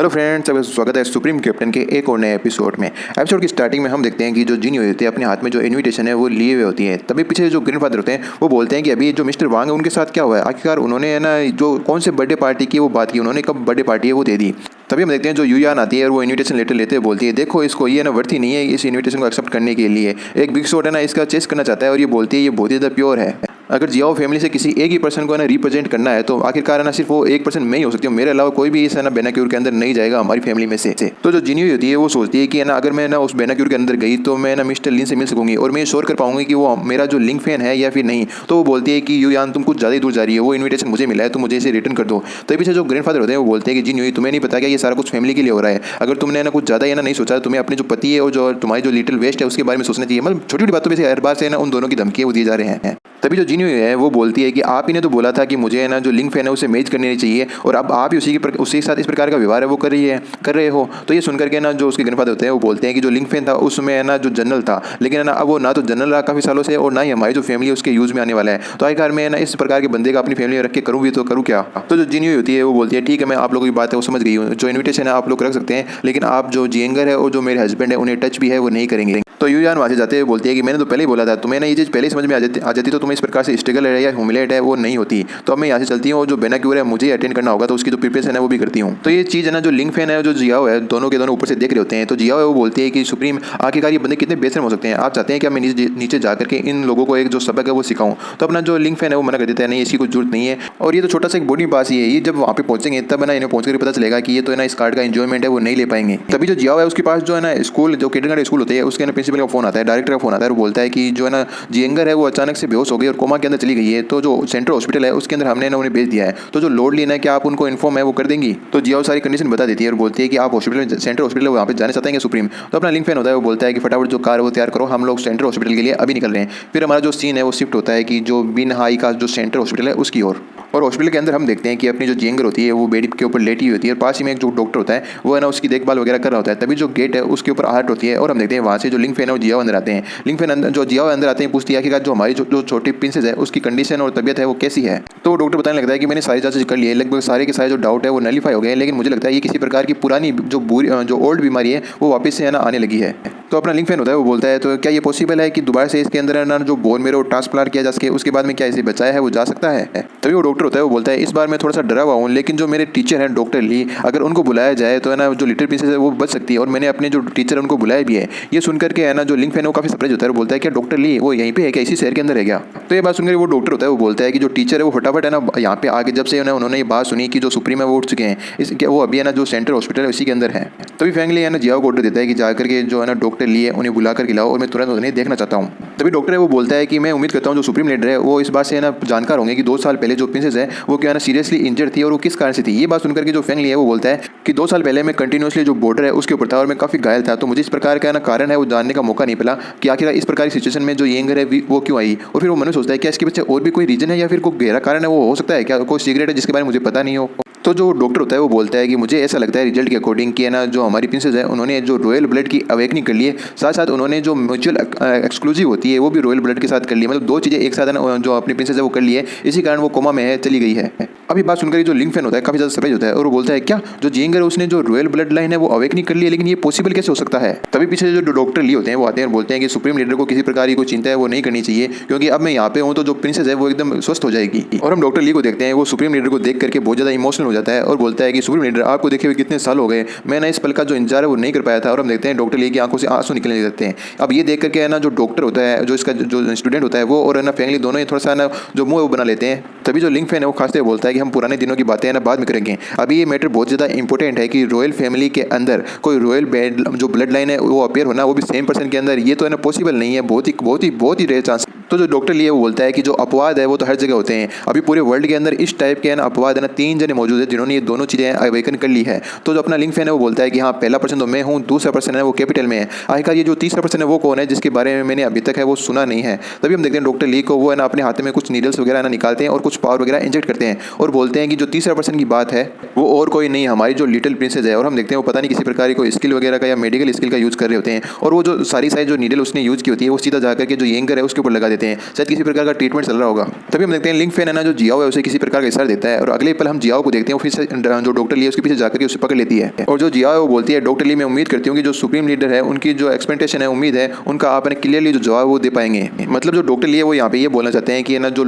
Hello friends, आपका स्वागत है सुप्रीम कैप्टन के एक और नए एपिसोड में। एपिसोड की स्टार्टिंग में हम देखते हैं कि जो जिन्हों होती है अपने हाथ में जो इनविटेशन है वो लिए हुए होती है। तभी पीछे जो ग्रैंडफादर होते हैं वो बोलते हैं कि अभी जो मिस्टर वांग है उनके साथ क्या हुआ है, आखिरकार उन्होंने ना जो कौन से बर्थडे पार्टी की वो बात की, उन्होंने कब बर्थडे पार्टी है वो दे दी। तभी हम देखते हैं जो यूयान आती है और वो इन्विटेशन लेटर लेते हुए बोलती है, देखो इसको ये ना वर्थ ही नहीं है इस इन्विटेशन को एक्सेप्ट करने के लिए। एक बिग शॉट है ना इसका चेस करना चाहता है और ये बोलती है ये बहुत ही ज़्यादा प्योर है। अगर जियाओ फैमिली से किसी एक ही पर्सन को ना रिप्रेजेंट करना है तो आखिरकार ना सिर्फ वो एक पर्सन में ही हो सकती है, मेरे अलावा कोई भी इस ना बेनाक्यूर के अंदर नहीं जाएगा हमारी फैमिली में से। तो जो जिन्हों होती है वो सोचती है कि ना अगर मैं ना उस बेनाक्यूर के अंदर गई तो मैं ना मिस्टर लिन से मिल सकूंगी और मैं श्योर कर पाऊंगी कि वो मेरा जो लिंक फैन है या फिर नहीं। तो वो बोलती है कि यूयान तुम कुछ ज़्यादा ही दूर जा रही है, वो इन्विटेशन मुझे मिला है तो मुझे इसे रिटर्न कर दो। तो पीछे जो ग्रैंडफादर होते हैं वो बोलते हैं कि जिन्हों तुम्हें नहीं पता क्या ये सारा कुछ फैमिली के लिए हो रहा है। अगर तुमने ना कुछ ज़्यादा या ना नहीं सोचा, तुम्हें अपने जो पति है और जो तुम्हारी जो लिटिल वेस्ट है उसके बारे में सोचना चाहिए। मतलब छोटी छोटी बातों में से हर बार से ना उन दोनों की धमकी वो दिए जा रहे हैं। तभी जो जिन्हों है वो बोलती है कि आप ही ने तो बोला था कि मुझे ना जो लिंक फैन है उसे मैच करनी नहीं चाहिए और अब आप ही उसी के साथ इस प्रकार का व्यवहार है वो कर रहे हो। तो ये सुनकर के ना जो उसके ग्रैंडफादर होते हैं वो बोलते हैं कि जो लिंक फैन था उसमें है ना जो जनरल था, लेकिन है ना अब वो ना तो जनरल रहा काफ़ी सालों से और ना ही हमारी जो फैमिली है उसके यूज़ में आने वाला है। तो आखिरकार मैं ना इस प्रकार के बंदे का अपनी फैमिली में रख के करूँ भी तो करूँ क्या। तो जो जिन्हों होती है वो बोलती है ठीक है मैं आप लोगों की बात है वो समझ गई हूँ, जो इन्विटेशन है आप लोग रख सकते हैं लेकिन आप जो जियंगर है और जो मेरे हस्बैंड है उन्हें टच भी है वो नहीं करेंगे। तो यूयान वहाँ से जाते हुए बोलती है कि मैंने तो पहले ही बोला था, तुम्हें ना ये चीज़ पहले ही समझ में आ जाती तो तुम्हें इस प्रकार से स्ट्रगल है या ह्यूमिलेट है वो नहीं होती। तो अब मैं यहाँ से चलती हूँ और जो बेनाक्यूर है मुझे अटेंड करना होगा तो उसकी जो प्रिपरेशन है वो भी करती हूँ। तो ये चीज़ है ना जो लिंक फैन है जो जियाओ है दोनों के दोनों ऊपर से देख रहे होते हैं। तो जियाओ है वो बोलती है कि सुप्रीम आखिरकार ये बंदे कितने बेशर्म हो सकते हैं, आप चाहते हैं कि मैं नीचे जा करके इन लोगों को एक जो सबक है वो सिखाऊं। तो अपना जो लिंक फैन है वो मना कर देता है, नहीं इसकी कोई जरूरत नहीं है। और ये तो छोटा सा एक बोर्डिंग पास ही है, ये जब वहाँ पे पहुंचेंगे तब ना इन्हें पहुंच कर पता चलेगा कि ये तो है ना इस कार्ड का एंजॉयमेंट है वो नहीं ले पाएंगे। तभी जो जियाओ है उसके पास जो है ना स्कूल जो किंडरगार्टन स्कूल होते हैं उसके ना प्रिंसिपल का फोन आता है, डायरेक्टर का फोन आता है और बोलता है कि जो है ना जियंगर है वो अचानक से बेहोश हो गई और कोमा के अंदर चली गई है। तो जो सेंट्रल हॉस्पिटल है उसके अंदर हमने ना उन्हें भेज दिया है। तो जो लोड लेना है क्या आप उनको इन्फॉर्म है वो कर देंगी। तो जियाओ सारी कंडीशन बता देती है और बोलती है कि आप हॉस्पिटल में सेंट्रल हॉस्पिटल वहाँ पे जाना चाहते हैं सुप्रीम। तो अपना लिंक फैन होता है वो बोलता है कि फटाफट जो कार वो तैयार करो, हम लोग सेंट्रल हॉस्पिटल के लिए अभी निकल रहे हैं। फिर हमारा जो सीन है वो शिफ्ट होता है कि जो बिन हाई का जो सेंट्रल हॉस्पिटल है उसकी ओर। और हॉस्पिटल के अंदर हम देखते हैं कि अपनी जो जियंगर होती है वो बेड के ऊपर लेटी होती है और पास ही में एक जो डॉक्टर होता है वो है ना उसकी देखभाल वगैरह कर रहा होता है। तभी जो गेट है उसके ऊपर आहट होती है और हम देखते हैं वहाँ से जो लिंक फैन है वो जियाओ अंदर आते हैं। लिंक फैन अंदर जो जियाओ अंदर आते हैं पूछती है कि जो हमारी जो छोटी प्रिंसेस है उसकी कंडीशन और तबियत है वो कैसी है। तो डॉक्टर बताने लगता है कि मैंने सारी जांच कर ली है, लगभग सारे के सारे जो डाउट है वो नलीफाई हो गए हैं, लेकिन मुझे लगता है ये किसी प्रकार की पुरानी जो ओल्ड बीमारी है वो वापस से है ना आने लगी है। तो अपना लिंक फैन होता है वो बोलता है तो क्या ये पॉसिबल है कि दोबारा से इसके अंदर ना जो बोन मेरो ट्रांसप्लांट किया जा सके, उसके बाद में क्या इसे बचाया है वो जा सकता है। तभी वो डॉक्टर होता है वो बोलता है इस बार मैं थोड़ा सा डरा हुआ हूँ, लेकिन जो मेरे टीचर हैं डॉक्टर ली अगर उनको बुलाया जाए तो है ना जो लिटिल प्रिंसेस है वो बच सकती है और मैंने अपने जो टीचर है उनको बुलाया भी है। ये सुनकर के है ना जो लिंक फैन है वो काफी सरप्राइज होता है और बोलता है क्या डॉक्टर ली वो यहीं पे है क्या, इसी शहर के अंदर है क्या। तो ये बात सुनकर वो डॉक्टर होता है वो बोलता है कि जो टीचर है वो फटाफट है ना यहाँ पे आगे जब से उन्होंने ये बात सुनी कि जो सुप्रीम है वो उठ चुके हैं वो अभी है ना जो सेंट्रल हॉस्पिटल है उसी के अंदर है। तभी फैमिली है ना जियाओ को ऑर्डर देता है कि जाकर के जो है ना डॉक्टर लिए उन्हें बुला कर लाओ और मैं तुरंत उन्हें देखना चाहता हूँ। तभी डॉक्टर है वो बोलता है कि मैं उम्मीद करता हूँ जो सुप्रीम लीडर है वो इस बात से ना जानकार होंगे कि 2 साल पहले जो प्रिंसेस है वो क्या ना सीरियसली इंजर्ड थी और वो किस कारण से थी। ये बात सुनकर के जो फैमिली है वो बोलता है कि 2 साल पहले मैं कंटिन्यूसली जो बॉर्डर है उसके ऊपर था और मैं काफी घायल था, तो मुझे इस प्रकार का ना कारण है वो जानने का मौका नहीं मिला कि आखिर इस प्रकार की सिचुएशन में जो यंगर है वो क्यों आई। और फिर वो मन में सोचता है क्या इसके पीछे और भी कोई रीजन है या फिर कोई गहरा कारण है वो हो सकता है क्या, कोई सीक्रेट है जिसके बारे में मुझे पता नहीं हो। तो जो डॉक्टर होता है वो बोलता है कि मुझे ऐसा लगता है रिजल्ट के अकॉर्डिंग कि ना जो हमारी प्रिंसेस है उन्होंने जो रॉयल ब्लड की अवेकनिंग कर ली है, साथ साथ उन्होंने जो म्यूचुअल एक्सक्लूसिव होती है वो भी रॉयल ब्लड के साथ कर ली है। मतलब 2 चीज़ें एक साथ जो अपनी प्रिंसेस है वो कर ली है, इसी कारण वो कोमा में है चली गई है। अभी बात सुनकर जो लिंक फैन होता है काफी ज्यादा सरप्राइज होता है और वो बोलता है क्या जो जियंगर है उसने जो रॉयल ब्लड लाइन है वो अवेकनिंग कर ली है, लेकिन ये पॉसिबल कैसे हो सकता है। तभी पीछे जो डॉक्टर ली होते हैं वो आते हैं और बोलते हैं कि सुप्रीम लीडर को किसी प्रकार की कोई चिंता है वो नहीं करनी चाहिए क्योंकि अब मैं यहाँ पे हूँ तो जो प्रिंसेस है वो एकदम स्वस्थ हो जाएगी। और हम डॉक्टर ली को देखते हैं वो सुप्रीम लीडर को देख करके बहुत ज्यादा इमोशनल हो जाता है और बोलता है कि सुप्रीम लीडर आपको देखे हुए कितने साल हो गए, मैं ना इस पल का जो इंतजार है वो नहीं कर पाया था। और हम देखते हैं डॉक्टर ली की आंखों से आंसू निकलने लगते हैं। अब ये देख करके है ना जो डॉक्टर होता है जो इसका जो स्टूडेंट होता है वो और है ना फैमिली दोनों ही थोड़ा सा ना जो मुंह वो बना लेते हैं। तभी जो लिंक फैन है वो खासते बोलता है कि हम पुराने दिनों की बातें है ना बाद में करेंगे, अभी ये मैटर बहुत ज़्यादा इंपॉर्टेंट है कि रॉयल फैमिली के अंदर कोई रॉयल जो ब्लड लाइन है वो अपीयर होना वो भी सेम पर्सन के अंदर, ये तो है ना पॉसिबल नहीं है, बहुत ही रेयर चांस। तो जो डॉक्टर लिए वो बोलता है कि जो अपवाद है वो तो हर जगह होते हैं, अभी पूरे वर्ल्ड के अंदर इस टाइप के है ना अपवाद है ना 3 जने मौजूद है जिन्होंने ये दोनों चीज़ें अवेकन कर ली है। तो जो अपना लिंक फैन है वो बोलता है कि हाँ पहला पर्सन तो मैं हूँ, दूसरा पर्सन है वो कैपिटल में है, आखिरकार ये जो तीसरा पर्सन है वो कौन है जिसके बारे में मैंने अभी तक है वो सुना नहीं है। तभी हम देखते हैं डॉक्टर ली को वो है ना अपने हाथ में कुछ नीडल्स वगैरह ना निकालते हैं और कुछ पावर वगैरह इंजेक्ट करते हैं और बोलते हैं कि जो तीसरा पर्सन की बात है वो और कोई नहीं हमारी जो लिटिल प्रिंसेस है। और हम देखते हैं वो पता नहीं किसी प्रकार की कोई स्किल वगैरह का या मेडिकल स्किल का यूज़ कर रहे होते हैं और वो जो सारी जो नीडल उसने यूज़ की होती है वो सीधा जाकर के जो यंगर है उसके ऊपर लगा देता लेते हैं, शायद किसी प्रकार का ट्रीटमेंट चल रहा होगा। तभी हम देखते हैं लिंग फैन है ना जो जियाओ है उसे किसी प्रकार का इशारा देता है और अगले पल हम जियाओ को देखते हैं, फिर से जो डॉक्टर ली है उसके पीछे जाकर के उसे पकड़ लेती है और जो जियाओ है वो बोलती है डॉक्टर ली मैं उम्मीद करती हूँ कि जो सुप्रीम लीडर है उनकी जो एक्सपेक्टेशन है, उम्मीद है उनका आपने क्लियरली जो जवाब वो दे पाएंगे। मतलब जो डॉक्टर ली है वो यहाँ पे ये बोलना चाहते हैं कि ना जो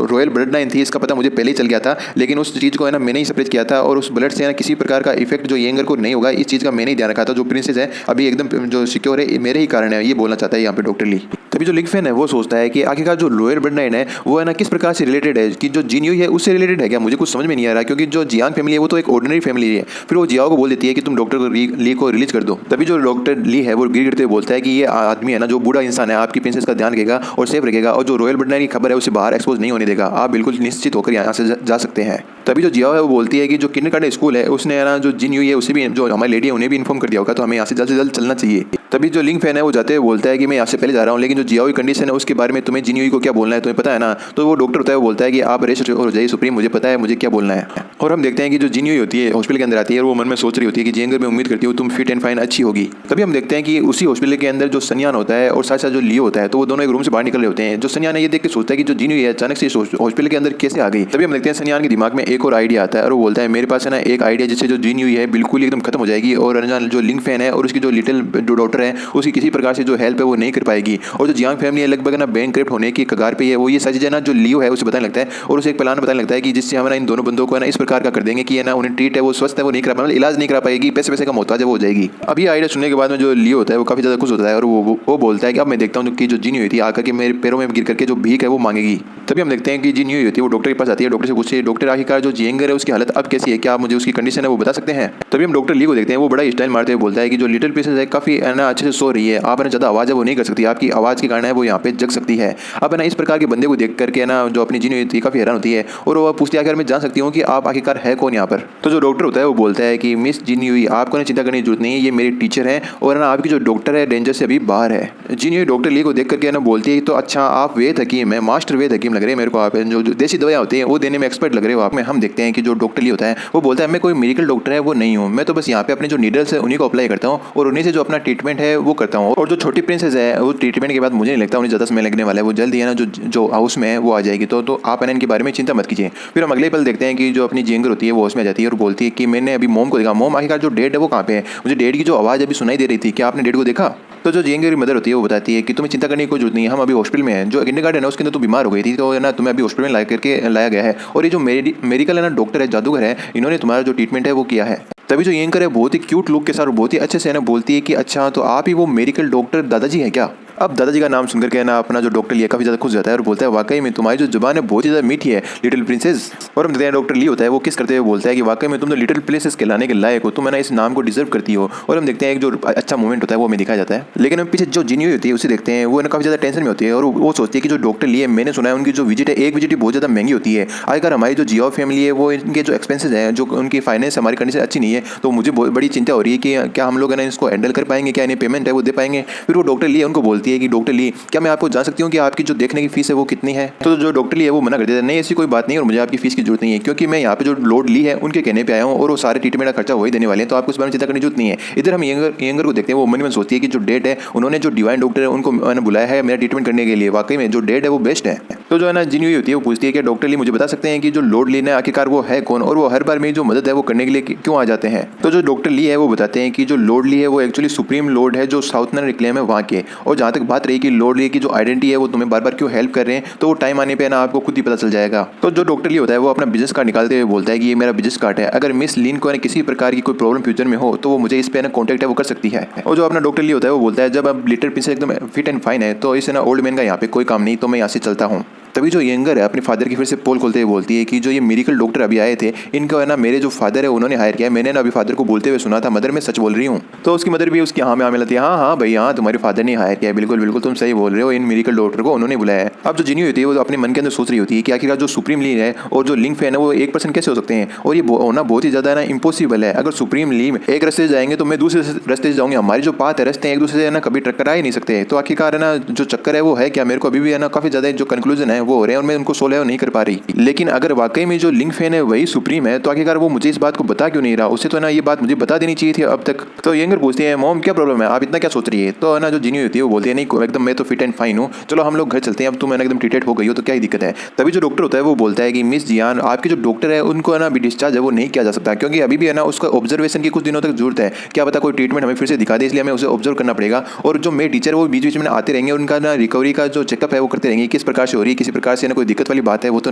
रॉयल ब्लड लाइन थी इसका पता मुझे पहले ही चल गया था, लेकिन उस चीज़ को है ना मैंने ही स्प्रेड किया था और उस ब्लड से किसी प्रकार का इफेक्ट जो येंगर को नहीं होगा, इस चीज़ का मैंने ही ध्यान रखा था। जो प्रिंसेस है अभी एकदम जो सिक्योर है मेरे ही कारण है, ये बोलना चाहता है यहाँ पे डॉक्टर ली। तभी जो लिंग फैन है वो सोचता है कि आखिरकार जो लोअर ब्लड लाइन है वो है ना किस प्रकार से रिलेटेड है, कि जो जिन्यूई है उससे रिलेटेड है क्या, मुझे कुछ समझ में नहीं आ रहा, क्योंकि जो जियांग फैमिली है वो तो एक ऑर्डिनरी फैमिली है। फिर वो जियाओ को बोल देती है कि तुम डॉक्टर ली को रिलीज कर दो। तभी जो डॉक्टर ली है वो गिर गिरते हुए बोलता है कि ये आदमी है ना जो बूढ़ा इंसान है आपकी प्रिंसेस का ध्यान रखेगा और सेफ रखेगा और जो रॉयल ब्लड लाइन की खबर है उसे बाहर एक्सपोज नहीं होने देगा, आप बिल्कुल निश्चित होकर यहाँ से जा सकते हैं। तभी जो जियाओ है वो बोलती है कि जो किंडरगार्टन स्कूल है उसने ना जो जिन्यूई है उसे भी, जो हमारी लेडी है उन्हें भी इन्फॉर्म कर दिया होगा, तो हमें यहाँ से जल्द चलना चाहिए। तभी जो लिंग फैन है वो जाते हुए बोलता है कि मैं यहाँ से पहले जा रहा हूँ, लेकिन जो जियाओ की कंडीशन है उसके बारे में तुम्हें जिन्यूई को क्या बोलना है तुम्हें पता है ना। तो वो डॉक्टर होता है वो बोलता है कि आप रेस्ट हो जाइए सुप्रीम, मुझे पता है मुझे क्या बोलना है। और हम देखते हैं कि जो जिन्यूई होती है हॉस्पिटल के अंदर आती है और वो मन में सोच रही होती है कि जेंगर मैं उम्मीद करती हूँ तुम फिट एंड फाइन अच्छी होगी। तभी हम देखते हैं कि उसी हॉस्पिटल के अंदर जो सन्यान होता है और साथ साथ जो लियो होता है तो वो दोनों एक रूम से बाहर निकल रहे होते हैं। जो सन्यान है ये देख के सोचता है कि जो जिन्यूई है अचानक से हॉस्पिटल के अंदर कैसे आ गई। तभी हम देखते हैं सन्यान के दिमाग में एक और आइडिया आता है और वो बोलता है मेरे पास है ना एक आइडिया जिससे जो जिन्यूई है बिल्कुल एकदम खत्म हो जाएगी और जो लिंग फैन है और उसकी जो लिटिल जो डॉटर है उसकी किसी प्रकार से जो हेल्प है वो नहीं कर पाएगी। और जो जियांग फैमिली है लगभग ना बैंकक्रप्ट होने की कगार पे है। वो ये सारी चीजें ना जो लियो है उसे बताने लगता है और उसे एक प्लान बताने लगता है कि जिससे हम ना इन दोनों बंदों को ना इस प्रकार का कर देंगे कि है ना उन्हें ट्रीट है वो स्वस्थ है वो नहीं करा पाएगी, इलाज नहीं करा पाएगी, पैसे का मोहताज है वो हो जाएगी। अब ये आइडिया सुनने के बाद में जो लियो होता है वो काफी ज्यादा खुश होता है और वो बोलता है कि अब मैं देखता हूँ कि जो जिन्यूई थी आकर के मेरे पैरों में गिर करके जो भीख है वो मांगेगी। तभी हम देखते हैं कि जिन्यूई होती है वो डॉक्टर के पास आती है, डॉक्टर से पूछती है डॉक्टर आखिरकार जो जेंगर है उसकी हालत अब कैसी है, क्या आप मुझे उसकी कंडीशन है वो बता सकते हैं। तभी हम डॉक्टर ली को देखते हैं वो बड़ा स्टाइल मारते हुए बोलता है कि जो लिटिल प्रिंसेस है काफी ना अच्छे से सो रही है, आप ना ज्यादा आवाज है वो नहीं कर सकती, आपकी आवाज के कारण है वो यहाँ पे जग सकती है। अब है ना इस प्रकार के बंदे को देख करके ना जो अपनी जिन्यूई थी काफी हैरान होती है और वो पूछती है आखिर मैं जान सकती हूँ कि आप आखिरकार है कौन यहाँ पर। तो जो डॉक्टर होता है वो बोलता है कि मिस जिन्यूई आपको चिंता करने की जरूरत नहीं है, ये मेरे टीचर हैं और ना आपकी जो डॉक्टर है डेंजर से अभी बाहर है। जिन्यूई डॉक्टर ली को देख करके ना बोलती है तो अच्छा आप वेद हकीम है, मास्टर वेद हकीम लग रहे हैं मेरे को, आप जो देसी दवाइयाँ होती हैं वो देने में एक्सपर्ट लग रहे हो आप में। हम देखते हैं कि जो डॉक्टर ली होता है वो बोलता है मैं कोई मेडिकल डॉक्टर है वो नहीं हूँ, मैं तो बस यहाँ पे अपने जो नीडल्स है उन्हीं को अप्लाई करता हूँ और उन्हीं से जो अपना ट्रीटमेंट है वो करता हूँ। और जो छोटी प्रिंसेस है वो ट्रीटमेंट के बाद मुझे नहीं लगता उन्हें ज़्यादा समय लगने वाला है, वो जल्दी है ना जो हाउस में है वो आ जाएगी। तो आप है ना इनके बारे में चिंता मत कीजिए। फिर हम अगले पल देखते हैं कि जो अपनी जेंगर होती है वो उसमें जाती है और बोलती है कि मैंने अभी मोम को देखा, मोम आखिरकार जो डेड है वो कहाँ पे है, मुझे डेड की जो आवाज़ अभी सुनाई दे रही थी, क्या आपने डेड को देखा। तो जो जेंगर की मदर होती है वो बताती है कि तुम्हें चिंता करने की कोई जरूरत नहीं है, हम अभी हॉस्पिटल में हैं, जो किंडरगार्टन है उसके अंदर तो बीमार हो गई थी तो है ना तुम्हें अभी हॉस्पिटल में लाया गया है और ये जो मेडिकल है ना डॉक्टर है जादूगर है इन्होंने तुम्हारा जो ट्रीटमेंट है वो किया है। तभी जो येंकर है बहुत ही क्यूट लुक के साथ बहुत ही अच्छे से ना बोलती है कि अच्छा तो आप ही वो मेडिकल डॉक्टर दादाजी हैं क्या। अब दादाजी का नाम सुनकर के ना अपना जो डॉक्टर लिया काफी ज्यादा खुश जाता है और बोलता है वाकई में तुम्हारी जो जुबान है बहुत ही ज्यादा मीठी है लिटिल प्रिंसेस। और हम देखते हैं डॉक्टर ली होता है वो किस करते हुए बोलता है कि वाकई में तुम तो लिटिल प्रिंसेस कहलाने के लायक हो, तुम है ना इस नाम को डिजर्व करती हो। और हम देखते हैं एक जो अच्छा मोमेंट होता है वो हमें दिखाया जाता है। लेकिन हम पीछे जो जिन्यूई होती है उसे देखते हैं वो ना काफी ज्यादा टेंशन में होती है और वो सोचती है कि जो डॉक्टर ली है मैंने सुना है उनकी जो विजिट है एक विजिट बहुत ज्यादा महंगी होती है, आखिर हमारी जो जियाओ फैमिली है वो इनके जो एक्सपेंसेस हैं जो उनकी फाइनेंस हमारी कंडीशन अच्छी नहीं है, तो मुझे बड़ी चिंता हो रही है कि क्या हम लोग है ना इसको हैंडल कर पाएंगे, क्या इन्हें पेमेंट है वो दे पाएंगे। फिर वो डॉक्टर ली उनको बोलती है कि डॉक्टर ली क्या मैं आपको जान सकती हूँ कि आपकी जो देखने की फीस है वो कितनी है। तो जो डॉक्टर ली है वो मना कर देता है नहीं ऐसी कोई बात नहीं और मुझे आपकी फीस की जरूरत नहीं है, क्योंकि मैं यहाँ पे जो लॉर्ड ली है उनके कहने पे आया हूँ और वो सारे ट्रीटमेंट का खर्चा वही देने वाले हैं, तो आपको इस बारे में चिंता करने की जरूरत नहीं है। इधर हम येंगर को देखते हैं वो मन में सोचती है कि जो डेड है उन्होंने जो डिवाइन डॉक्टर है उनको बुलाया है मेरा ट्रीटमेंट करने के लिए, वाकई में जो डेड है वो बेस्ट है। तो जो है ना जिन्यूई होती है वो पूछती है कि डॉक्टर ली मुझे बता सकते हैं कि जो लॉर्ड ली है आखिरकार वो है कौन और वो हर बार मेरी जो मदद है वो करने के लिए क्यों आ जाते हैं। तो जो डॉक्टर ली है वो बताते हैं कि जो लॉर्ड ली है वो एक्चुअली सुप्रीम लॉर्ड है जो साउथर्न रिक्लेम है वहाँ के। और जहाँ तक बात रही कि लॉर्ड ली की जो आइडेंटिटी है वो तुम्हें बार बार क्यों हेल्प कर रहे हैं, तो वो टाइम आने पे ना आपको खुद ही पता चल जाएगा। तो जो डॉक्टर ली होता है वो अपना बिजनेस कार्ड निकालते हुए बोलता है कि ये मेरा बिजनेस कार्ड है, अगर मिस लिन को किसी प्रकार की कोई प्रॉब्लम फ्यूचर में हो तो वो मुझे इस पे ना कॉन्टैक्ट है वो कर सकती है। और जो अपना डॉक्टर ली होता है वो बोलता है जब अब लिटिल प्रिंसेस एकदम फिट एंड फाइन है तो इसे ना ओल्ड मैन का यहाँ पे कोई काम नहीं, तो मैं यहाँ से चलता हूँ। तभी जो येंगर है अपने फादर की फिर से पोल खोलते हुए बोलती है कि जो ये मेडिकल डॉक्टर अभी आए थे इनको है ना मेरे जो फादर है उन्होंने हायर किया है, मैंने ना अभी फादर को बोलते हुए सुना था मदर मैं सच बोल रही हूँ। तो उसकी मदर भी उसकी हाँ में मिलती है हाँ भाई हाँ तुम्हारे फादर ने हायर किया है, बिल्कुल बिल्कुल तुम सही बोल रहे हो, इन मेडिकल डॉक्टर को उन्होंने बुलाया है। अब जो जिन्यूई होती है वो अपने मन के अंदर सोच रही होती है कि आखिरकार जो सुप्रीम लीड है और जो लिंग फैन है वो एक पर्सन कैसे हो सकते हैं, और ये होना बहुत ही ज्यादा ना इम्पॉसिबल है। अगर सुप्रीम लीग एक रास्ते से जाएंगे तो मैं दूसरे रास्ते से जाऊंगी, हमारी जो पाथ है रास्ते हैं एक दूसरे से ना कभी टकरा ही नहीं सकते। तो आखिरकार है ना जो चक्कर है वो है क्या, मेरे को अभी भी है ना काफी ज्यादा जो कंक्लूजन हैं वो हो रहे हैं और मैं उनको सोल्व नहीं कर पा रही। लेकिन अगर वाकई में जो लिंग फैन है वही सुप्रीम है तो आखिरकार वो मुझे इस बात को बता क्यों नहीं रहा? उससे तो ना ये बात मुझे बता देनी चाहिए थी अब तक। तो यंगर पूछती है मॉम क्या प्रॉब्लम है, आप इतना क्या सोच रही है? तो ना जो जिनी होती है वो बोलती है नहीं एकदम मैं तो फिट एंड फाइन हूँ, चलो हम लोग घर चलते हैं, अब तुम एकदम ट्रीटेड हो गई हो तो क्या ही दिक्कत है। तभी जो डॉक्टर होता है वो बोलता है कि मिस जियान आपके जो डॉक्टर है उनको है ना अभी डिस्चार्ज है वो नहीं किया जा सकता, क्योंकि अभी भी है ना उसका ऑब्जर्वेशन की कुछ दिनों तक जरूरत है, क्या पता कोई ट्रीटमेंट हमें फिर से दिखा दे, इसलिए हमें उसे ऑब्जर्व करना पड़ेगा। और जो मेरे टीचर है वो बीच बीच में आते रहेंगे, उनका ना रिकवरी का जो चेकअप है वो करते रहेंगे, किस प्रकार से हो रही है, किसी प्रकार से ना कोई दिक्कत वाली बात है वो तो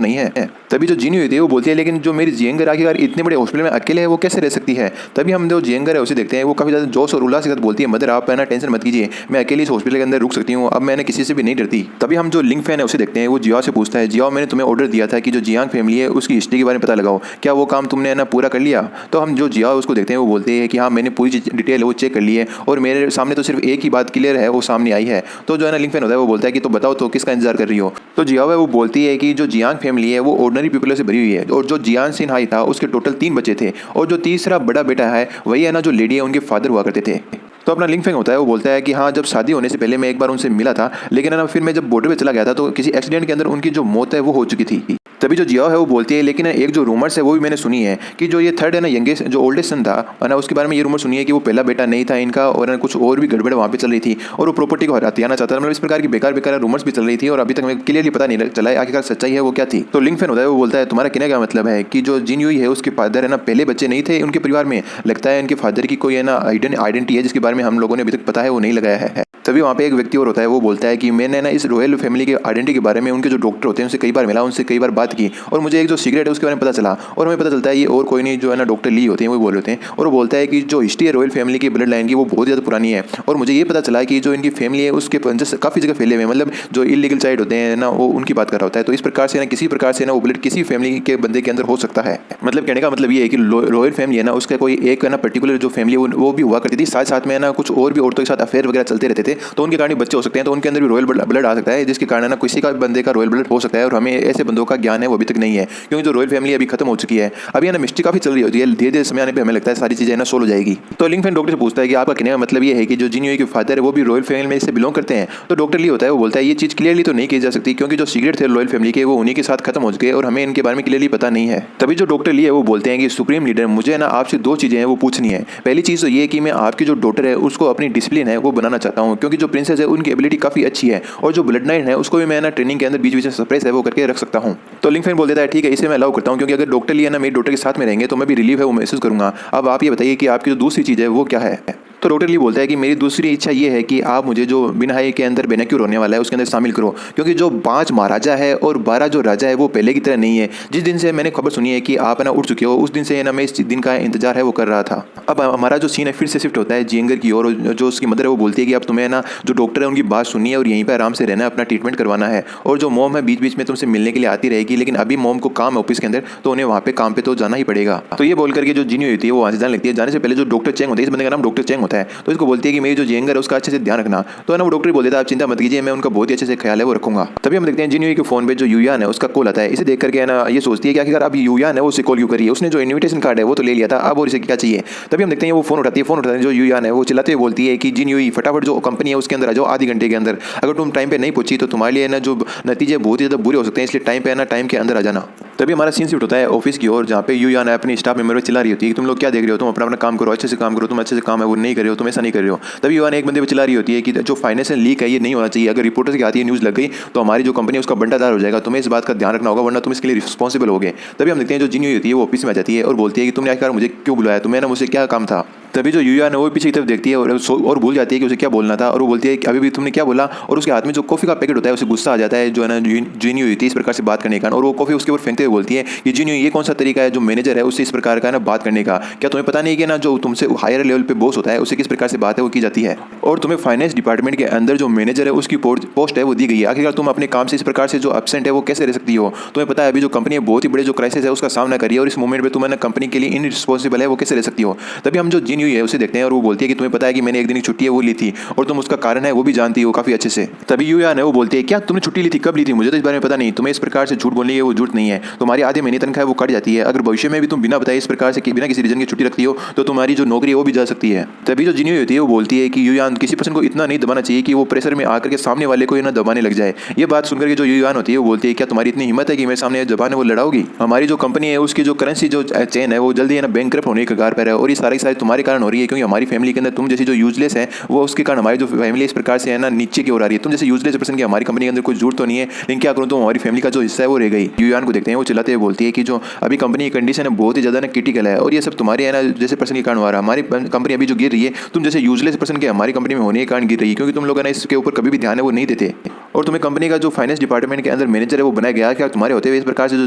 नहीं है। तभी जो जिनी होती है वो बोलती है लेकिन जो मेरी जियंगर आखिरकार इतने बड़े हॉस्पिटल में अकेले है वो कैसे रह सकती है? तभी हम जो जियंगर है उसे देखते हैं, वो काफी ज्यादा जोश और उल्लास के साथ बोलती है मदर आप है ना टेंशन मत कीजिए, मैं अकेले इस हॉस्पिटल के अंदर रुक सकती हूँ, अब मैंने किसी से भी नहीं डरती। तभी हम जो लिंग फैन है उसे देखते हैं, वो जिया से पूछता है जिया मैंने तुम्हें ऑर्डर दिया था कि जो जियांग फैमिली है उसकी हिस्ट्री के बारे में पता लगाओ, क्या वो काम तुमने ना पूरा कर लिया? तो हम जो जिया उसको देखते हैं वो बोलते हैं कि हाँ मैंने पूरी डिटेल वो चेक कर ली है और मेरे सामने तो सिर्फ एक ही बात क्लियर है वो सामने आई है। तो जो है ना लिंग फैन होता है वो बोलता है कि तो बताओ तो किसका इंतजार कर रही हो? तो जिया वो बोलती है कि जो जियांग फैमिली है वो ऑर्डिनरी पीपल से भरी हुई है और जो जियान सिन्हाई था उसके टोटल 3 बच्चे थे और जो तीसरा बड़ा बेटा है वही है ना जो लेडी है उनके फादर हुआ करते थे। तो अपना लिंग फैंग होता है वो बोलता है कि हाँ जब शादी होने से पहले मैं एक बार उनसे मिला था, लेकिन है ना फिर मैं जब बॉर्डर पे चला गया था तो किसी एक्सीडेंट के अंदर उनकी जो मौत है वो हो चुकी थी। तभी जो जिया है वो बोलती है लेकिन एक जो रूमर्स है वो भी मैंने सुनी है कि जो ये थर्ड है ना यंगेस्ट जो ओल्डेस्ट सन था है ना उसके बारे में ये रूमर सुनी है कि वो पहला बेटा नहीं था इनका और कुछ और भी गड़बड़ वहाँ पे चल रही थी और वो प्रॉपर्टी को हथियाना चाहता था, मतलब इस प्रकार की बेकार रूमर्स भी चल रही थी और अभी तक हमें क्लियरली पता नहीं चला है आखिरकार सच्चाई है वो क्या थी। तो लिंग फैन होता है वो बोलता है तुम्हारा कहने का मतलब है कि जो जिन यूई है उसके फादर है ना पहले बच्चे नहीं थे उनके परिवार में, लगता है इनके फादर की कोई है ना आइडेंटिटी है जिसके बारे में हम लोगों ने अभी तक पता है वो नहीं लगाया है। तभी वहाँ पे एक व्यक्ति और होता है वो बोलता है कि मैंने ना इस रॉयल फैमिली के आइडेंटिटी के बारे में उनके जो डॉक्टर होते हैं उनसे कई बार मिला, उनसे कई बार बात की और मुझे एक जो सीक्रेट है उसके बारे में पता चला और हमें पता चलता है ये और कोई नहीं जो है ना डॉक्टर ली होते हैं वो बोल होते हैं और वो बोलता है कि जो हिस्ट्री है रॉयल फैमिली की ब्लड लाइन की वो बहुत ज़्यादा पुरानी है और मुझे ये पता चला कि जो इनकी फैमिली है उसके पंचेस काफ़ी जगह फैले हुए हैं, मतलब जो इलीगल चाइल्ड होते हैं ना वो उनकी बात कर रहा होता है। तो इस प्रकार से ना किसी प्रकार से ना वो ब्लड किसी फैमिली के बंदे के अंदर हो सकता है। मतलब कहने का मतलब ये है कि रॉयल फैमिली है ना उसका कोई एक है ना पर्टिकुलर जो फैमिली वो भी हुआ करती थी, साथ साथ में ना कुछ और भी औरतों के साथ अफेयर वगैरह चलते रहते थे, तो उनके कारण बच्चे हो सकते हैं, तो उनके अंदर भी रॉयल ब्लड आ सकता है जिसके कारण ना किसी का बंदे का रॉयल ब्लड हो सकता है और हमें ऐसे बंदों का ज्ञान है वो अभी तक नहीं है क्योंकि जो रॉयल फैमिली अभी खत्म हो चुकी है। अभी ना मिस्ट्री काफी चल रही होती है, धीरे धीरे समय आने पर हमें लगता है सारी चीजें ना सोल्व हो जाएगी। तो लिंग फैन डॉक्टर से पूछता है कि आपका कहने का मतलब ये है कि जो जिन यूई के फादर है वो भी रॉयल फैमिली में से बिलोंग करते हैं? तो डॉक्टर ली होता है वो बोलता है ये चीज क्लियरली तो नहीं की जा सकती क्योंकि जो सीक्रेट थे रॉयल फैमिली के वो उन्हीं के साथ खत्म हो चुके और हमें इनके बारे में क्लियरली पता नहीं है। तभी जो डॉक्टर ली है वो बोलते हैं कि सुप्रीम लीडर मुझे ना आपसे 2 चीजें हैं वो पूछनी है। पहली चीज तो ये है कि मैं आपकी जो डॉटर है उसको अपनी डिसिप्लिन है वो बनाना चाहता हूँ क्योंकि जो प्रिंसेस है उनकी एबिलिटी काफी अच्छी है और जो ब्लड लाइन है उसको भी मैं ना ट्रेनिंग के अंदर बीच बीच में सरप्राइज है वो करके रख सकता हूँ। तो लिंग फैन बोल देता है ठीक है इसे मैं अलाउ करता हूँ क्योंकि अगर डॉक्टर लिया ना मेरी डॉटर के साथ में रहेंगे तो मैं भी रिलीफ है वो महसूस करूंगा। अब आप ये बताइए कि आपकी जो दूसरी चीज़ है वो क्या है? तो डॉक्टर ली बोलता है कि मेरी दूसरी इच्छा ये है कि आप मुझे जो बिनहाई के अंदर बेनक्यूर होने वाला है उसके अंदर शामिल करो क्योंकि जो 5 महाराजा है और 12 जो राजा है वो पहले की तरह नहीं है। जिस दिन से मैंने खबर सुनी है कि आप ना उठ चुके हो उस दिन से ना मैं इस दिन का इंतजार है वो कर रहा था। अब हमारा जो सीन है फिर से शिफ्ट होता है जियंगर की ओर, जो उसकी मदर है वो बोलती है कि अब तुम्हें ना जो डॉक्टर है उनकी बात सुननी है और यहीं पर आराम से रहना है, अपना ट्रीटमेंट करवाना है और जो मोम है बीच बीच में तुमसे मिलने के लिए आती रहेगी, लेकिन अभी मोम को काम है ऑफिस के अंदर तो उन्हें वहाँ पे काम पे तो जाना ही पड़ेगा। तो ये बोल करके जो जिनी होती है वो वहाँ से जाने लगती है। जाने से पहले जो डॉक्टर चेंग होता है, इस बंदे का नाम डॉक्टर चेंग होता है, तो इसको बोलती है कि मेरी जो जियंगर है उसका अच्छे से ध्यान रखना। तो है ना वो डॉक्टर बोल देता है आप चिंता मत कीजिए मैं उनका बहुत ही अच्छे से ख्याल है वो रखूंगा। तभी हम देखते हैं जिनी के फोन पे जो यूयान है उसका कॉल आता है। इसे देख करके है ना ये सोचती है कि आखिरकार अब यूयान है वो उसे कॉल क्यों करिए, उसने जो इन्विटेशन कार्ड है वो तो ले लिया था अब और इसे क्या चाहिए। तभी हम देखते हैं वो फोन उठाती है जो यूयान है वो चिल्लाते हुए बोलती है कि जिन यूई फटाफट जो कंपनी है उसके अंदर आ जाओ आधे घंटे के अंदर, अगर तुम टाइम पे नहीं पहुंची तो तुम्हारे लिए ना जो नतीजे बहुत ही ज़्यादा बुरे हो सकते हैं, इसलिए टाइम पे है ना टाइम के अंदर आ जाना। तभी हमारा सीन शिफ्ट होता है ऑफिस की ओर जहाँ पे यूयान है अपनी स्टाफ मेंबर चिल्ला रही होती है कि तुम लोग क्या देख रहे हो, तुम अपना काम करो, अच्छे से काम करो, तुम अच्छे से काम है वो नहीं कर रहे हो, तुम ऐसा नहीं कर रहे हो। तभी यूयान एक बंदे पे चिल्ला रही होती है कि जो फाइनेंशियल लीक है ये नहीं होना चाहिए, अगर रिपोर्टर्स की आती है न्यूज़ लग गई तो हमारी जो कंपनी है उसका बंटादार हो जाएगा, तुम्हें इस बात का ध्यान रखना होगा वरना तुम इसके लिए रिस्पॉन्सिबल होगे। तभी हम देखते हैं जो जिनी होती है वो ऑफिस में आ जाती है और बोलती है कि तुमने आखिर मुझे क्यों बुलाया, तुम्हें ना मुझसे क्या काम था। तभी जो यूयान है वो पीछे की तरफ देखती है और भूल जाती है कि उसे क्या बोलना था और वो बोलती है कि अभी भी तुमने क्या बोला, और उसके हाथ में जो कॉफ़ी का पैकेट होता है उसे गुस्सा आ जाता है जो है ना जिनी हुई थी इस प्रकार से बात करने का, और वो कॉफ़ी उसके ऊपर फेंकते हुए बोलती है कि जिनी ये कौन सा तरीका है जो मैनेजर है उससे इस प्रकार का ना बात करने का, क्या तुम्हें पता नहीं कि ना जो तुमसे हायर लेवल पे बॉस होता है उससे किस प्रकार से बात है वो की जाती है, और तुम्हें फाइनेंस डिपार्टमेंट के अंदर जो मैनेजर है उसकी पोस्ट है वो दी गई है, आखिरकार तुम अपने काम से इस प्रकार से जो एब्सेंट है वो कैसे रह सकती हो। तुम्हें पता है अभी जो कंपनी है बहुत ही बड़े जो क्राइसिस है उसका सामना करिए और इस मोमेंट पे तुम ना कंपनी के लिए इनरिस्पॉन्सिबल है वो कैसे रह सकती हो। तभी हम जो जिनी जिन्यू है उसे देखते हैं और वो बोलती है कि तुम्हें पता है कि मैंने एक दिन की छुट्टी है वो ली थी और तुम उसका कारण है वो भी जानती हो काफी अच्छे से। तभी यूयान है वो बोलती है क्या तुमने छुट्टी ली थी, कब ली थी, मुझे तो इस बारे में पता नहीं। तुम्हें इस प्रकार से झूठ बोलने की वो जरूरत नहीं है, तुम्हारी आधे महीने तनख्वाह है वो कट जाती है। अगर भविष्य में भी तुम बिना बताए इस प्रकार से बिना किसी रीजन की छुट्टी रखती हो तो तुम्हारी जो नौकरी है वो भी जा सकती है। तभी जो जिन्यू होती है वो बोलती है कि यूयान किसी पर्सन को इतना नहीं दबाना चाहिए कि वो प्रेशर में आकर के सामने वाले को ना दबाने लग जाए। ये बात सुनकर के जो यूयान होती है वो बोलती है क्या तुम्हारी इतनी हिम्मत है कि मेरे सामने जबान है वो लड़ाओगी। हमारी जो कंपनी है उसकी जो करेंसी जो चेन है वो जल्दी है ना बैंकरप्ट होने के कगार पर है और ये सारी तुम्हारे कारण हो रही है, क्योंकि हमारी फैमिली के अंदर तुम जैसी जो यूजलेस है वो उसके कारण हमारी जो फैमिली इस प्रकार से है ना नीचे की ओर आ रही है। तुम जैसे यूजलेस पर्सन की हमारी कंपनी के अंदर कोई जरूरत तो नहीं है, लेकिन क्या करूँ तो हमारी फैमिली का जो हिस्सा है वो रह गई। यूयान को देखते हैं वो चिल्लाते हुए बोलती है कि जो अभी कंपनी की कंडीशन है बहुत ही ज्यादा ना क्रिटिकल है और ये सब तुम्हारे है ना जैसे पर्सन के कारण हो रहा है। हमारी कंपनी अभी जो गिर रही है तुम जैसे यूजलेस पर्सन के हमारी कंपनी में होने के कारण गिर रही है, क्योंकि तुम लोग है ना इसके ऊपर कभी भी ध्यान है वो नहीं देते और तुम्हें कंपनी का जो फाइनेंस डिपार्टमेंट के अंदर मैनेजर है वो बनाया गया। क्या तुम्हारे होते हुए इस प्रकार से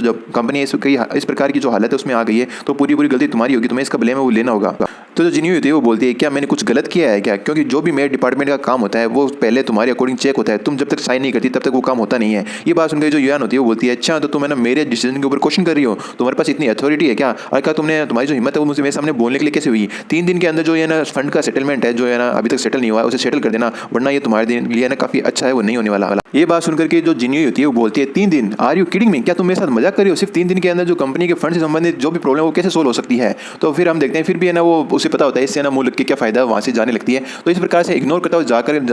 जो कंपनी इस प्रकार की जो हालत है उसमें आ गई है तो पूरी गलती तुम्हारी होगी, तुम्हें इसका ब्लेम है वो लेना होगा। तो जो जिन्यू होती है वो बोलती है क्या मैंने कुछ गलत किया है क्या, क्योंकि जो भी मेरे डिपार्टमेंट का काम होता है वो पहले तुम्हारे अकॉर्डिंग चेक होता है, तुम जब तक साइन नहीं करती तब तक वो काम होता नहीं है। ये बात सुनकर जो यूयान होती है वो बोलती है अच्छा तो तुम है ना मेरे डिसीजन के ऊपर क्वेश्चन कर रही हो, तुम्हारे पास इतनी अथॉरिटी है क्या, और क्या तुमने तुम्हारी जो हिम्मत है वो मुझे मेरे सामने बोलने के लिए कैसे हुई। 3 दिन के अंदर जो है ना फंड का सेटलमेंट है जो है ना अभी तक सेटल नहीं हुआ उसे सेटल कर देना, वरना ये तुम्हारे लिए ना काफी अच्छा है वो नहीं होने वाला। ये बात सुनकर के जो जिन्यू होती है वो बोलती है 3 दिन, आर यू किडिंग मी, क्या तुम मेरे साथ मजाक कर रही हो, सिर्फ 3 दिन के अंदर जो कंपनी के फंड से संबंधित जो भी प्रॉब्लम है वो कैसे सोल्व हो सकती है। तो फिर हम देखते हैं फिर भी है ना वो उसे पता होता है इससे ना मुंह लग के क्या फायदा, वहां से जाने लगती है। तो इस प्रकार से इग्नोर करता हुआ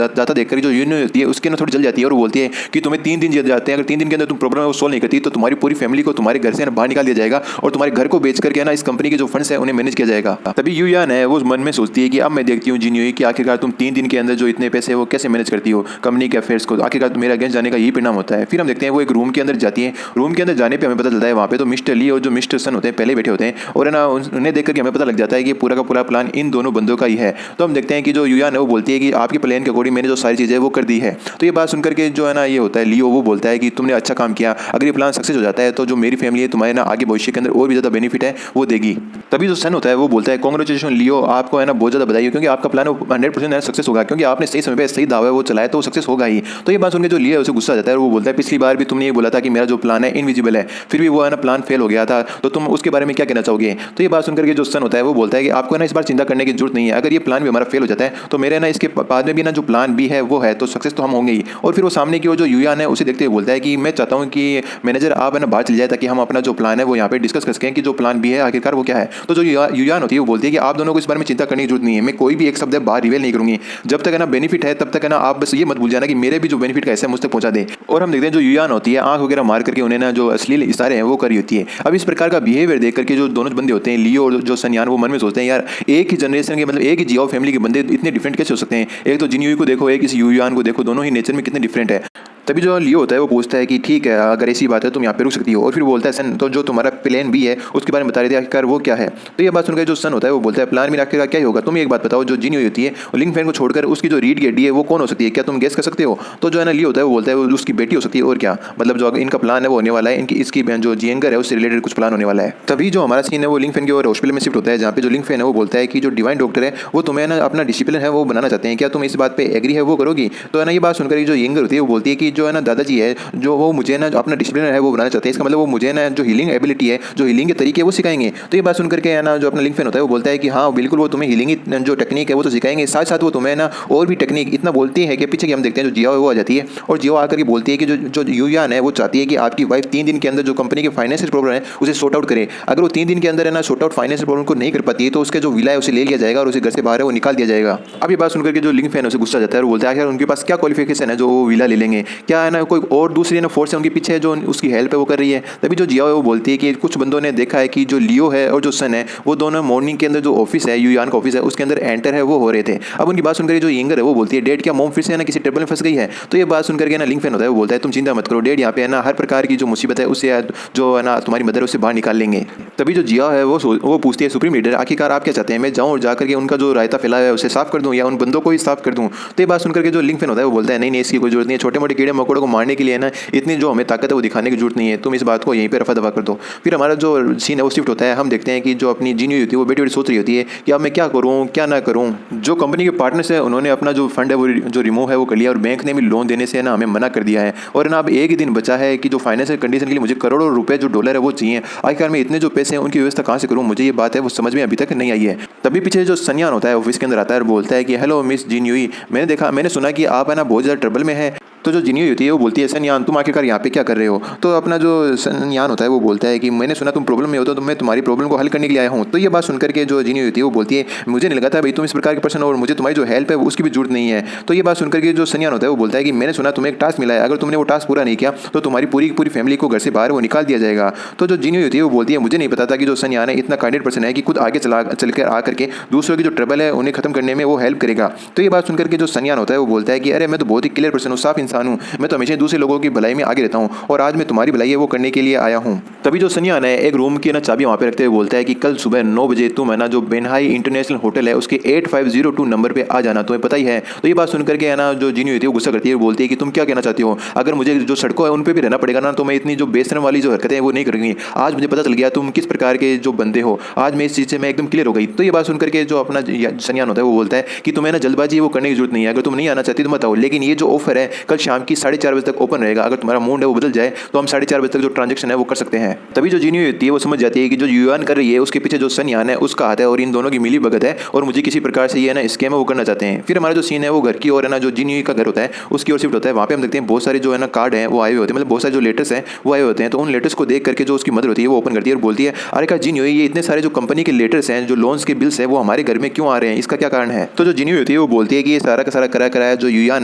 जाता देखकर जो यूनियन होती है उसके ना थोड़ी जल जाती है और वो बोलती है कि तुम्हें 3 दिन जाते हैं, अगर 3 दिन के अंदर तुम प्रॉब्लम है वो सोल्व नहीं करती तो तुम्हारी पूरी फैमिली को तुम्हारे घर से बाहर निकाल दिया जाएगा और तुम्हारे घर को बेच करके ना इस कंपनी के जो फंड्स है उन्हें मैनेज किया जाएगा। तभी यूयान है वो मन में सोचती है कि अब मैं देखती हूँ जिन्यू कि आखिरकार तुम 3 दिन के अंदर जो इतने पैसे वो कैसे मैनेज करती हो कंपनी के अफेयर्स को, आखिरकार मेरे अगेंस्ट जाने का यही परिणाम होता है। फिर हम देखते हैं वो एक रूम के अंदर जाती है, रूम के अंदर जाने पर हमें पता चलता है वहाँ पे तो मिस्टर ली और जो मिस्टर सन होते हैं पहले बैठे होते हैं और है ना उन्हें देख करके हमें पता लग जाता है कि पूरा का पूरा प्लान इन दोनों बंदों का ही है। तो हम देखते हैं कि जो यूयान है वो बोलती है कि आपके प्लान के अकॉर्डिंग मैंने जो सारी चीज़ें वो कर दी है। तो ये बात सुनकर के जो है ना ये होता है लियो वो बोलता है कि तुमने अच्छा काम किया, अगर ये प्लान सक्सेस हो जाता है तो जो मेरी फैमिली है तुम्हारे ना आगे भविष्य के अंदर और भी ज़्यादा बेनिफिट है वो देगी। तभी जो सन होता है वो बोलता है कांग्रेचुलेशन लियो, आपको है ना बहुत ज़्यादा बधाई हो क्योंकि आपका प्लान 100% सक्सेस होगा, क्योंकि आपने सही समय पर सही दावा वो चलाया तो वो सक्सेस होगा ही। तो ये बात सुनकर जो लियो है उसे गुस्सा आ जाता है और वो बोलता है पिछली बार भी तुमने ये बोला था कि मेरा जो प्लान है इनविजिबल है, फिर भी वो है ना प्लान फेल हो गया था, तो तुम उसके बारे में क्या कहना चाहोगे। तो ये बात सुनकर के जो सन होता है वो बोलता है कि आपको ना इस बार चिंता करने की जरूरत नहीं है, अगर ये प्लान भी हमारा फेल हो जाता है तो मेरे ना इसके बाद में भी ना जो प्लान बी है वो है तो सक्सेस तो हम होंगे ही। और फिर वो सामने की वो जो यूयान है उसे देखते हुए बोलता है कि मैं चाहता हूँ कि मैनेजर आप है ना बाहर चले जाए ताकि हम अपना जो प्लान है वो यहाँ पे डिस्कस कर सकें कि जो प्लान बी है आखिरकार वो क्या है। तो जो यूयान होती है वो बोलती है कि आप दोनों को इस बारे में चिंता करने की जरूरत नहीं है, मैं कोई भी एक शब्द बाहर रिवील नहीं करूंगी, जब तक है ना बेनिफिट है तब तक है ना आप बस ये मत भूल जाना कि मेरे भी जो बेनिफिट का हिस्सा मुझ तक पहुंचा दे। और हम देखते हैं जो यूयान होती है आंख वगैरह मार करके उन्हें ना जो अश्लील इशारे हैं वो करी होती है। अब इस प्रकार का बिहेवियर देख करके जो दोनों बंदे होते हैं लियो और जो सनयान वो मन में सोचते हैं यार एक ही जनरेशन के मतलब एक ही जियाओ फैमिली के बंदे इतने डिफरेंट कैसे हो सकते हैं, एक तो जिन्यू को देखो एक इस यूयान को देखो, दोनों ही नेचर में कितने डिफरेंट है। तभी जो लियो होता है वो पूछता है कि ठीक है अगर ऐसी बात है तुम यहाँ पे रुक सकती हो, और फिर बोलता है सन तो जो तुम्हारा प्लान बी है उसके बारे में बता रहे थे आखिरकार वो क्या है। तो ये बात सुनकर जो सन होता है वो बोलता है प्लान में आखिरकार क्या होगा, तुम एक बात बताओ, जो जिन्यू होती है वो लिंग फैन को छोड़कर उसकी जो रीड गेडी है वो कौन हो सकती है, क्या तुम गेस कर सकते हो। तो जो है ना लियो होता है वो बोलता है वो उसकी बेटी हो सकती है, और क्या मतलब जो इनका प्लान है वो होने वाला है, इनकी इसकी बहन जो जियंगर है उससे रिलेटेड कुछ प्लान होने वाला है। तभी जो हमारा सीन है वो लिंग फैन के और हॉस्पिटल में शिफ्ट होता है, जहाँ पे जो लिंग फैन है वो बोलता है कि जो डिवाइन डॉक्टर है वो तुम्हें ना अपना डिसिप्लिन है वो बनाना चाहते हैं, क्या तुम इस बात पे एग्री है वो करोगी। तो है ना ये बात सुनकर जो यंगर होती है वो बोलती है कि जो है ना दादाजी है जो वो मुझे ना जो अपना डिसिप्लिन है वो बनाना चाहते हैं, इसका मतलब वो मुझे ना जो हीलिंग एबिलिटी है जो हीलिंग के तरीके वो सिखाएंगे। तो ये बात सुनकर के है ना जो अपना लिंग फैन होता है वो बोलता है कि हाँ बिल्कुल वो तुम्हें हीलिंग जो टेक्निक है वो तो सिखाएंगे, साथ साथ वो तुम्हें ना और भी टेक्निक इतना बोलती है कि पीछे की हम देखते हैं जो जिया है वो आ जाती है और जिया आकर के बोलती है कि जो यूयान है वो चाहती है कि आपकी वाइफ 3 दिन के अंदर जो कंपनी के फाइनेंशियल प्रॉब्लम है उसे सॉर्ट आउट करे। अगर वो 3 दिन के अंदर है ना सॉर्ट आउट फाइनेंशियल प्रॉब्लम को नहीं कर पाती है तो उसके जो विला है उसे ले लिया जाएगा और उसे घर से बाहर है वो निकाल दिया जाएगा। अब ये बात सुनकर के जो लिंग फैन है उसे गुस्सा जाता है और बोलता है यार उनके पास क्या क्वालिफिकेशन है जो वो विला ले लेंगे, क्या है ना कोई और दूसरी ना फोर्स है उनके पीछे जो उसकी हेल्प है वो कर रही है। तभी जो जिया है वो बोलती है कि कुछ बंदों ने देखा है कि जो लियो है और जो सन है वो दोनों मॉर्निंग के अंदर जो ऑफिस है यूयान का ऑफिस है उसके अंदर एंटर है वो हो रहे थे। अब उनकी बात सुनकर जो यंगर है वो बोलती है डेड क्या मोम फिर से है ना किसी ट्रबल में फंस गई है। तो ये बात सुनकर के ना लिंग फैन होता है वो बोलता है तुम चिंता मत करो डेड यहाँ पे है ना हर प्रकार की जो मुसीबत है उससे जो है ना तुम्हारी मदर उससे बाहर निकाल लेंगे। तभी जो जिया है वो पूछती है सुप्रीम लीडर आखिरकार आप क्या चाहते हैं, मैं जाऊँ और जाकर के उनका जो रायता फैला है उसे साफ कर दूँ या उन बंदों को ही साफ कर दूँ। तो ये बात सुनकर के जो लिंग फैन होता है वो बोलता है नहीं नहीं इसकी कोई जरूरत नहीं है, छोटे मोटे कीड़े मकोड़ों को मारने के लिए ना इतनी जो हमें ताकत है वो दिखाने की जरूरत नहीं है, तुम इस बात को यहीं पे रफा दफा कर दो। फिर हमारा जो सीन है वो शिफ्ट होता है, हम देखते हैं कि जो अपनी जीनी होती है वो बेटी बेटी सोच रही होती है कि अब मैं क्या करूँ क्या ना करूँ। जो कंपनी के पार्टनर्स है उन्होंने अपना जो फंड है वो जो रिमूव है वो कर लिया और बैंक ने भी लोन देने से ना हमें मना कर दिया है। और ना अब एक ही दिन बचा है कि जो फाइनेंशियल कंडीशन के लिए मुझे करोड़ों रुपए जो डॉलर है वो चाहिए। आखिरकार में इतने जो पैसे हैं उनकी व्यवस्था कहाँ से करूँ, मुझे ये बात है वो समझ में अभी तक नहीं आई है। तभी पीछे जो सन्यान होता है ऑफिस के अंदर आता है और बोलता है कि हेलो मिस जिन्यूई, मैंने सुना कि आप है ना बहुत ज़्यादा ट्रबल में है। तो जो जिन्यूई होती है वो बोलती है सन्यान तुम आखिरकार यहाँ पे क्या कर रहे हो। तो अपना जो सन्यान होता है वो बोलता है कि मैंने सुना तुम प्रॉब्लम में हो तो मैं तुम्हारी प्रॉब्लम को हल करने के लिए आया हूँ। तो ये बात सुनकर के जो जिन्यूई होती है वो बोलती है मुझे नहीं लगा था भाई तुम इस प्रकार के पर्सन हो और मुझे तुम्हारी जो हेल्प है उसकी भी जरूरत नहीं है। तो ये बात सुनकर के जो सन्यान होता है वो बोलता है कि मैंने सुना तुम्हें एक टास्क मिला है, अगर तुमने वो टास्क पूरा नहीं किया तो तुम्हारी पूरी पूरी फैमिली को घर से बाहर वो निकाल दिया जाएगा। तो जो जिन्यूई होती है वो बोलती है मुझे नहीं पता था कि जो सन्यान है इतना काइंडेड पर्सन है कि खुद आगे चल कर आ करके दूसरों की जो ट्रबल है उन्हें खत्म करने में वो हेल्प करेगा। तो ये बात सुनकर के जो सन्यान होता है वो बोलता है कि अरे मैं तो बहुत ही क्लियर पर्सन हूँ, साफ इंसान हूँ, मैं तो हमेशा दूसरे लोगों की भलाई में आगे रहता हूँ और आज मैं तुम्हारी भलाई है वो करने के लिए आया हूँ। तभी जो सन्यान है एक रूम की ना चाबी वहाँ पे रखते हुए बोलता है कि कल सुबह 9 बजे तुम है ना जो बेनहाई इंटरनेशनल होटल है उसके 8502 नंबर पे आ जाना, तुम्हें पता ही है। तो ये बात सुनकर के है ना जो जिन्यूई होती है वो गुस्सा करती है, बोलती है कि तुम क्या कहना चाहती हो, अगर मुझे जो सड़कों है उन पर भी रहना पड़ेगा ना तो मैं इतनी जो बेशरम वाली जो हरकतें हैं वो नहीं करूँगी। आज मुझे पता चल गया तुम किस प्रकार के जो बंदे हो, आज मैं इस चीज़ से मैं एकदम क्लियर हो गई। तो ये बात सुनकर के जो अपना सन्यान होता है वो बोलता है कि तुम्हें ना जल्दबाजी वो करने की जरूरत नहीं है, अगर तुम नहीं आना चाहती तो मत आओ, लेकिन ये जो ऑफर है कल शाम की 4:30 बजे तक ओपन रहेगा, अगर तुम्हारा मूड है वो बदल जाए तो हम 4:30 बजे तक जो ट्रांजेक्शन है वो कर सकते हैं। तभी जो जिन्यूई होती है वो समझ जाती है कि जो युआन कर रही है उसके पीछे जो सन्यान है उसका हाथ है और इन दोनों की मिली भगत है और मुझे किसी प्रकार से ये ना स्कैम है वो करना चाहते हैं। फिर हमारा जो सीन है वो घर की ओर है ना जो जिन्यूई का घर होता है उसकी ओर शिफ्ट होता है। वहाँ पे हम देखते हैं बहुत सारे जो है ना कार्ड है वो आए हुए होते हैं, मतलब बहुत सारे जो लेटर्स हैं वो आए होते हैं। तो उन लेटर्स को देख करके जो उसकी मदर होती है वो ओपन करती है और बोलती है अरे का जिन्यूई ये इतने सारे जो कंपनी के लेटर्स हैं जो लोन्स के बिल्स है वो हमारे घर में क्यों आ रहे हैं, इसका क्या कारण है। तो जो जिन्यूई होती है वो बोलती है कि ये सारा का सारा कराया जो युआन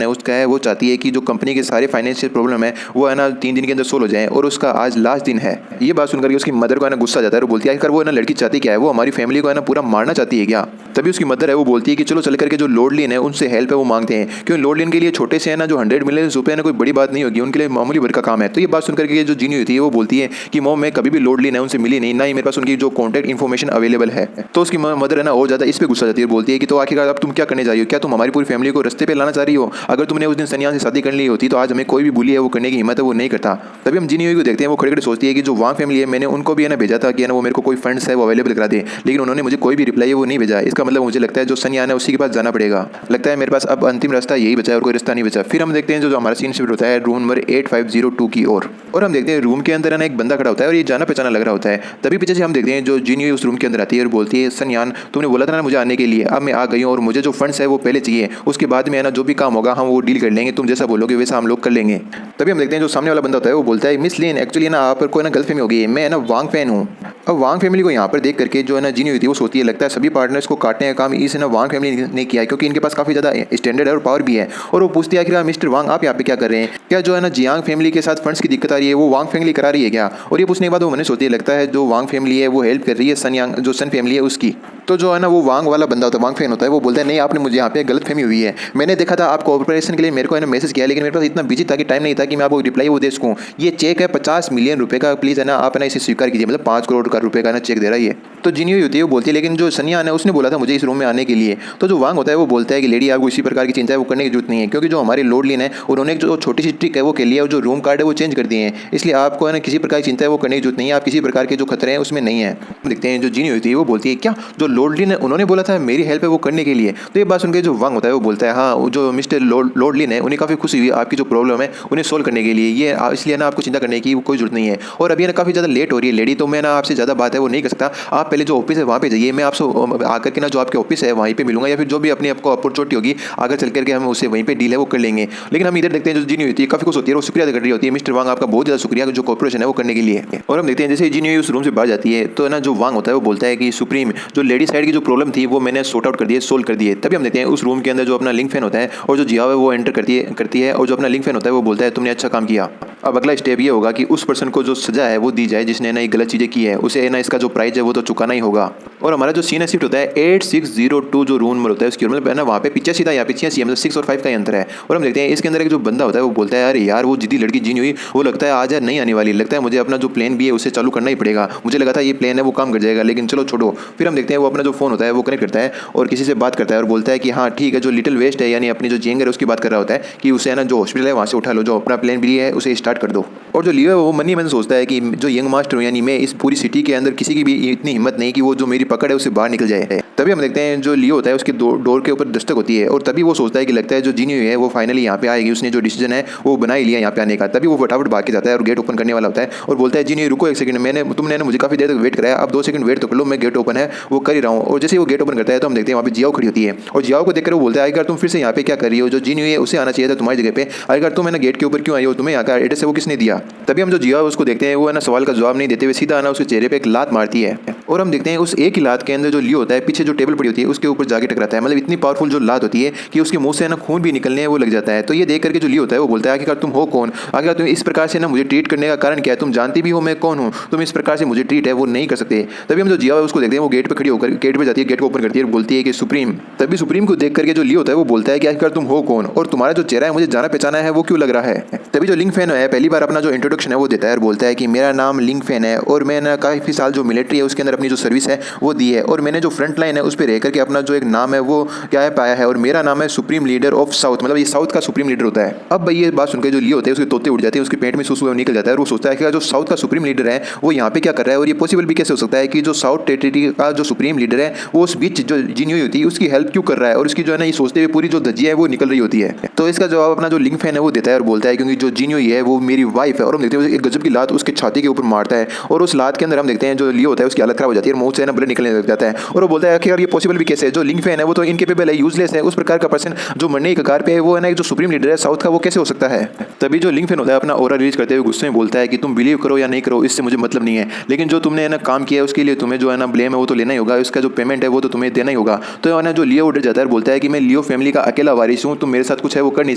है उसका है, वो चाहती है कि जो कंपनी के सारे फाइनेंशियल प्रॉब्लम है वो है ना 3 दिन के अंदर सोल्व हो जाए और उसका आज लास्ट दिन है। ये बात सुनकर के उसकी मदर को है ना गुस्सा आ जाता है और बोलती है आखिर वो है ना लड़की चाहती क्या है, वो हमारी फैमिली को है ना पूरा मारना चाहती है क्या। तभी उसकी मदर है वो बोलती है कि चलो चल करके जो लॉर्डलिन है उनसे हेल्प है वो मांगते हैं, क्योंकि लॉर्डलिन के लिए छोटे से है ना जो 100 मिलियन रुपए ना कोई बड़ी बात नहीं होगी, उनके लिए मामूली भर का काम है। तो ये बात सुनकर के जो जिन्यूई होती है वो बोलती है कि मॉम मैं कभी भी लॉर्डलिन है उनसे मिली नहीं, ना ही मेरे पास उनकी जो कॉन्टैक्ट इन्फॉर्मेशन अवेलेबल है। तो उसकी मदर है ना और ज़्यादा इस पर गुस्सा जाती है, बोलती है कि तो आखिरकार अब तुम क्या करने जा रही हो, क्या तुम हमारी पूरी फैमिली को रस्ते पे लाना चाह रही हो, अगर तुमने उस दिन सन्यान से शादी कर ली होती तो आज हमें कोई भी बुली है वो करने की हिम्मत है वो नहीं करता। तभी हम जिन्यूई को देखते हैं वो खड़े खड़े सोचती है कि जो वांग फैमिली है मैंने उनको भी है ना भेजा था कि है ना वो मेरे को कोई फंड्स है वो अवेलेबल करा दे, लेकिन उन्होंने मुझे कोई भी रिप्लाई है वो नहीं भेजा। इसका मतलब मुझे लगता है जो सन्यान है उसी के पास जाना पड़ेगा, लगता है मेरे पास अब अंतिम रास्ता यही बचा है और कोई रास्ता नहीं बचा। फिर हम देखते हैं जो हमारा सीन शिफ्ट होता है रूम नंबर 8502 की ओर और हम देखते हैं रूम के अंदर है ना एक बंदा खड़ा होता है और ये जाना पहचाना लग रहा होता है। तभी पीछे से हम देखते हैं जो जिन्यूई उस रूम के अंदर आती है और बोलती है सन्यान तुमने बोला था ना मुझे आने के लिए, अब मैं आ गई हूँ और मुझे जो फंड्स है वो पहले चाहिए, उसके बाद में है ना जो भी काम होगा हम वो डील कर लेंगे, तुम जैसा बोलोगे वैसा हम लोग कर लेंगे। तभी हम देखते हैं जो सामने वाला बंदा होता है वो बोलता है मिस लिन एक्चुअली ना आप को ना गलतफहमी हो गई है, मैं ना वांग फैन हूँ। अब वांग फैमिली को यहाँ पर देख करके जो है ना जिन्यूई होती है वो सोचती है लगता है सभी पार्टनर्स को काटने का काम इस ना वांग फैमिली ने किया है, क्योंकि इनके पास काफ़ी ज़्यादा स्टैंडर्ड है और पावर भी है। और वो पूछती है कि मिस्टर वांग आप यहाँ पे क्या कर रहे हैं, क्या जो है ना जियांग फैमिली के साथ फंड्स की दिक्कत आ रही है वो वांग फैमिली करा रही है क्या। और ये पूछने के बाद वो मैंने सोचती है लगता है जो वांग फैमिली है वो हेल्प कर रही है सन्यान जो सन फैमिली है उसकी। तो जो है ना वो वांग वाला बंदा होता है, वांग फैन होता है, वो बोलता है नहीं आपने मुझे यहाँ पे गलत फहमी हुई है, मैंने देखा था आपको ऑपरेशन के लिए मेरे को है ना मैसेज किया, लेकिन मेरे पास इतना बिजी था कि टाइम नहीं था कि मैं आपको रिप्लाई वो दे सकूँ। ये चेक है 50 मिलियन रुपए का, प्लीज़ है ना आप है ना इसे स्वीकार कीजिए, मतलब 5 करोड़ का रुपए का ना चेक दे रहा है ये। तो जिन्यूई होती है वो बोलती है लेकिन जो सन्यान है उसने बोला था मुझे इस रूम में आने के लिए। तो जो वांग होता है वो बोलता है कि लेडी आपको इसी प्रकार की चिंता है वो करने की जरूरत नहीं है, क्योंकि जो हमारे लॉर्डलिन है उन्होंने जो छोटी सी ट्रिक है वो के लिए और जो रूम कार्ड है वो चेंज कर दिए हैं, इसलिए आपको है ना किसी प्रकार की चिंता है वो करने की जरूरत नहीं है, आप किसी प्रकार के जो खतरे हैं उसमें नहीं है। देखते हैं जो जिन्यूई होती है वो बोलती है क्या जो लॉर्डलिन है उन्होंने बोला था मेरी हेल्प है वो करने के लिए। तो ये बात सुनकर जो वांग होता है वो बोलता है हाँ जो मिस्टर लॉर्डलिन है उन्हें काफ़ी खुशी हुई आपकी जो प्रॉब्लम है उन्हें सोल्व करने के लिए, ये इसलिए ना आपको चिंता करने की कोई जरूरत नहीं है। और अभी ना काफ़ी ज़्यादा लेट हो रही है लेडी, तो मैं ना आपसे ज़्यादा बात है वो नहीं कर सकता, आप पहले जो ऑफिस है वहाँ पे जाइए, मैं आपसे आकर के ना जो आपके ऑफिस है वहीं पे मिलूंगा, या फिर जो भी अपनी आपको अपॉर्चुनिटी होगी आगे चल करके हम उससे वहीं पे डील है वो कर लेंगे। लेकिन हम इधर देखते हैं जो जिन्यूई होती है काफ़ी खुश होती है, वो शुक्रिया कर रही होती है मिस्टर वांग आपका बहुत ज़्यादा शुक्रिया जो कॉर्पोरेशन है वो करने के लिए। और हम देखते हैं जैसे जिन्यूई उस रूम से बाहर जाती है तो ना जो वांग होता है वो बोलता है कि सुप्रीम जो लेडी साइड की जो प्रॉब्लम थी वो मैंने सॉर्ट आउट कर दी है, सोल्व कर दी है। तभी हम देखते हैं उस रूम के अंदर जो अपना लिंक फैन होता है और जो जिया है वो एंटर करती है और जो अपना लिंक फैन होता है वो बोलता है तुमने अच्छा काम किया। अब अगला स्टेप ये होगा कि उस पर्सन को जो सजा है वो दी जाए जिसने ना ये गलत चीज़ें की है, उसे ना इसका जो प्राइस है वो तो चुकाना ही होगा। और हमारा जो सीन है शिफ्ट होता है 8602 जो रूम नंबर होता है उसकी, मतलब है ना वहाँ पे पीछे सीधा यहाँ पे 86 है, मतलब 6 और 5 का ही अंतर है। और हम देखते हैं इसके अंदर एक जो बंदा होता है वो बोलता है अरे यार वो जिद्दी लड़की जीनी हुई वो लगता है आज यार नहीं आने वाली, लगता है मुझे अपना जो प्लान भी है उसे चालू करना ही पड़ेगा, मुझे लगा था ये प्लान है वो काम कर जाएगा लेकिन चलो छोड़ो। फिर हम देखते हैं वो अपना जो फोन होता है वो कनेक्ट करता है और किसी से बात करता है और बोलता है कि हाँ ठीक है, जो लिटिल वेस्ट है यानी अपनी जो जेंगर है उसकी बात कर रहा होता है कि उसे है ना जो हॉस्पिटल है वहाँ से उठा लो, जो अपना प्लान भी है उसे स्टार्ट कर दो। और जो लियो है वो मनी मन सोचता है कि जो यंग मास्टर हूँ यानी मैं इस पूरी सिटी के अंदर किसी की भी इतनी हिम्मत नहीं कि वो जो मेरी पकड़ है उससे बाहर निकल जाए। तभी हम देखते हैं जो लियो होता है उसके डोर के ऊपर दस्तक होती है और तभी वो सोचता है कि लगता है जो जीनी हुई है वो फाइनली यहाँ पे आएगी, उसने जो डिसीजन है वो बना ही लिया यहाँ पे आने का। तभी वो फटाफट भाग के जाता है और गेट ओपन करने वाला होता है और बोलता है जीनी रुको एक सेकंड, तुमने मुझे काफी देर तक वेट कराया, अब 2 सेकंड वेट तो कर लो, मैं गेट ओपन है वो कर ही रहा हूँ। और जैसे वो गेट ओपन करता है तो हम देखते हैं वहाँ पे जियाओ खड़ी होती है और जियाओ को देखकर वो बोलता है आखिर तुम फिर से यहाँ पे क्या कर रही हो, जो जीनी हुई है उसे आना चाहिए था तुम्हारी जगह पे, आखिर तुम है ना गेट के ऊपर क्यों आई हो, तुम्हें यहाँ का एड्रेस है वो किसने दिया। तभी हम जो जियाओ उसको देखते हैं वो है ना सवाल का जवाब नहीं देते हुए सीधा आना उसके चेहरे पे एक लात मारती है और हम देखते हैं उस एक ही लात के अंदर जो लियो होता है पीछे जो टेबल पड़ी होती है उसके ऊपर जाके टकराता है, मतलब इतनी पावरफुल जो लात होती है कि उसके मुंह से ना खून भी निकलने वो लग जाता है। तो ये देख करके जो लियो होता है वो बोलता है आखिरकार तुम हो कौन, आखिरकार तुम इस प्रकार से ना मुझे ट्रीट करने का कारण क्या है, तुम जानती भी हो मैं कौन हूँ, तुम इस प्रकार से मुझे ट्रीट है वो नहीं कर सकते। तभी हम जो जिया है उसको देखते हैं वो गेट पे खड़ी होकर गेट पे जाती है, गेट को ओपन करती है और बोलती है कि सुप्रीम। तभी सुप्रीम को देख करके जो लियो होता है वो बोलता है कि आखिरकार तुम हो कौन और तुम्हारा जो चेहरा है मुझे जाना पहचाना है वो क्यों लग रहा है। तभी जो लिंग फैन है पहली बार अपना जो इंट्रोडक्शन है वो देता है और बोलता है कि मेरा नाम लिंग फैन है और मैं ना काफ़ी साल जो मिलिट्री है उसके अंदर अपनी जो सर्विस है वो दी है और मैंने जो फ्रंट लाइन है उस पर रह करके अपना जो एक नाम है वो क्या है पाया है और मेरा नाम है सुप्रीम लीडर ऑफ साउथ, मतलब ये साउथ का सुप्रीम लीडर होता है। अब भाई ये बात सुनकर जो लियो होते हैं उसके तोते उड़ जाते हैं, उसके पेट में सुसु निकल जाता है और वो सोचता है कि जो साउथ का सुप्रीम लीडर है वो यहाँ पे क्या कर रहा है और ये पॉसिबल भी कैसे हो सकता है कि जो साउथ टेरिटरी का जो सुप्रीम लीडर है वो उस बीच जो जीनी हुई होती है उसकी हेल्प क्यों कर रहा है और उसकी जो है ना ये सोचते हुए पूरी जो धज्जियां है वो निकल रही होती है। तो इसका जवाब अपना जो लिंग फैन है वो देता है और बोलता है क्योंकि जो जीनी हुई है वो मेरी वाइफ है। और हम देखते हैं एक गजब की लात उसके छाती के ऊपर मारता है और उस लात के अंदर हम देखते हैं जो लियो होता है उसकी हालत खराब हो जाती है, मुंह से ना ब्लड निकलने लग जाता है और वो बोलता है कि यार ये पॉसिबल भी कैसे है, जो लिंग फैन है वो तो इनकेपेबल है, यूजलेस है, उस प्रकार का पर्सन जो मरने की कगार पे है वो है ना जो सुप्रीम लीडर है साउथ का वो कैसे हो सकता है। तभी जो लिंग फैन होता है अपना ऑरा रिलीज करते हुए गुस्से में बोलता है कि तुम बिलीव करो या नहीं करो इससे मुझे मतलब नहीं है, लेकिन जो तुमने है ना काम किया है उसके लिए तुम्हें जो है ना ब्लेम है वो तो लेना ही होगा, उसका जो पेमेंट है वो तो तुम्हें देना ही होगा। तो है ना जो लियो उधर जाता है बोलता है कि मैं लियो फैमिली का अकेला वारिस हूँ, तुम मेरे साथ कुछ है वो कर नहीं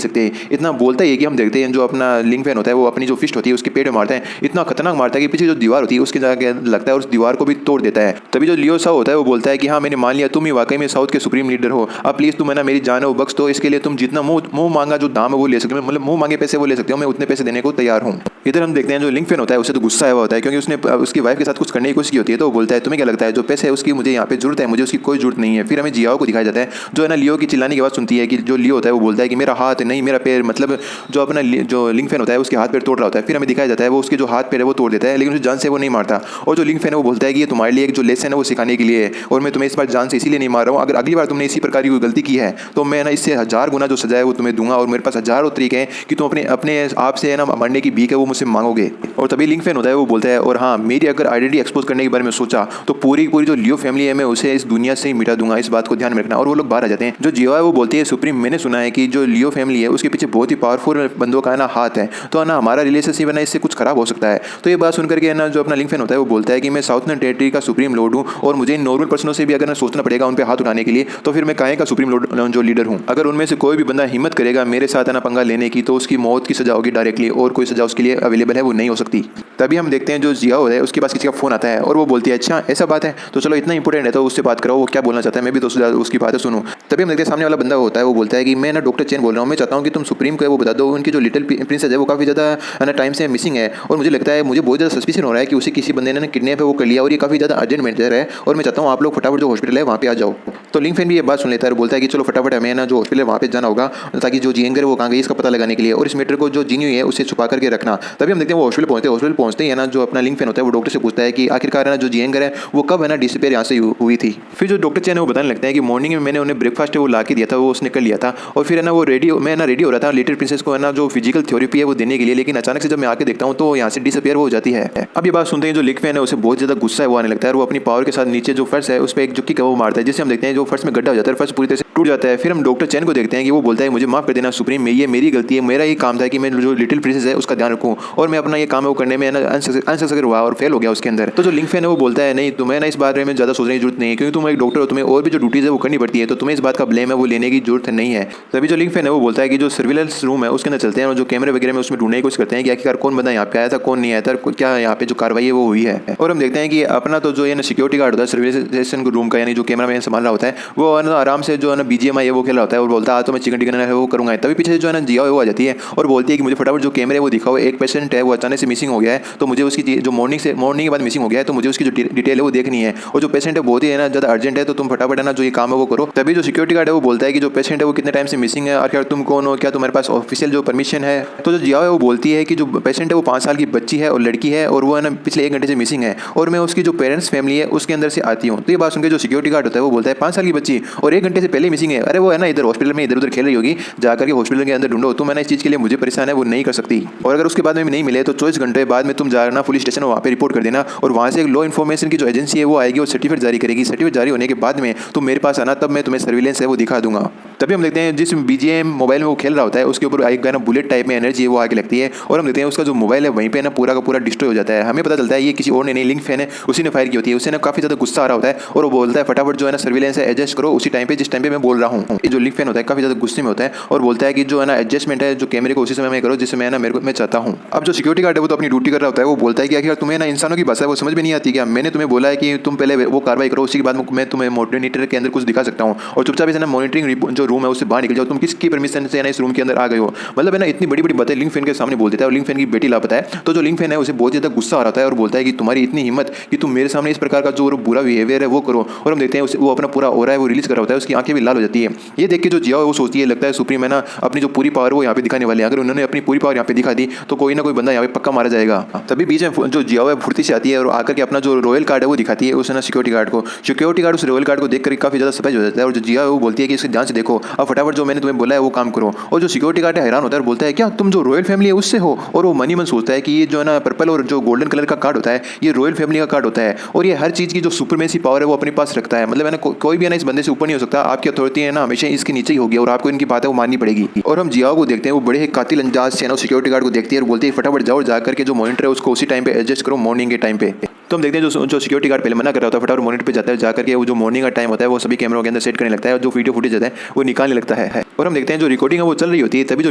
सकते। इतना बोलता ही है कि हम देखते हैं जो अपना लिंग फैन होता है वो अपनी जो फिस्ट होती है उसके पेट में मारता है, इतना खतरनाक मारता है कि पीछे जो दीवार होती है उसके जाकर लगता है और उस दीवार को भी तोड़ देता है। तभी जो लियो साउ होता है वो बोलता है कि हाँ मैंने मान लिया तुम ही वाकई में साउथ के सुप्रीम लीडर हो, अब प्लीज तुम है ना मेरी जान है वो बख्श दो, इसके लिए तुम जितना मुंह मांगा जो दाम है वो ले सकते हो, मतलब मुंह मांगे पैसे वो ले सकते हो, मैं उतने पैसे देने को तैयार हूँ। इधर हम देखते हैं जो लिंग फैन होता है उसे तो गुस्सा आया हुआ होता है क्योंकि उसने उसकी वाइफ के साथ कुछ करने की कोशिश की होती है। तो वो बोलता है तुम्हें क्या लगता है जो पैसे है उसकी मुझे यहाँ पे जरूरत है, मुझे उसकी कोई जरूरत नहीं है। फिर हमें जियाओ को दिखाया जाता है जो है ना लियो की चिल्लाने की आवाज़ सुनती है कि जो लियो होता है वो बोलता है कि मेरा हाथ नहीं मेरा पैर, मतलब जो अपना जो लिंग फैन होता है उसके हाथ पैर तोड़ रहा होता है। फिर हमें दिखाया जाता है वो उसके जो हाथ पैर है वो तोड़ देता है लेकिन उसे जान से वो नहीं मारता। और जो लिंग फैन है वो बोलता है कि ये तुम्हारे लिए एक जो लेसन है वो सिखाने के लिए है और मैं तुम्हें इस बार जान से इसीलिए नहीं मार रहा हूँ, अगर अगली बार तुमने इसी प्रकार की कोई गलती की है तो मैं ना इससे 1000 गुना जो सजा है वो तुम्हें दूंगा और मेरे पास हजारों तरीके हैं कि तुम अपने अपने आप से है ना मरने की भीख है वो मुझसे मांगोगे। और तभी लिंग फैन होता है वो बोलता है और हाँ मेरी अगर आइडेंटिटी एक्सपोज करने के बारे में सोचा तो पूरी जो लियो फैमिली है मैं उसे इस दुनिया से ही मिटा दूंगा, इस बात को ध्यान में रखना। और वो लोग बाहर आ जाते हैं। जो जियो है वो बोलती है सुप्रीम मैंने सुना है कि जो लियो फैमिली है उसके पीछे बहुत ही पावरफुल बंदों का है ना हाथ है, तो है ना हमारा रिलेशनशिप है ना इससे कुछ खराब हो सकता है। तो ये बात सुनकर के ना जो अपना लिंग फैन होता है वो बोलता है कि मैं साउथर्न टेरिटरी का सुप्रीम लॉर्ड हूँ और मुझे इन नॉर्मल पर्सनों से भी अगर सोचना पड़ेगा उन पर हाथ उठाने के लिए तो फिर मैं काहे का सुप्रीम लॉर्ड जो लीडर हूँ। अगर उनमें से कोई भी बंदा हिम्मत करेगा मेरे साथ है ना पंगा लेने की तो उसकी मौत की सजा होगी डायरेक्टली और कोई सजा उसके लिए अवेलेबल है वो नहीं हो सकती। तभी हम देखते हैं जो जियाओ है उसके पास किसी का फोन आता है और वो बोलती है अच्छा ऐसा बात है तो चलो इतना इंपॉर्टेंट है तो उससे बात करो, वो क्या बोलना चाहता है मैं भी तो उसकी बातें सुनूं। तभी हम देखते हैं सामने वाला बंदा होता है वो बोलता है कि मैं ना डॉक्टर चेन बोल रहा हूँ, मैं चाहता हूँ कि तुम सुप्रीम को वो बता दो उनकी जो लिटिल प्रिंसेस है वो काफ़ी ज़्यादा ना टाइम से मिसिंग है और मुझे लगता है मुझे बहुत ज़्यादा सस्पिशन हो रहा है कि उसे किसी बंदे ने किडनैप है वो कर लिया और ये काफ़ी ज़्यादा अर्जेंट मैटर है और मैं चाहता हूँ आप लोग फटाफट जो हॉस्पिटल है वहाँ पे आ जाओ। तो लिंग फैन भी ये बात सुन लेता है और बोलता है कि चलो फटाफट हमें ना जो हॉस्पिटल है वहाँ पे जाना होगा ताकि जो जियंगर है वो कहाँ गई इसका पता लगाने के लिए और इस मैटर को जो जीनी हुई है उसे छुपा करके रखना। तभी हम देखते हैं वो हॉस्पिटल पहुंचते ही है ना जो अपना लिंग फैन होता है वो डॉक्टर से पूछता है कि आखिरकार है ना जो जियंगर है वो कब है ना डिसअपीयर यहाँ से हुई थी। फिर जो डॉक्टर चैन है वो बताने लगता है कि मॉर्निंग में मैंने उन्हें ब्रेकफास्ट है वो ला के दिया था वो उसने कर लिया था और फिर है ना वो मैं ना रेडी हो रहा था लिटिल प्रिंसेस को है ना जो फिजिकल थेरेपी है वो देने के लिए, लेकिन अचानक से जब मैं आके देखता हूँ तो यहाँ से डिसअपीयर हो जाती है। अब ये बात सुनते हैं जो लिंग फैन है उसे बहुत ज़्यादा गुस्सा है वो आने लगता है और वो अपनी पावर के साथ नीचे जो फर्श है उस पर एक जुक्की का वो मारता है जिससे हम देखते हैं जो फर्श में गड्ढा हो जाता है, फर्श पूरी तरह से टूट जाता है। फिर हम डॉक्टर चैन को देखते हैं कि वो बोलता है मुझे माफ कर देना सुप्रीम, ये मेरी गलती है, मेरा ये काम था कि मैं जो लिटिल प्रिंसेस है उसका ध्यान रखूँ और मैं अपना ये काम है वो करने में ना अनसक्सेसफुल हुआ और फेल हो गया उसके अंदर। तो जो लिंक फैन है वो बोलता है नहीं, तुम्हें ना इस बारे में ज़्यादा सोचने की जरूरत नहीं है, क्योंकि तुम एक डॉक्टर हो, तुम्हें और भी जो ड्यूटीज़ है वो करनी पड़ती है, तो तुम्हें इस बात का ब्लेम है वो लेने की जरूरत नहीं है। तभी जो लिंक फैन है वो बोलता है कि जो सर्विलेंस रूम है उसके अंदर चलते हैं और जो कैमरे वगैरह में उसमें ढूंढने की कोशिश करते हैं कि आखिरकार कौन बंदा यहाँ पे आया था, कौन नहीं आया था, क्या यहाँ पे जो कार्रवाई है वो हुई है। और हम देखते हैं कि अपना तो जो है ना सिक्योरिटी गार्ड होता है सर्विलेंस रूम का, यानी जो कैमरा मैन संभाल रहा होता है, वो है ना आराम से जो है ना BGMI है वो खेल रहा होता है और बोलता है तो मैं चिकन डिनर है वो करूँगा। तभी पीछे जो है ना जिया वो आ जाती है और बोलती है कि मुझे फटाफट जो कैमरे वो दिखाओ, एक पेशेंट है वो अचानक से मिसिंग हो गया है, तो मुझे उसकी जो मॉर्निंग के बाद मिसिंग हो गया है, तो मुझे उसकी जो डिटेल है वो देखनी है, और जो पेशेंट है बहुत ही है ना ज़्यादा अर्जेंट है, तो तुम फटाफट है ना जो ये काम है वो करो। तभी जो सिक्योरिटी गार्ड है वो बोलता है कि जो पेशेंट है वो कितने टाइम से मिसिंग है और क्या तुम कौन हो, क्या तुम्हारे पास ऑफिशियल जो परमिशन है। तो जो जिया है वो बोलती है कि जो पेशेंट है वो 5 साल की बच्ची है और लड़की है, और वो है ना पिछले 1 घंटे से मिसिंग है, और मैं उसकी जो पेरेंट्स फैमिली है उसके अंदर से आती हूँ। तो ये बात सुनकर जो सिक्योरिटी गार्ड होता है वो बोलता है 5 साल की बच्ची और 1 घंटे से पहले मिसिंग है, अरे वो है ना इधर हॉस्पिटल में इधर उधर खेल रही होगी, जाकर के हॉस्पिटल के अंदर ढूंढो, तुम है ना इस चीज़ के लिए मुझे परेशान है वो नहीं कर सकती, और अगर उसके बाद में नहीं मिले तो 24 घंटे बाद में तुम जाना पुलिस स्टेशन वहाँ पे रिपोर्ट कर देना, और वहाँ से एक लॉ इन्फॉर्मेशन की जो एजेंसी है वो आएगी और सर्टिफिकेट जारी करेगी। सर्टिफिकेट जारी होने के बाद में तुम मेरे पास आना, तब मैं तुम्हें सर्विलेंस है वो दिखा दूंगा। तभी हम देखते हैं जिस BGM मोबाइल में वो खेल रहा होता है उसके ऊपर एक ना बुलेट टाइप में एनर्जी है वो आगे लगती है, और हम देखते हैं उसका जो मोबाइल है वहीं पे ना पूरा का पूरा डिस्ट्रॉय हो जाता है। हमें पता चलता है ये किसी और ने नहीं, लिंक फैन है उसी ने फायर की होती है। उसे ना काफी ज्यादा गुस्सा आ रहा होता है और वो बोलता है फटाफट जो है ना सर्विलेंस है एडजस्ट करो उसी टाइम पे जिस टाइम पे मैं बोल रहा हूँ। ये जो लिंक फैन होता है काफी ज्यादा गुस्से में होता है और बोलता है कि जो है ना एडजस्टमेंट है जो कैमरे को उसी समय में करो जिससे मैं ना मैं चाहता हूँ। अब जो सिक्योरिटी गार्ड है वो तो अपनी ड्यूटी कर रहा होता है, वो बोलता है कि आखिर तुम्हें ना इंसानों की भाषा वो समझ में नहीं आती क्या, मैंने तुम्हें बोला है कि तुम पहले वो कार्रवाई करो, उसी के बाद मैं तुम्हें मॉनिटर के अंदर कुछ दिखा सकता हूँ, और चुपचाप से ना मॉनिटरिंग जो रूम है उससे बाहर निकल जाओ, तुम किसकी परमिशन से ना इस रूम के अंदर आ गए हो। मतलब है ना इतनी बड़ी बड़ी बातें लिंक फैन के सामने बोल देता है, और लिंक फैन की बेटी लापता है। तो जो लिंक फैन है उसे बहुत ज़्यादा गुस्सा आ रहा है और बोलता है कि तुम्हारी इतनी हिम्मत कि तुम मेरे सामने इस प्रकार का जो बुरा बिहेवियर है वो करो। और हम देखते हैं वो अपना पूरा हो रहा है वो रिलीज कर रहा होता है, उसकी आंखें भी लाल हो जाती है। ये देख के जो जिया है वो सोचती है लगता है सुप्रीम है ना अपनी जो पूरी पावर वो यहाँ पे दिखाने वाले हैं, अगर उन्होंने अपनी पूरी पावर यहाँ पे दिखा दी तो कोई ना कोई बंदा यहाँ पे पक्का मारा जाएगा। तभी बीच में जो जिया है फुर्ती से आती है और आकर के अपना जो रॉयल कार्ड है वो दिखाती है उस ना सिक्योरिटी गार्ड को। सिक्योरिटी गार्ड उस रॉयल कार्ड को देख कर काफी ज्यादा सरप्राइज हो जाता है, और जो जिया है वो बोलती है कि इसके ध्यान से देखो, अब फटाफट जो मैंने तुम्हें बोला है वो काम करो। और जो सिक्योरिटी गार्ड है हैरान होता है और बोलता है क्या तुम जो रॉयल फैमिली है उससे हो, और वो मनी मन सोचता है कि ये जो है ना पर्पल और जो गोल्डन कलर का कार्ड होता है ये रॉयल फैमिली का कार्ड होता है, और ये हर चीज की जो सुपरमेसी पावर है वो अपने पास रखता है। मतलब है ना कोई भी है ना इस बंदे से ऊपर नहीं हो सकता, आपकी अथॉरिटी है ना हमेशा इसके नीचे ही होगी और आपको इनकी बात है वो माननी पड़ेगी। और हम जियाओ को देखते हैं वो बड़े ही कातिल अंदाज से ना सिक्योरिटी गार्ड को देखती है और बोलती है फटाफट जाओ जाकर के जो मॉनिटर है उसको उसी टाइम पे एडजस्ट करो मॉर्निंग के टाइम पे। तो हम देखते हैं जो सिक्योरिटी गार्ड पहले मना कर रहा होता है फटाफट मॉनिटर पे जाता है, जाकर के वो जो मॉर्निंग का टाइम होता है वो सभी कैमरों के अंदर सेट करने लगता है और जो वीडियो फुटेज होता है वो निकालने लगता है। और हम देखते हैं जो रिकॉर्डिंग है वो चल रही होती है, तभी जो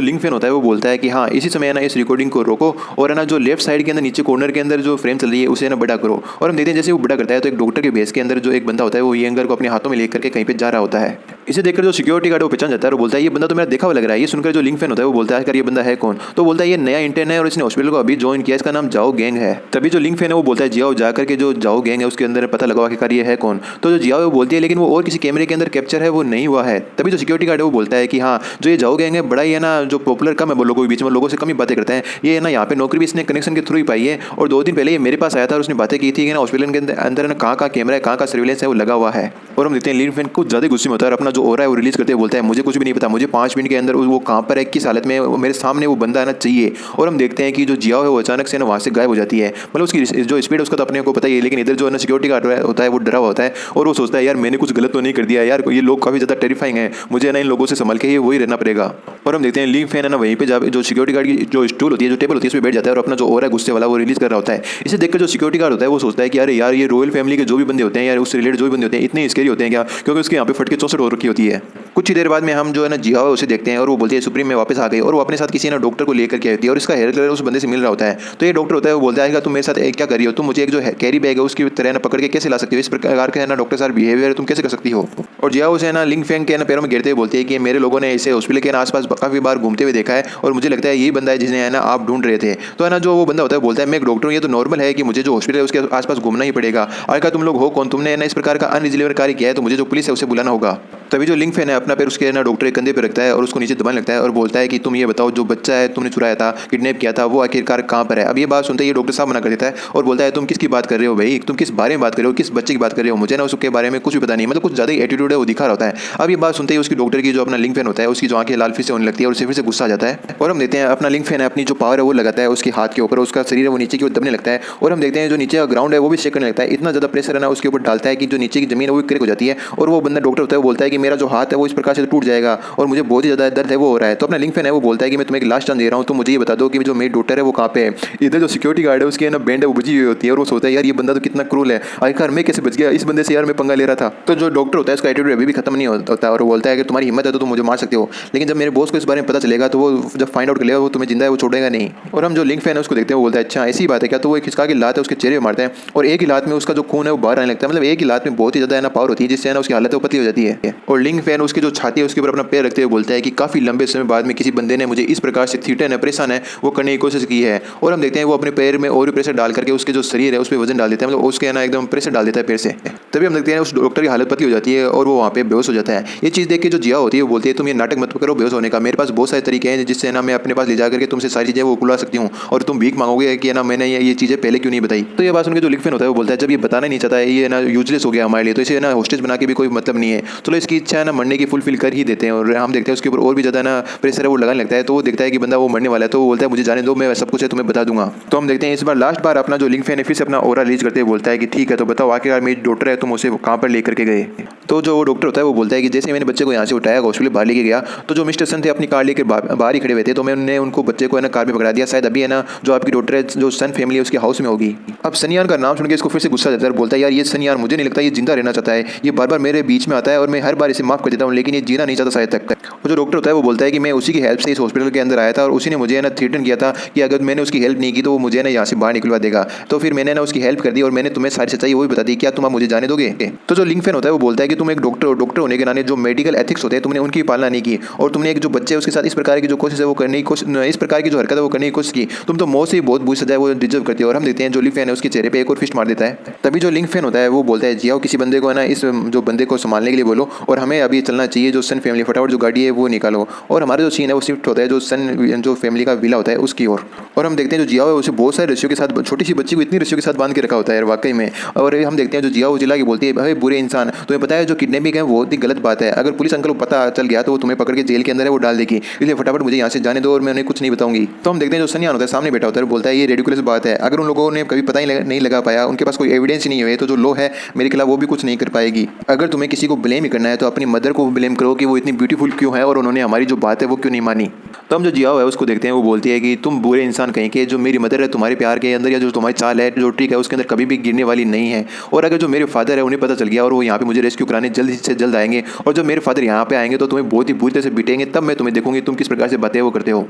लिंक फैन होता है वो बोलता है कि हाँ इसी समय है ना इस रिकॉर्डिंग को रोको, और है ना जो लेफ्ट साइड के अंदर नीचे कॉर्नर के अंदर जो फ्रेम चल रही है उसे ना बड़ा करो। और हम देखते हैं जैसे वो बड़ा करता है तो एक डॉक्टर के बेस के अंदर जो एक बंदा होता है वो यंगर को अपने हाथों में लेकर के कहीं पे जा रहा होता है। इसे देखकर जो सिक्योरिटी गार्ड वो पहचान जाता है और बोलता है ये बंदा तो मेरा देखा हुआ लग रहा है। ये सुनकर जो लिंक फैन होता है वो बोलता है ये बंदा है कौन, तो बोलता है ये नया इंटर्न है और इसने हॉस्पिटल को अभी ज्वाइन किया, इसका नाम जाओ गैंग है। तभी जो लिंक फैन है वो बोलता है जियाओ जाकर के जो जाओ गैंग है उसके अंदर पता लगाओ आखिरकार ये है कौन। तो जो जियाओ वो बोलती है लेकिन वो और किसी कैमरे के अंदर कैप्चर है वो नहीं हुआ है। तभी जो सिक्योरिटी गार्ड है वो बोलता है कि हाँ जो ये जाओ गैंग है बड़ा ही है ना जो पॉपुलर कम है लोगों के बीच में, लोगों से कम ही बातें करते हैं, ये है ना यहाँ पे नौकरी भी इसने कनेक्शन के थ्रू ही पाई है, और 2 दिन पहले ये मेरे पास आया था और उसने बातें की थी कि ना हॉस्पिटल के अंदर ना कहाँ कैमरा है कहाँ सर्विलेंस है वो लगा हुआ है। और हम देखते हैं लिंक फैन कुछ ज़्यादा गुस्से में होता है और अपना जो हो रहा है वो रिलीज करते हुए बोलता है मुझे कुछ भी नहीं पता, मुझे 5 मिनट के अंदर वो कहाँ पर है किस हालत में मेरे सामने वो बंदा आना चाहिए। और हम देखते हैं कि जो जिया है वो अचानक से ना वहाँ से गायब हो जाती है, मतलब उसकी जो स्पीड है उसका तो अपने को पता ही है, लेकिन इधर जो है ना सिक्योरिटी गार्ड होता है वो डरा हुआ होता है और वो सोचता है यार मैंने कुछ गलत तो नहीं कर दिया यार, ये लोग काफ़ी ज़्यादा टेरिफाइंग है, मुझे ना इन लोगों से संभल के ही वही रहना पड़ेगा। और हम देखते हैं लिंक फैन है ना वहीं पे जो सिक्योरिटी गार्ड की जो स्टूल होती है जो टेबल होती है उसमें बैठ जाता है और अपना जो और है गुस्से वाला वो रिलीज कर रहा होता है। इसे देखकर जो सिक्योरिटी गार्ड होता है वो सोचता है कि अरे यार ये रॉयल फैमिली के जो भी बंदे होते हैं यार उससे रिलेटेड जो भी बंदे होते हैं इतने स्केरी होते हैं क्या, क्योंकि उसके यहाँ पे फटके 64 हो रखी होती है। कुछ ही देर बाद में हम जो है ना जिया उसे देखते हैं और वो बोलती है सुप्रीम में वापस आ गई, और वो अपने साथ किसी ना डॉक्टर को लेकर के आई होती है और इसका हेयर कलर उस बंदे से मिल रहा होता है। तो ये डॉक्टर होता है वो बोलता है तुम मेरे साथ क्या कर रही हो, तुम मुझे एक जो कैरी बैग है उसकी तरह ना पकड़ के कैसे ला सकती हो, इस प्रकार का है ना डॉक्टर साहब बिहेवियर तुम कैसे कर सकती हो। और जिया उसे ना लिंक फैन के ना पैरों में गिरते हुए बोलती है कि मेरे लोगों ने इसे हॉस्पिटल के आसपास काफी बार घूमते हुए देखा है और मुझे लगता है यही बंदा है जिसने है ना आप ढूंढ रहे थे। तो है ना जो वो बंदा होता है बोलता है मैं एक डॉक्टर हूँ, ये तो नॉर्मल है कि मुझे जो हॉस्पिटल है उसके आसपास घूमना ही पड़ेगा, आखिर तुम लोग हो कौन, तुमने ना इस प्रकार का अनरिजनेबल कार्य किया है तो मुझे जो पुलिस है उसे बुलाना होगा। तभी जो लिंक फैन है अपना पैर उसके ना डॉक्टर के कंधे पे रखता है और उसको नीचे दबाने लगता है और बोलता है कि तुम ये बताओ जो बच्चा है तुमने चुराया था किडनैप किया था वो आखिरकार कहाँ पर है। अब ये बात सुनते ही डॉक्टर साहब मना कर देता है और बोलता है तुम किसकी बात कर रहे हो भाई, तुम किस बारे में बात कर रहे हो, किस बच्चे की बात कर रहे हो, मुझे ना उसके बारे में कुछ भी पता नहीं। मतलब कुछ ज़्यादा ही एटीट्यूड है वो दिखा रहा होता है। अब ये बात सुनते ही उसकी डॉक्टर की जो अपना लिंक फैन होता है उसकी जो आंखें लाल फिर से होने लगती है और उसे फिर से गुस्सा आ जाता है। और हम देखते हैं अपना लिंक फैन है अपनी जो पावर है वो लगाता है उसके हाथ के ऊपर, उसका शरीर है वो नीचे की ओर दबने लगता है। और हम देखते हैं जो नीचे का ग्राउंड है वो भी शेक करने लगता है। इतना ज़्यादा प्रेशर है ना उसके ऊपर डालता है कि जो नीचे की जमीन है वो क्रैक हो जाती है। और वो बंदा डॉक्टर होता है वो बोलता है कि मेरा जो हाथ है वो इस प्रकार से टूट जाएगा और मुझे बहुत ही ज़्यादा दर्द है वो हो रहा है। तो अपना लिंक फैन है वो बोलता है कि मैं तुम्हें एक लास्ट चांस दे रहा हूँ, तो मुझे ये बता दो कि जो मेरी डॉक्टर है वो कहाँ पे है। इधर जो सिक्योरिटी गार्ड है उसकी ना बैंड है वो बुझी हुई होती है और वो सोचता है यार ये बंदा तो कितना क्रूल है, आखिरकार मैं कैसे बच गया, इस बंदे से यार मैं पंगा ले रहा था। तो जो डॉक्टर होता है उसका एटीट्यूड अभी भी खत्म नहीं होता और वो बोलता है कि तुम्हारी हिम्मत है तो तुम मुझे मार सकते हो, लेकिन जब मेरे बॉस को इस बारे में पता चलेगा तो वो जब फाइंड आउट कर लेगा वो तुम्हें जिंदा है वो छोड़ेगा नहीं। और हम जो लिंक फैन है उसको देखते हैं वो बोलता है अच्छा ऐसी बात है क्या। तो वो एक खिसका की लात है उसके चेहरे में मारते हैं और एक ही लात में उसका जो खून है वो बाहर आने लगता है। मतलब एक ही लात में बहुत ही ज़्यादा पावर होती है जिससे ना उसकी हालत वो पतली हो जाती है। और लिंक फैन उसकी जो छाती है उसके ऊपर अपना पैर रखते हुए बोलता है कि काफ़ी लंबे समय बाद में किसी बंदे ने मुझे इस प्रकार से थीटन है परेशान है वो करने की कोशिश की है। और हम देखते हैं वो अपने पैर में और भी प्रेशर डाल करके उसके जो शरीर है उस पर वजन डाल देता है, मतलब उसके ना एकदम प्रेशर डाल देता है पैर से। तभी हम देखते हैं उस डॉक्टर की हालत पतली हो जाती है और वो वहाँ पे बेहोश हो जाता है। ये चीज़ देख के जो जिया होती है वो बोलती है तुम ये नाटक मत करो बेहोश होने का, मेरे पास बहुत सारे तरीके हैं जिससे ना मैं अपने पास ले जा करके तुमसे सारी चीज़ें वो खुला सकती हूँ और तुम भीख मांगोगे कि ना मैंने ये चीज़ें पहले क्यों नहीं बताई। तो ये बात सुनकर जो लिंक फैन होता है वो बोलता है जब ये बताना नहीं चाहता है ये ना यूजलेस हो गया हमारे लिए तो इसे ना होस्टेज बना के भी कोई मतलब नहीं है, चलो इसकी इच्छा है ना मरने की फुलफिल कर ही देते हैं। और हम देखते हैं उसके ऊपर और भी ज़्यादा ना प्रेशर है वो लगाने लगता है। तो वो देखता है कि बंदा वो मरने वाला है तो वो बोलता है मुझे जाने दो, मैं सब कुछ है तुम्हें बता दूंगा। तो हम देखते हैं इस बार लास्ट बार अपना जो लिंक फैन है फिर से अपना ओरा रिलीज करते हुए बोलता है कि ठीक है तो बताओ आखिरकार मेरी डॉक्टर है तुम उसे कहाँ पर लेकर के गए। तो जो वो डॉक्टर होता है वो बोलता है कि जैसे मैंने बच्चे को यहाँ से उठाया हॉस्पिटल बाहर लेके गया तो जो मिस्टर सन थे अपनी कार लेकर बाहर ही खड़े हुए थे, तो मैंने उनको बच्चे को है ना कार में पकड़ा दिया, शायद अभी है ना जो आपकी डॉक्टर है जो सन फैमिली है उसके हाउस में होगी। अब सनियान का नाम सुनकर इसको फिर से गुस्सा जाता है और बोलता है यार ये सनियान मुझे नहीं लगता ये जिंदा रहना चाहता है, ये बार बार मेरे बीच में आता है और मैं हर बार इसे माफ कर देता हूँ लेकिन ये जीना नहीं चाहता शायद तक। वो जो डॉक्टर होता है वो बोलता है कि मैं उसी की हेल्प से इस हॉस्पिटल के अंदर आया था और उसी ने मुझे है ना थ्रेटन किया था कि अगर मैंने उसकी हेल्प नहीं की तो वो मुझे ना यहाँ से बाहर निकलवा देगा। तो फिर मैंने ना उसकी हेल्प कर दी और मैंने तुम्हें सारी सच्चाई वो भी बता दी, क्या तुम आप मुझे जाने दोगे। तो जो लिंक फैन होता है वो बोलता है कि तुम एक डॉक्टर होने के नाते जो मेडिकल एथिक्स होते हैं तुमने उनकी पालना नहीं की और तुमने एक जो बच्चे है उसके साथ इस प्रकार की जो कोशिश है वो करने की कोशिश, इस प्रकार की जो हरकत है वो करने की कोशिश की, तुम तो मौत से बहुत बुरी सजा है वो डिजर्व करती है। और हम देखते हैं जो लिंक फैन है उसके चेहरे पे एक और फिस्ट मार देता है। तभी जो लिंक फैन होता है वो बोलता है जियाओ किसी बंदे को है ना इस जो बंदे को संभालने के लिए बोलो और हमें अभी चलना चाहिए, जो सन फैमिली फटाफट जो गाड़ी है वो निकालो। और हमारा जो सीन है वो शिफ्ट होता है जो सन जो फैमिली का विला होता है उसकी ओर। और हम देखते हैं जो जियाओ है उसे बहुत सारे रस्सियों के साथ, छोटी सी बच्ची को इतनी रस्सियों के साथ बांध के रखा होता है वाकई में। और हम देखते हैं जो जियाओ चिल्ला के बोलती है भाई बुरे इंसान, तुम्हें पता है जो किडनैपिंग है वो बहुत ही गलत बात है, अगर पुलिस अंकल को पता चल गया तो वो तुम्हें पकड़ के जेल के अंदर है वो डाल देगी, इसलिए फटाफट मुझे यहाँ से जाने दो और मैं उन्हें कुछ नहीं बताऊंगी। तो हम देखते हैं जो सनियान होता है सामने बैठा होता है बोलता है ये रेडिकुलस बात है, अगर उन लोगों ने कभी पता ही नहीं लगा पाया, उनके पास कोई एविडेंस ही नहीं हुए तो जो लॉ है मेरे खिलाफ वो भी कुछ नहीं कर पाएगी। अगर तुम्हें किसी को ब्लेम ही करना है तो अपनी मदर को ब्लेम करो कि वो इतनी ब्यूटीफुल क्यों है और उन्होंने हमारी जो बात है वो क्यों नहीं मानी। तो हम जो जियाओ है उसको देखते हैं वो बोलती है कि तुम बुरे इंसान कहीं के, जो मेरी मदर है तुम्हारे प्यार के अंदर या जो तुम्हारी चाल है जो ट्रिक है उसके अंदर कभी भी गिरने वाली नहीं है। और अगर जो मेरे फादर है उन्हें पता चल गया और वो यहाँ पे मुझे रेस्क्यू कराने जल्द से जल्द आएंगे और जब मेरे फादर यहाँ पे आएंगे तो तुम्हें बहुत ही बुरी तरह से बीटेंगे, तब मैं तुम्हें देखूंगी तुम किस प्रकार से बातें वो करते हो।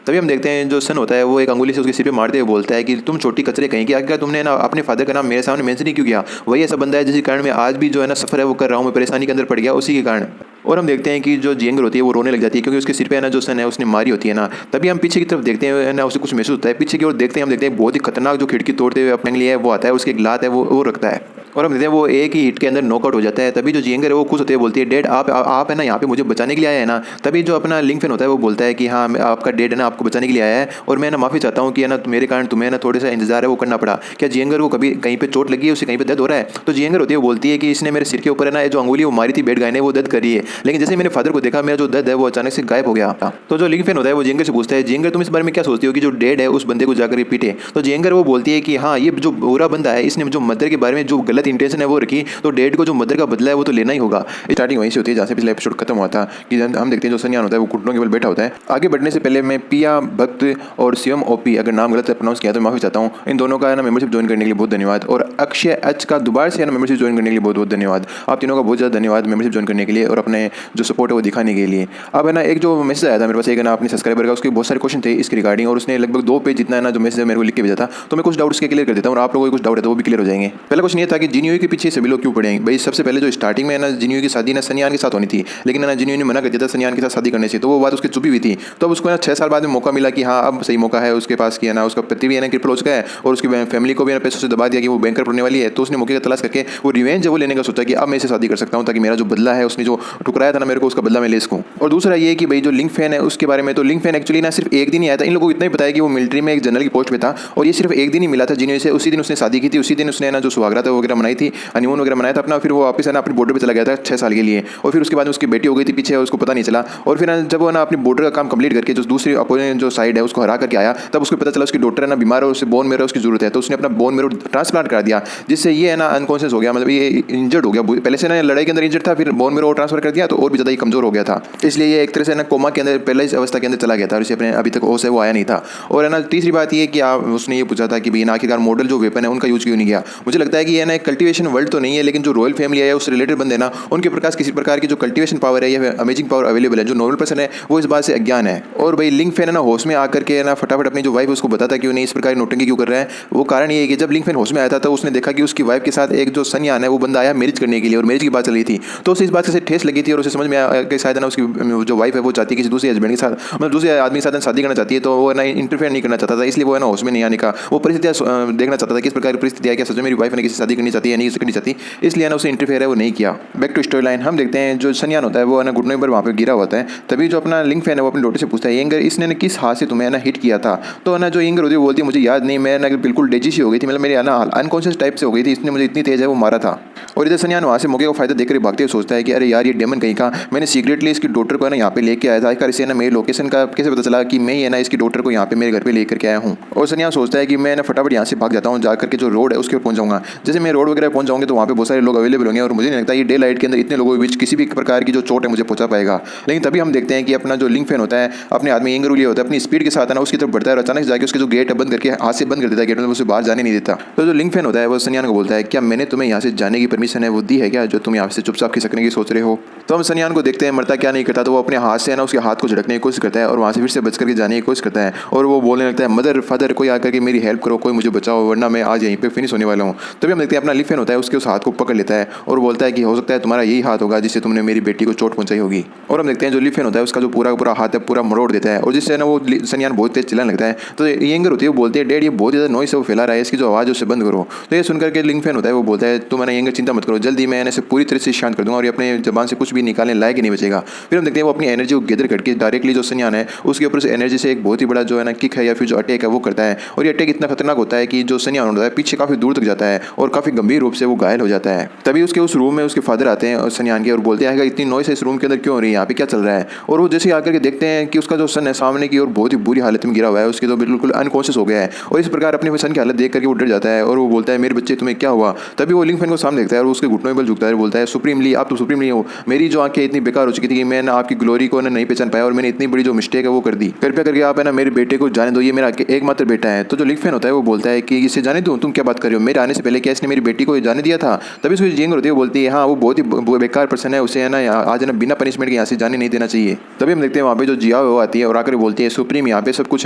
तभी हम देखते हैं जो सन होता है वो एक अंगुली से उसके सिर पे मारते हुए बोलता है कि तुम छोटी कचरे कहीं की, आखिर तुमने ना अपने फादर का नाम मेरे सामने मेंशन नहीं क्यों किया, वही ऐसा बंदा है जिसके कारण मैं आज भी जो है ना सफर है वो कर रहा हूँ, मैं परेशानी के अंदर पड़ गया उसी के कारण। और हम देखते हैं कि जो जियंगर होती है वो रोने लग जाती है क्योंकि उसके सिर पे है ना जो सन है उसने मारी होती है ना। तभी हम पीछे की तरफ देखते हैं ना उसे कुछ महसूस होता है, पीछे की ओर देखते हैं हम देखते हैं बहुत ही खतरनाक जो खिड़की तोड़ते हुए अपने लिए वो आता है, उसके एक लात है वो रखता है और हम देखते हैं वो एक ही हिट के अंदर नॉकआउट हो जाता है। तभी जो जियंगर है वो खुश होते हुए बोलती है डैड आप है ना यहाँ पे मुझे बचाने के लिए आया है ना। तभी जो अपना लिंक फैन होता है वो बोलता है कि हाँ आपका डैड है ना आपको बचाने के लिए आया है और मैं ना माफ़ी चाहता हूँ कि है ना मेरे कारण तुम्हें ना थोड़ा सा इंतजार है वो करना पड़ा। क्या जियंगर को कभी कहीं पे चोट लगी है, उसे कहीं पे दर्द हो रहा है। तो जियंगर होती है वो बोलती है कि इसने मेरे सिर के ऊपर है ना जो अंगुली वो मारी थी बेड गाय ने वो दर्द करी है, लेकिन जैसे मैंने फादर को देखा मेरा जो दर्द है वो अचानक से गायब हो गया। तो जो लिंक फैन होता है वो जियंगर से पूछता है जियंगर तुम इस बारे में क्या सोचती हो कि जो डैड है उस बंदे को जाकर पीटे। तो जियंगर वो बोलती है कि हाँ ये जो बुरा बंदा है इसने जो मदर के बारे में जो गलत इंटेंशन है वो रखी, तो डैड को जो मदर का बदला है वो तो लेना ही होगा। स्टार्टिंग वहीं से होती है जहाँ से पिछला एपिसोड खत्म हुआ था कि हम देखते हैं जो सनियान होता है वो घुटनों के बल बैठा होता है। आगे बढ़ने से पहले मैं पिया भक्त और शिवम ओपी, अगर नाम गलत प्रोनाउंस किया तो माफी चाहता हूँ, इन दोनों का ना मेंबरशिप ज्वाइन करने के लिए बहुत धन्यवाद। और अक्षय एच का दोबारा से ना मेंबरशिप ज्वाइन करने के लिए बहुत बहुत धन्यवाद। आप तीनों का बहुत ज़्यादा धन्यवाद मेंबरशिप ज्वाइन करने के लिए और अपने जो सपोर्ट है वो दिखाने के लिए। अब है ना एक जो मैसेज आया था मेरे पास एक ना अपने सब्सक्राइबर का, उसके बहुत सारे क्वेश्चन थे इसके रिगार्डिंग और उसने लगभग 2 पेज जितना है ना जो मैसेज मेरे को लिख के भेजा था, तो मैं कुछ डाउट्स के क्लियर कर देता हूँ और आप लोगों को कुछ डाउट है तो वो भी क्लियर हो जाएंगे। पहला क्वेश्चन ये था कि जिन्होई के पीछे सभी लोग क्यों पड़े हैं। भाई सबसे पहले जो स्टार्टिंग में है ना जिन्होई की शादी ना सनयान के साथ होनी थी, लेकिन ना जिन्होई ने मना कर दिया था सनयान के साथ शादी करने से, तो वो बात उसकी चुपी हुई थी। तो अब उसको ना 6 साल बाद में मौका मिला कि हाँ अब सही मौका है उसके पास किया ना, उसका पति भी है ना क्रिपल हो चुका है और उसकी फैमिली को भी ना पैसों से दबा दिया कि वो बैंकर पड़ने वाली है। तो उसने मौके का तलाश करके वो रिवेंज वो लेने का सोचा कि अब मैं इसे शादी कर सकता हूँ ताकि मेरा जो बदला है, उसने जो ठुकराया था ना मेरे को, उसका बदला मैं ले सकूँ। और दूसरा ये कि भाई जो लिंक फैन है उसके बारे में, तो लिंक फैन एक्चुअली ना सिर्फ एक दिन ही आया था। इन लोगों को इतना ही पता है कि वो मिलिट्री में एक जनरल की पोस्ट पे था और ये सिर्फ एक दिन ही मिला था जिन्होंने से। उसी दिन उसने शादी की थी, उसी दिन उसने ना जो सुहागरात वगैरह मनाई थी, हनीमून वगैरह मनाया था अपना, फिर वो वापस है ना अपनी बॉर्डर पे चला गया था 6 साल के लिए। और फिर उसके बाद उसकी बेटी हो गई थी पीछे, उसको पता नहीं चला। और फिर जब वो ना अपनी बॉर्डर का काम कंप्लीट करके जो दूसरी अपोजिट जो साइड है उसको हरा करके आया, तब उसको पता चला उसकी डॉक्टर है ना बीमार है, उससे बोन मेरो उसकी जरूरत है। तो उसने अपना बोन मेरो ट्रांसप्लांट करा दिया, जिससे ये है ना अनकॉन्शियस हो गया, मतलब ये इंजर्ड हो गया। पहले से ना लड़ाई के अंदर इंजर्ड था, फिर बोन मेरो ट्रांसफर कर दिया तो और भी ज़्यादा ही कमजोर हो गया था। इसलिए ये एक तरह से ना कोमा के अंदर पहले इस अवस्था के अंदर चला गया था और इसे अपने अभी तक होश है वो आया नहीं था। और है ना तीसरी बात ये कि उसने ये पूछा था कि भाई आखिरकार मॉडल जो वेपन है उनका यूज क्यों नहीं किया। मुझे लगता है कि ये ना एक कल्टीवेशन वर्ल्ड तो नहीं है, लेकिन जो रॉयल फैमिली है उस रिलेटेड बंदे ना उनके प्रकाश किसी प्रकार की जो कल्टीवेशन पावर है या अमेजिंग पावर अवेलेबल है। जो नॉर्मल पर्सन है वो इस बात से अज्ञान है। और भाई लिंक फैन है ना होश में आकर के ना फटाफट अपनी जो वाइफ उसको बताता क्यों नहीं इस प्रकार नोटंकी क्यों कर रहा है। वो कारण ये है कि जब लिंक फैन होश में आया था तो उसने देखा कि उसकी वाइफ के साथ एक जो सनयान है वो बंदा आया मैरिज करने के लिए और मैरिज की बात चल रही थी। तो उसे इस बात से ठेस लगी थी और उसे समझ में आया कि शायद ना उसकी जो वाइफ है वो चाहती है किसी दूसरे हस्बैंड के साथ, मतलब दूसरे आदमी के साथ शादी करना चाहती है। तो वो ना इंटरफेयर नहीं करना चाहता था, इसलिए वो है ना होश में नहीं आने का, वो परिस्थितियाँ देखना चाहता था किस प्रकार की परिस्थितियाँ, क्या सच में मेरी वाइफ ने किसी शादी करनी चाहती है नहीं करनी चाहती, इसलिए ना उसे इंटरफेयर है वो नहीं किया। बैक टू स्टोरी लाइन हम देखते हैं जो सनयान होता है वो है ना घुटनों पर वहाँ पे गिरा होता है। तभी जो अपना लिंक फैन है वो अपनी डॉटर से पूछता है यंगर इसने ना किस हाथ से तुम्हें ना हिट किया था। तो ना जो यंगर होती है वो बोलती है मुझे याद नहीं, मैं ना बिल्कुल डेजी सी हो गई थी, मतलब मेरी ना अनकॉन्शियस टाइप से हो गई थी, इसने मुझे इतनी तेज है वो मारा था। और इधर सनयान वहाँ से मौके को फायदा देकर भागते हुए सोचता है कि अरे यार ये डेमन कहीं का, मैंने सीक्रेटली इसकी डॉटर को ना यहाँ पे लेके आया था, आखिर इसे ना मेरी लोकेशन का कैसे पता चला कि मैं ये ना इसकी डॉटर को यहाँ पे मेरे घर पे लेकर के आया हूँ। और सनयान सोचता है कि मैं ना फटाफट यहाँ से भाग जाता हूँ, जाकर के जो रोड है उसके ऊपर पहुँच जाऊँगा। जैसे मैं रोड वगैरह पहुँच जाऊँगे तो वहाँ पे बहुत सारे लोग अवेलेबल होंगे और मुझे नहीं लगता ये डे लाइट के अंदर इतने लोगों के बीच किसी भी प्रकार की जो चोट है मुझे पहुँचा पाएगा। लेकिन तभी हम देखते हैं कि अपना जो लिंक फैन होता है अपने हाथ में यंगर लिया होता है, अपनी स्पीड के साथ ना उसकी तरफ बढ़ता है और अचानक जाकर उसके जो गेट है बंद करके हाथ से बंद कर देता है, गेट में उसे बाहर जाने नहीं देता। तो जो लिंक फैन होता है वो सनयान को बोलता है क्या मैंने तुम्हें यहाँ से जाने की परमिशन है वो दी है क्या, जो तुम यहाँ से चुपचाप खिसकने की सोच रहे हो। तो हम सनयान को देखते हैं मरता क्या नहीं करता, तो वो अपने हाथ से ना उसके हाथ को झड़कने की कोशिश करता है और वहाँ से फिर से बच करके जाने की कोशिश करता है और वो बोलने लगता है मदर फादर कोई आकर के मेरी हेल्प करो, कोई मुझे बचाओ वरना मैं आज यहीं पे फिनिश होने वाला हूँ। तभी हम देखते हैं अपना लिंक फैन होता है उसके उस हाथ को पकड़ लेता है और बोलता है कि हो सकता है तुम्हारा यही हाथ होगा जिससे तुमने मेरी बेटी को चोट पहुंचाई होगी। और हम देखते हैं जो लिंक फैन होता है उसका जो पूरा हाथ है पूरा मरोड़ देता है और जिससे ना वो सनयान बहुत तेज चिल्लाने लगता है। तो यंगर होती है वो बोलती है डैड ये बहुत ज़्यादा नॉइस से वो फैला रहा है, इसकी जो आवाज़ है उससे बंद करो। तो ये सुनकर के लिंक फैन होता है वो बोलता है तुम यंगर चिंता मत करो, जल्दी मैं इसे पूरी तरह से शांत कर दूंगा और ये अपने जबान से कुछ भी निकालने लायक ही नहीं बचेगा। फिर हम देखते हैं वो अपनी एनर्जी को गैदर करके डायरेक्टली जो सनयान है उसके ऊपर से एनर्जी से एक बहुत ही बड़ा जो है ना किक है या फिर जो अटैक है वो करता है। और ये अटैक इतना खतरनाक होता है कि जो सनयान होता है पीछे काफ़ी दूर तक जाता है और काफ़ी गंभीर रूप से वो घायल हो जाता है। तभी उसके उस रूम में उसके फादर आते हैं और सनयान के और बोलते हैं इतनी नॉइस इस रूम के अंदर क्यों हो रही है, यहाँ पे क्या चल रहा है। और वो जैसे आकर के देखते हैं कि उसका जो सन है सामने की ओर बहुत ही बुरी हालत में गिरा हुआ है, उसके तो बिल्कुल अनकॉन्शियस हो गया है और इस प्रकार अपने सन की हालत देख करके वो डर जाता है और वो बोलता है मेरे बच्चे तुम्हें क्या हुआ। तभी वो लिंक फैन को सामने देखता है और उसके घुटनों पर झुकता है, बोलता है सुप्रीमली आप तो सुप्रीमली हो, मेरी जो आंखें इतनी बेकार हो चुकी थी कि मैं ना आपकी ग्लोरी को नहीं पहचान पाया और मैंने इतनी बड़ी जो मिस्टेक है वो कर दी, कृपया करके आप है ना मेरे बेटे को जाने दो, ये मेरा एकमात्र बेटा है। तो जो लिंक फैन होता है वो बोलता है कि इसे जाने दो, तुम क्या बात कर रहे हो, मेरे आने से पहले क्या इसने मेरी बेटी को जाने दिया था। तभी उसकी जिंग होती है वो बोलती है हाँ वो बहुत ही बेकार पर्सन है, उसे है ना आज ना बिना पनिशमेंट के यहाँ से जाने नहीं देना चाहिए। तभी हम देखते हैं वहाँ पे जो जिया वो आती है और आकर बोलती है सुप्रीम यहाँ पे सब कुछ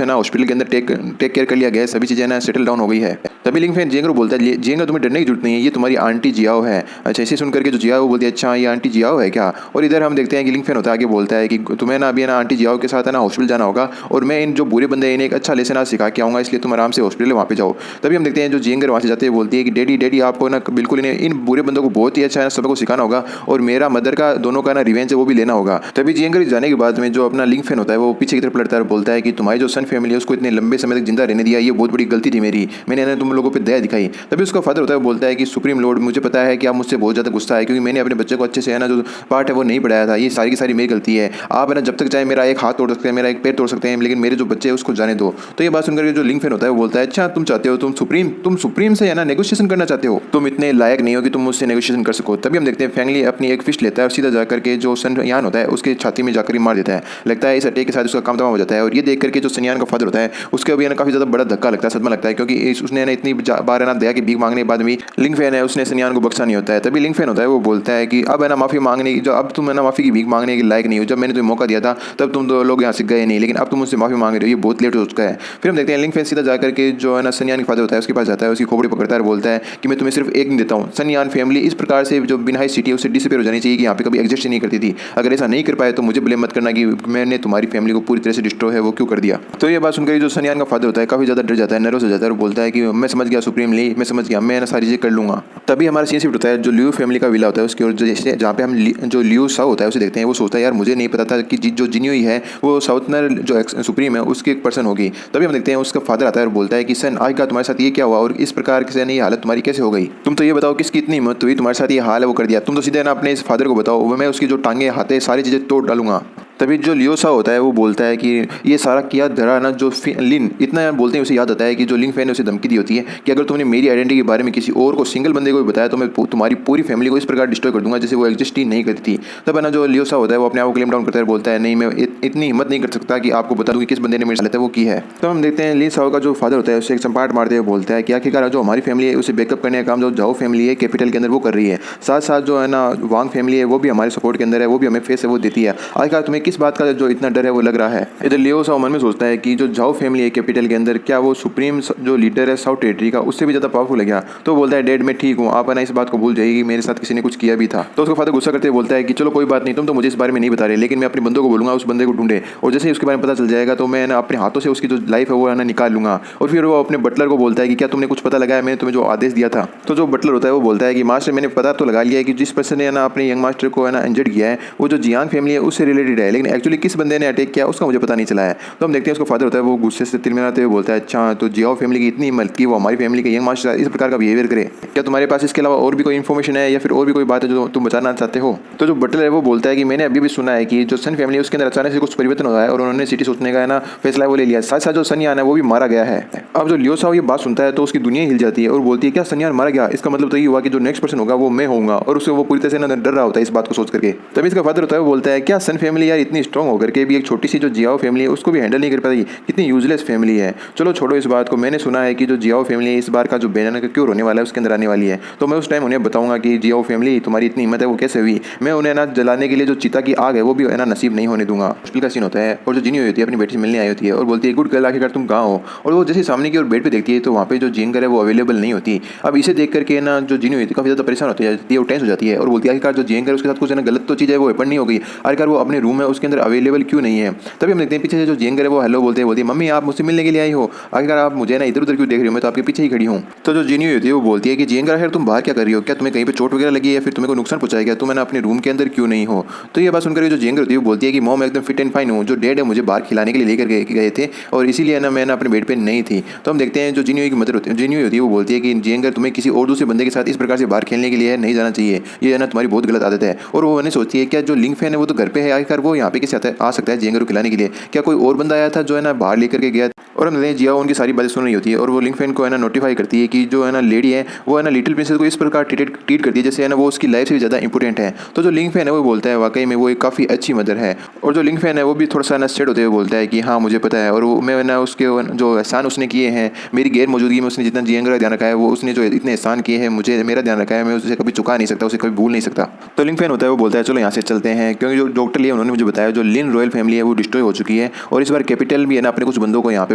है ना हॉस्पिटल के अंदर टेक केयर कर लिया गया है, सभी चीज़ें ना सेटल डाउन हो गई है। तभी लिंक फैन जिंग बोलता है जिंग तुम्हें डरने की जरूरत नहीं है, ये तुम्हारी आंटी जियाओ है। अच्छा इसे सुनकर के जो जियाओ बोलती है अच्छा ये आंटी जियाओ है क्या। और इधर हम देखते हैं कि लिंक फैन होता है आगे बोलता है कि तुम्हें ना अभी ना आंटी जियाओ के साथ है ना हॉस्पिटल जाना होगा और मैं इन जो बुरे बंदे हैं इन्हें एक अच्छा लेसन आज सिखा के आऊँगा, इसलिए तुम आराम से हॉस्पिटल वहाँ पे जाओ। तभी हम देखते हैं जो जिंगर वहाँ से जाते हैं बोलती है कि डैडी आपको ना बिल्कुल इन्हें इन बुरे बंदों को बहुत ही अच्छा है सबको सिखाना होगा और मेरा मदर का दोनों का ना रिवेंज है वो भी लेना होगा। तभी जिंगर जाने के बाद में जो अपना लिंक फैन होता है वो पीछे की तरफ लड़ता है और बोलता है कि तुम्हारी जो सन फैमिली है उसको इतने लंबे समय तक जिंदा रहने दिया ये बहुत बड़ी गलती थी मेरी, मैंने ना तुम लोगों पर दया दिखाई। तभी उसका फादर होता है वो बोलता है कि सुप्रीम लॉर्ड मुझे पता है कि आप मुझसे बहुत ज़्यादा गुस्सा है क्योंकि मैंने अपने बच्चे को अच्छे से है ना जो पार्ट है वो नहीं पढ़ाया था, ये सारी की सारी मेरी गलती है। आप है ना जब तक चाहे मेरा एक हाथ तोड़ सकते हैं मेरा एक पैर तोड़ सकते हैं लेकिन मेरे जो बच्चे हैं उसको जाने दो। तो ये बात सुनकर जो लिंक फैन होता है वो बोलता है अच्छा तुम चाहते हो तुम सुप्रीम से है ना नेगोशिएशन करना चाहते हो, तुम इतने लायक नहीं हो कि तुम मुझसे नेगोशिएशन कर सको। तभी हम देखते हैं फैंगली अपनी एक फिस्ट लेता है और सीधा जाकर के जो सनयान होता है उसके छाती में जाकर मार देता है। लगता है इस अटैक के साथ उसका काम तमाम हो जाता है और ये देख करके जो सनयान का फादर होता है उसके अभी काफ़ी ज़्यादा बड़ा धक्का लगता है, सदमा लगता है क्योंकि उसने इतनी बार है ना दया की भीख मांगने के बाद भी लिंक फैन है उसने सनयान को बख्शा नहीं होता है। तभी लिंक फैन होता है वो बोलता है कि अब है ना माफ़ी मांगने की जो अब तुम है ना माफ़ी की भीख मांगने के लायक नहीं हो, जब मैंने तुम्हें मौका दिया था तब तुम दो लोग यहाँ से गए नहीं, लेकिन अब तुम मुझसे माफ़ी मांग रहे हो, ये बहुत लेट हो चुका है। फिर हम देखते हैं लिंक फैन सीधा जाकर के जो है ना सनयान के फादर होता है उसके पास जाता है, उसकी खोपड़ी पकड़ता है और बोलता है कि मैं तुम्हें सिर्फ एक दिन देता हूँ। सनयान फैमिली इस प्रकार से जो बिना सिटी है उससे डिसअपेयर हो जानी चाहिए कि यहाँ पे कभी एग्जिस्ट नहीं करती थी। अगर ऐसा नहीं कर पाए तो मुझे ब्लेम मत करना कि मैंने तुम्हारी फैमिली को पूरी तरह से डिस्ट्रॉय है वो क्यों कर दिया। तो ये बात सुनकर जो सनयान का फादर होता है काफी ज्यादा डर जाता है, नर्वस हो जाता है और बोलता है कि मैं समझ गया सुप्रीम ली, मैं समझ गया, मैं सारी चीजें कर लूंगा। तभी हमारा सीन शिफ्ट होता है जो लियो फैमिली का विला होता है उसकी ओर, जैसे जहाँ पे हम जो लियो साओ होता है उसे देखते हैं। वो सोचता है यार मुझे नहीं पता था कि जो जिन्योई है वो साउथनर जो सुप्रीम है उसकी एक पर्सन होगी। तभी हम देखते हैं उसका फादर आता है और बोलता है कि सन आज का तुम्हारे साथ ये क्या हुआ और इस प्रकार से ये हालत तुम्हारी कैसे हो गई। तुम तो ये बताओ किसकी इतनी हिम्मत हुई तुम्हारे साथ ये हाल है वो कर दिया। तुम तो सीधे ना अपने इस फादर को बताओ, मैं उसकी जो टांगे हाथे सारी चीजें तोड़ डालूंगा। तभी जो लियो सा होता है वो बोलता है कि ये सारा किया धरा ना जो लिन इतना बोलते हैं उसे याद आता है कि जो लिंग फैन ने उसे धमकी दी होती है कि अगर तुमने मेरी आइडेंटिटी के बारे में किसी और को सिंगल बंदे को भी बताया तो मैं तुम्हारी पूरी फैमिली को इस प्रकार डिस्ट्रॉय कर दूंगा जैसे वो एग्जिस्ट ही नहीं करती थी। तब है ना जो लियो सा होता है वो अपने आप को क्लेम डाउन करता है, बोलता है नहीं मैं इतनी हिम्मत नहीं कर सकता कि आपको बता दूं कि किस बंदे ने मेरे साथ वो की है। तो हम देखते हैं लिन साओ का जो फादर होता है उसे एक संपाट मारते हुए बोलता है कि आखिरकार जो हमारी फैमिली है उसे बैकअप करने का काम जो जाओ फैमिली है कैपिटल के अंदर वो कर रही है, साथ साथ जो है ना वांग फैमिली है वो भी हमारे सपोर्ट के अंदर है, वो भी हमें फेस है वो देती है। आखिरकार तुम्हें किस बात का जो डर है वो लग रहा है। इधर लियो साओ मन में सोचता है कि जो जाओ फैमिली है कैपिटल के अंदर क्या वो सुप्रीम जो लीडर है साउथ टेरिटरी का उससे भी ज्यादा पावरफुल है क्या। तो बोलता है डैड मैं ठीक हूँ, आप है ना इस बात को भूल जाइए कि मेरे साथ किसी ने कुछ किया भी था। तो उसका फादर गुस्सा करते हुए बोलता है कि चलो कोई बात नहीं, तुम तो मुझे इस बारे में नहीं बता रहे, लेकिन मैं अपने बंदों को बोलूंगा उस बंदे को ढूंढे और जैसे ही उसके बारे में पता चल जाएगा तो मैं ना अपने हाथों से उसकी जो लाइफ है वो है ना निकाल लूंगा। और फिर वो अपने बटलर को बोलता है कि क्या तुमने कुछ पता लगाया मैंने तुम्हें जो आदेश दिया था। तो जो बटलर होता है वो बोलता है कि मास्टर मैंने पता तो लगा लिया है कि जिस पर्सन ने ना अपने यंग मास्टर को है ना इंजर्ड किया है वो जो जियांग फैमिली है उससे रिलेटेड है, लेकिन एक्चुअली किस बंदे ने अटैक किया उसका मुझे पता नहीं चला है। तो हम देखते हैं उसका फादर होता है वो गुस्से से तिलमिलाते हुए बोलता है अच्छा तो जियाओ फैमिली की इतनी हिम्मत की वो हमारी फैमिली के यंग मास्टर इस प्रकार का बिहेवियर करे, क्या तुम्हारे पास इसके अलावा और भी कोई इन्फॉर्मेशन है या फिर और भी कोई बात है जो तुम बताना चाहते हो। तो जो बटलर है वो बोलता है कि मैंने अभी भी सुना है कि जो सन फैमिली है उसके अंदर अचानक से कुछ परिवर्तन हुआ है और उन्होंने सिटी सोचने का है ना फैसला वो ले लिया, साथ साथ जो सनयान है वो भी मारा गया है। अब जो लियो साओ ये बात सुनता है तो उसकी दुनिया हिल जाती है और बोलती है क्या सनयान मारा गया, इसका मतलब तो ये हुआ कि जो नेक्स्ट पर्सन होगा वो मैं होऊंगा और उससे वो पूरी तरह से ना डर रहा होता है इस बात को सोच करके। तभी इसका फादर होता है वो बोलता है क्या सन फैमिली यार इतनी स्ट्रॉन्ग होकर के भी एक छोटी सी जो जियाओ फैमिली है उसको भी हैंडल नहीं कर पाती, कितनी यूजलेस फैमिली है। चलो छोड़ो इस बात को, मैंने सुना है कि जो जियाओ फैमिली है इस बार का जो बैनर का क्यों होने वाला है उसके अंदर आने वाली है, तो मैं उस टाइम उन्हें बताऊंगा कि जियाओ फैमिली तुम्हारी इतनी हिम्मत है वो कैसे हुई, मैं उन्हें ना जलाने के लिए जो चिता की आग है वो भी है ना नसीब नहीं होने दूंगा। मुश्किल का सीन होता है और जो जिन्योई होती है अपनी बेटी से मिलने आई होती है और बोलती है गुड गर्ल आखिरकार तुम कहाँ हो, और वो जैसे सामने की ओर बेड पे देखती है तो वहाँ पे जो जिंगर है वो अवेलेबल नहीं होती। अब इसे देख करके ना जो जिन्योई होती है काफी ज्यादा परेशान होती है, वो टेंस हो जाती है और बोलती है आखिरकार जो जिंगर है उसके साथ कुछ है ना गलत तो चीज है वो वेपन नहीं हो गई, आखिरकार वो अपने रूम है उसके अंदर अवेलेबल क्यों नहीं है। तभी हम देखते हैं पीछे से जो जिंगर है वो हेलो बोलती है मम्मी आप मुझसे मिलने के लिए आई हो, आखिरकार आप मुझे ना इधर उधर क्यों देख रही हो, मैं तो आपके पीछे ही खड़ी हूँ। तो जो जिन्योई होती है वो बोलती है कि जिंगर आखिर तुम बाहर क्या कर रही हो, क्या तुम्हें कहीं पे चोट वगैरह लगी है या फिर तुम्हें कोई नुकसान पहुंचाया गया, तुम है ना अपने रूम के अंदर क्यों नहीं हो। तो ये बात सुनकर जो जिंगर होती है वो बोलती है कि मॉम एकदम फिट एंड फाइन हूँ, जो डैड है मुझे बाहर खिलाने के लिए लेकर गए थे और इसीलिए ना मैं ना अपने बेड पे नहीं थी। तो हम देखते हैं जो जिन्योई की मदर होती है जिन्योई होती है वो बोलती है कि जिंगर तुम्हें किसी और दूसरे बंदे के साथ इस प्रकार से बाहर खेलने के लिए नहीं जाना चाहिए, ये है ना तुम्हारी बहुत गलत आदत है। और वो मैंने सोचती है क्या जो लिंग फैन है वो तो घर पे है, आखिर वो यहाँ पे कैसे आ सकता है जिंगर को खिलाने के लिए, क्या कोई और बंदा आया था जो है ना बाहर लेकर के गया। और हम जिया उनकी सारी बातें सुन रही होती है और वो लिंग फैन को है ना नोटिफाई करती है कि जो है ना लेडी है वो है ना लिटिल प्रिंसेस को इस प्रकार ट्रीट करती है जैसे है ना वो उसकी लाइफ से भी ज़्यादा इंपॉर्टेंट है। तो जो लिंग फैन है वो बोलता है वाकई में वो एक काफ़ी अच्छी मदर है। और जो लिंग फैन है वो भी थोड़ा सा ना सेट होते हुए बोलता है कि हाँ मुझे पता है और मैं ना उसके जो एहसान उसने किए हैं मेरी गैर मौजूदगी में उसने जितना जियंगर का ध्यान रखा है वो उसने जो इतने एहसान किए हैं मुझे मेरा ध्यान रखा है मैं उसे कभी चुका नहीं सकता, उसे कभी भूल नहीं सकता। तो लिंग फैन होता है वो बोलता है चलो यहाँ से चलते हैं, क्योंकि जो डॉक्टर लिए उन्होंने मुझे बताया जो लिन रॉयल फैमिली है वो डिस्ट्रॉय हो चुकी है और इस बार कैपिटल भी है ना अपने कुछ बंदों को यहाँ पे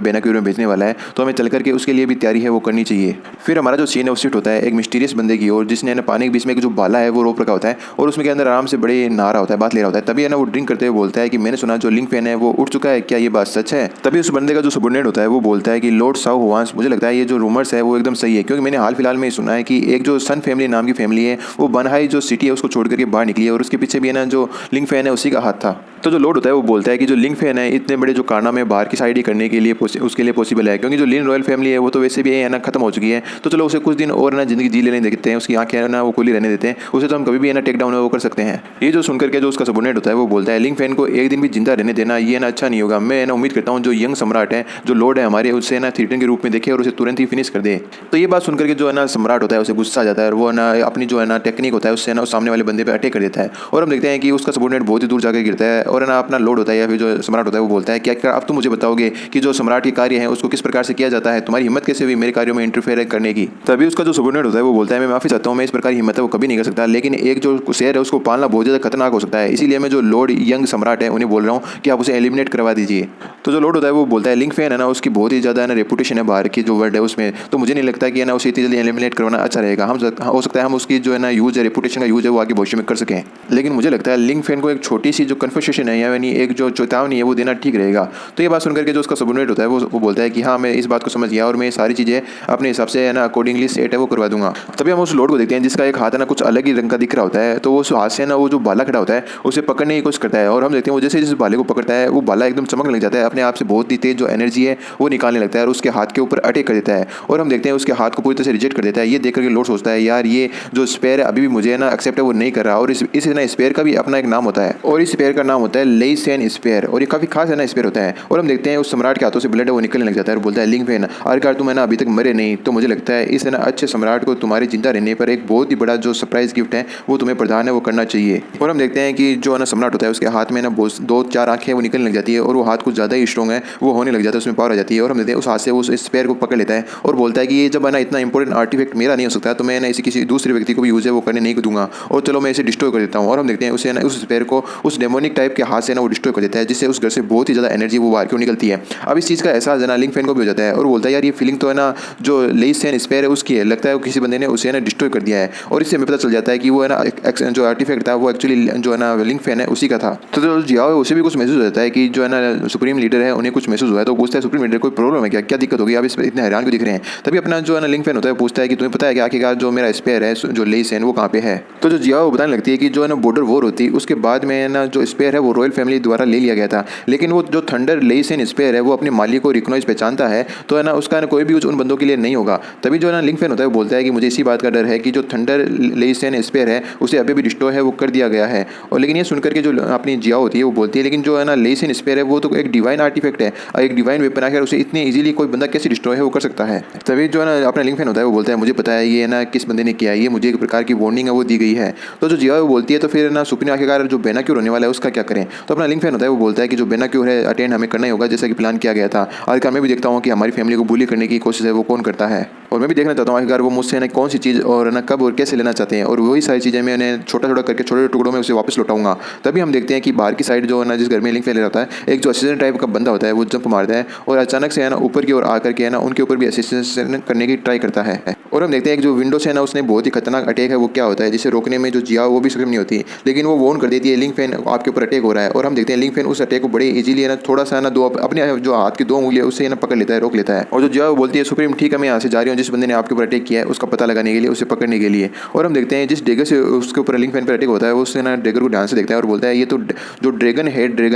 बेनाक्यूर में भेजने वाला है, तो हमें चल करके उसके लिए भी तैयारी है वो करनी चाहिए। फिर हमारा जो सीन है वो शिफ्ट होता है एक मिस्टीरियस बंदे की ओर जिसने ना पानी के बीच में एक जो बाला है वो रोप रखा होता है और उसमें के अंदर आराम से बड़े नहा रहा होता है, बात ले रहा होता है। तभी है ना वो ड्रिंक करते हुए बोलता है कि मैंने सुना जो लिंग फैन है वो उठ चुका है, क्या ये बात सच है। तभी उस बंदे का जो सबॉर्डिनेट होता है वो बोलता है कि लॉर्ड साओ हुआंस मुझे लगता है ये जो रूमर्स है वो एकदम सही है, क्योंकि मैंने हाल फिलहाल में सुना है कि एक जो सन फैमिली नाम की फैमिली है वो बनहाई जो सिटी है उसको छोड़ करके बाहर निकली है और उसके पीछे भी है ना जो लिंग फैन है उसी का हाथ था। तो जो लॉर्ड होता है वो बोलता है कि जो लिंग फैन है इतने बड़े जो कारनामे बाहर की साइड ही करने के लिए उसके लिए पॉसिबल है, क्योंकि जो लिन रॉयल फैमिली है वो तो वैसे भी है ना खत्म हो चुकी है, तो चलो उसे कुछ दिन और ना जिंदगी जी लेने देते हैं, उसकी आंखें है ना वो खुली रहने देते हैं, उसे तो हम कभी भी है ना टेक डाउन वो कर सकते हैं। ये जो सुनकर के जो उसका सबॉर्डिनेट होता है वो बोलता है लिंग फैन को एक दिन भी जिंदा रहने देना ये ना अच्छा नहीं होगा, मैं ना उम्मीद करता हूँ जो यंग सम्राट है जो लॉर्ड है हमारे उससे ना थ्रेटन के रूप में देखे और उसे तुरंत ही फिनिश कर दे। तो ये बात सुनकर के जो है ना सम्राट होता है उसे गुस्सा आ जाता है और वो ना अपनी जो है ना टेक्निक होता है उससे ना सामने वाले बंदे पे अटैक कर देता है और हम देखते हैं कि उसका सबॉर्डिनेट बहुत ही दूर जाकर गिरता है और ना अपना लॉर्ड होता है या फिर जो सम्राट होता है वो बोलता है क्या अब तुम मुझे बताओगे कि जो सम्राट के कार्य हैं उसको किस प्रकार से किया जाता है, तुम्हारी हिम्मत कैसे हुई मेरे कार्यों में इंटरफेयर करने की। तभी उसका जो सबॉर्डिनेट होता है वो बोलता है मैं माफी चाहता हूँ, मैं इस प्रकार की हिम्मत है वो कभी नहीं कर सकता, लेकिन एक जो शेर है उसको पालना बहुत ज़्यादा खतरनाक हो सकता है, इसीलिए मैं जो लॉर्ड यंग सम्राट है उन्हें बोल रहा हूँ कि आप उसे एलिमिनेट करवा दीजिए। तो जो लॉर्ड होता है वो बोलता है लिंग फेन है ना उसकी बहुत ही ज़्यादा रेपुटेशन है बाहर की जो वर्ल्ड है उसमें, तो मुझे नहीं लगता कि है ना उसे इतनी जल्दी एलिमिनेट करवाना अच्छा रहेगा। हो सकता है हम उसकी जो है ना यूज है रेपुटेशन का यूज है वो आगे भविष्य में कर सकें, लेकिन मुझे लगता है लिंग फेन को एक छोटी सी जो कन्फर्सेशन है यानी एक जो चेतावनी है वो देना ठीक रहेगा। तो ये बात सुनकर के जो उसका सबॉर्डिनेट होता है वो बोलता है कि हाँ मैं इस बात को समझ गया और मैं सारी चीज़ें अपने हिसाब से है ना अकॉर्डिंगली सेट है वो करवा दूंगा। तभी हम उस लॉर्ड को देखते हैं जिसका एक हाथ है ना कुछ अलग ही रंग का दिख रहा होता है, तो वो उस हाथ से ना वो जो भाला खड़ा होता है उसे पकड़ने की कोशिश करता है और हम देखते हैं वो जैसे जिस भाले को पकड़ता है वो भाला एकदम चमकने लग जाता है, अपने आप से बहुत ही तेज जो एनर्जी है वो निकालने लगता है और उसके हाथ के ऊपर अटैक कर देता है और हम देखते हैं उसके हाथ को पूरी तरह से रिजेक्ट कर देता है। ये देख करके लॉर्ड सोचता है यार ये जो स्पेयर है अभी भी मुझे ना एक्सेप्ट है वो नहीं कर रहा, और इस ना स्पेयर का भी अपना एक नाम होता है और इस स्पेयर का नाम होता है लेई सेन स्पेयर और ये काफी खास है ना स्पेयर होता है। और हम देखते हैं उस सम्राट के हाथों से ब्लड है वो निकलने लग जाता है और बोलता है लिंग फेन आखिरकार तुम है ना अभी तक मरे नहीं, तो मुझे लगता है इस ना अच्छे सम्राट को तुम्हारे जिंदा रहने पर एक बहुत ही बड़ा जो सरप्राइज गिफ्ट है वो तुम्हें प्रदान है वो करना चाहिए। और हम देखते हैं कि जो है ना सम्राट होता है उसके हाथ में ना दो चार आंखें वो निकलने लग जाती है और वो हाथ कुछ ज़्यादा ही स्ट्रॉन्ग है वो होने लग जाता है, उसमें पावर आ जाती है और हम देखते हैं उस हाथ से उस स्पेयर को पकड़ लेता है और बोलता है कि ये जब है ना इतना इंपॉर्टेंट आर्टिफैक्ट मेरा नहीं हो सकता तो मैं ना इसे किसी दूसरे व्यक्ति को भी यूज़ है वो करने नहीं दूंगा और चलो मैं इसे डिस्ट्रॉय कर देता हूँ। और हम देखते हैं उसे ना उस स्पेयर को उस डेमोनिक टाइप के हाथ से ना वो डिस्ट्रॉय कर देता है जिससे उस घर से बहुत ही ज़्यादा एनर्जी वो बाहर क्यों निकलती है। अब इस चीज़ का एहसास है ना लिंग फेन को भी हो जाता है और बोलता है यार ये फीलिंग तो है ना जो लेई सेन स्पेयर है उसकी है, लगता है वो किसी बंदे ने उसे ना डिस्ट्रॉय कर दिया है और इससे हमें पता चल जाता है कि वो है ना जो आर्टिफैक्ट था वो एक्चुअली जो है ना लिंग फेन है उसी का था। तो जो जियाओ है उसे भी कुछ महसूस हो जाता है कि जो है ना सुप्रीम लीडर है उन्हें कुछ महसूस हुआ है, तो पूछता है सुप्रीम लीडर कोई प्रॉब्लम है क्या, क्या दिक्कत होगी, आप इस इतने हैरान क्यों दिख रहे हैं। तभी अपना जो है ना लिंग फेन होता है पूछता है कि तुम्हें पता है कि आखिरकार जो मेरा स्पेयर है जो लेई सेन वो कहाँ पे है। तो जो जियाओ बताने लगती है कि जो है ना बॉर्डर वॉर होती है उसके बाद में ना जो स्पेयर है वो रॉयल फैमिली द्वारा ले लिया गया था, लेकिन वो जो थंडर लेई सेन स्पेयर है वो अपने मालिक को रिकॉग्नाइज पहचानता है, तो है ना उसका ना कोई भी यूज उन बंदों के लिए नहीं होगा। तभी जो है ना लिंग फेन होता है वो बोलता है कि मुझे इसी बात का डर है कि जो थंडर लेई सेन स्पेयर है उसे अभी भी डिस्ट्रॉय है वो कर दिया गया है। और लेकिन ये सुनकर के जो अपनी जिया होती है वो बोलती है लेकिन जो है ना लेई सेन स्पेयर है वो तो एक डिवाइन आर्टिफैक्ट है, एक डिवाइन वेपन आकर उसे इतनी इजीली कोई बंदा कैसे डिस्ट्रॉय है वो कर सकता है। तभी जो है ना अपना लिंग फेन होता है वो बोलता है मुझे पता है ये ना किस बंदे ने किया है, ये मुझे एक प्रकार की वार्निंग है वो दी गई है। तो जो जिया वो बोलती है तो फिर ना सुप्रीम आखिरकार जो बेनाक्योर होने वाला है उसका क्या करें। तो अपना लिंग फेन होता है वो बोलता है कि जो बेनाक्योर है अटेंड हमें करना ही होगा जैसा कि प्लान किया गया था। आखिरकार मैं भी देखता हूँ कि हमारी फैमिली को बुली करने की कोशिश है वो कौन करता है और मैं भी देखना चाहता हूँ आखिरकार वो मुझसे ना कौन सी चीज़ और ना कब और कैसे लेना चाहते हैं, और वही सारी चीज़ें मैं उन्हें छोटा छोटा करके छोटे टुकड़ों में उसे वापस लौटाऊंगा। तभी हम देखते हैं कि बाहर की साइड जो है ना जिस घर में लिंग फेन रहता है एक जो असिस्टेंट टाइप का बंदा होता है वो जंप मारता है और अचानक से है ना ऊपर की ओर आकर के है ना उनके ऊपर भी असिस्टेंस करने की ट्राई करता है। और हम देखते हैं कि जो विंडो से है ना उसने बहुत ही खतरनाक अटैक है वो क्या होता है जिसे रोकने में जो जिया वो भी सक्षम नहीं होती, लेकिन वो वॉर्न कर देती है लिंग फेन आपके ऊपर अटैक हो रहा है। और हम देखते हैं लिंग फेन उस अटैक को बड़े इजीली है ना थोड़ा सा ना दो अपने जो हाथ की दो उंगलियां उससे ना पकड़ लेता है, रोक लेता है। और जो जिया वो बोलती है सुप्रीम ठीक है मैं यहाँ से जा रही हूँ, जिस बंदे ने आपके ऊपर अटैक किया है उसका पता लगाने के लिए उसे पकड़ने के लिए। और हम देखते हैं जिस डेगर से उसके ऊपर लिंग फेन पर अटैक होता है उससे ना डेगर को ध्यान से देखता है और बोलता है ये तो जो ड्रैगन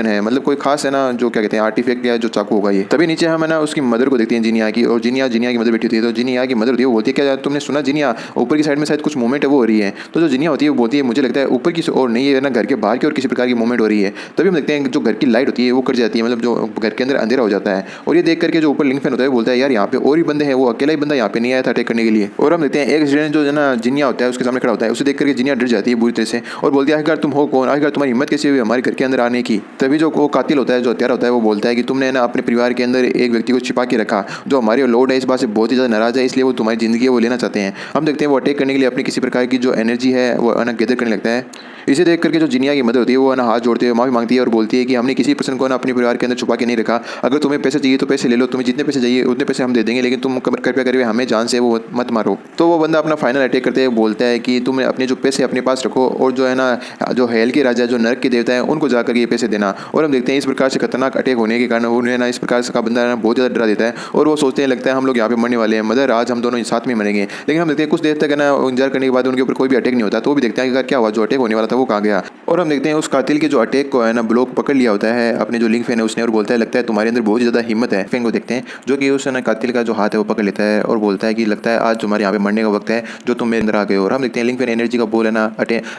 है मतलब कोई खास है ना जो क्या कहते हैं आर्टिफैक्ट या जो चाकू होगा ये। तभी नीचे हम है ना उसकी मदर को देखते हैं जिनिया की, और जिनिया की मदर बैठी होती है। तो जिनिया की मदर होती है वो बोलती है क्या तुमने सुना जिनिया ऊपर की साइड में शायद कुछ मूवमेंट है वो हो रही है। तो जो जिनिया होती है वो बोलती है मुझे लगता है ऊपर की और नहीं है ना घर के बाहर की और किसी प्रकार की मूवमेंट हो रही है। तभी हम देखते हैं जो घर की लाइट होती है वो कट जाती है, मतलब जो घर के अंदर अंधेरा हो जाता है। और ये देख करके जो ऊपर लिंग फेन होता है बोलता है यार यहाँ पे और भी बंदे हैं, वो अकेला ही बंदा यहाँ पे नहीं आया था अटैक करने के लिए। और हम देखते हैं एक स्टूडेंट जो है ना जिनिया होता है उसके सामने खड़ा होता है, उसे देख करके जिनिया डर जाती है बुरी तरह से और बोलती है आखिरकार तुम हो कौन, आखिरकार तुम्हारी हिम्मत कैसे हुई हमारे घर के अंदर आने की। तभी जो वो कातिल होता है जो हत्यारा होता है वो बोलता है कि तुमने ना अपने परिवार के अंदर एक व्यक्ति को छिपा के रखा जो हमारे लॉर्ड है, इस बात से बहुत ही ज़्यादा नाराज है, इसलिए वो तुम्हारी जिंदगी है वो लेना चाहते हैं। हम देखते हैं वो अटैक करने के लिए अपनी किसी प्रकार की जो एनर्जी है वो ना गैदर करने लगता है। इसे देख करके जो जिनिया की मदद होती है वो ना हाथ जोड़ते हुए माफी मांगती है और बोलती है कि हमने किसी पर्सन को ना अपने परिवार के अंदर छुपा के नहीं रखा, अगर तुम्हें पैसे चाहिए तो पैसे ले लो, तुम्हें जितने पैसे चाहिए उतने पैसे हम दे देंगे, लेकिन तुम कृपया करके हमें जान से वो मत मारो। तो वो बंदा अपना फाइनल अटैक करते हुए बोलता है कि तुम अपने जो पैसे अपने पास रखो और जो है ना जो हेल के राजा जो नरक के देवता है उनको जाकर ये पैसे देना। और हम देखते हैं इस प्रकार से खतरनाक अटैक होने के कारण उन्हें ना इस प्रकार का बंदा ना बहुत ज़्यादा डरा देता है और वो सोचते हैं लगता है हम लोग यहाँ पे मरने वाले हैं, मदर आज हम दोनों साथ में मरेंगे। लेकिन हम देखते हैं कुछ देर तक ना इंतजार करने के बाद उनके ऊपर कोई भी अटैक नहीं होता, तो वो भी देखते हैं कि क्या हुआ, जो अटैक होने वाला था वो कहाँ गया। और हम देखते हैं उस कातिल के जो अटैक को है ना ब्लॉक पकड़ लिया होता है अपने जो लिंग फेन है उसने, और बोलता है लगता है तुम्हारे अंदर बहुत ज़्यादा हिम्मत है। फेन को देखते हैं जो कि उस ना कातिल का जो हाथ है वो पकड़ लेता है और बोलता है कि लगता है आज तुम्हारे यहाँ पे मरने का वक्त है जो तुम मेरे अंदर आ गए हो। और हम देखते हैं लिंग फेन एनर्जी का बोल है ना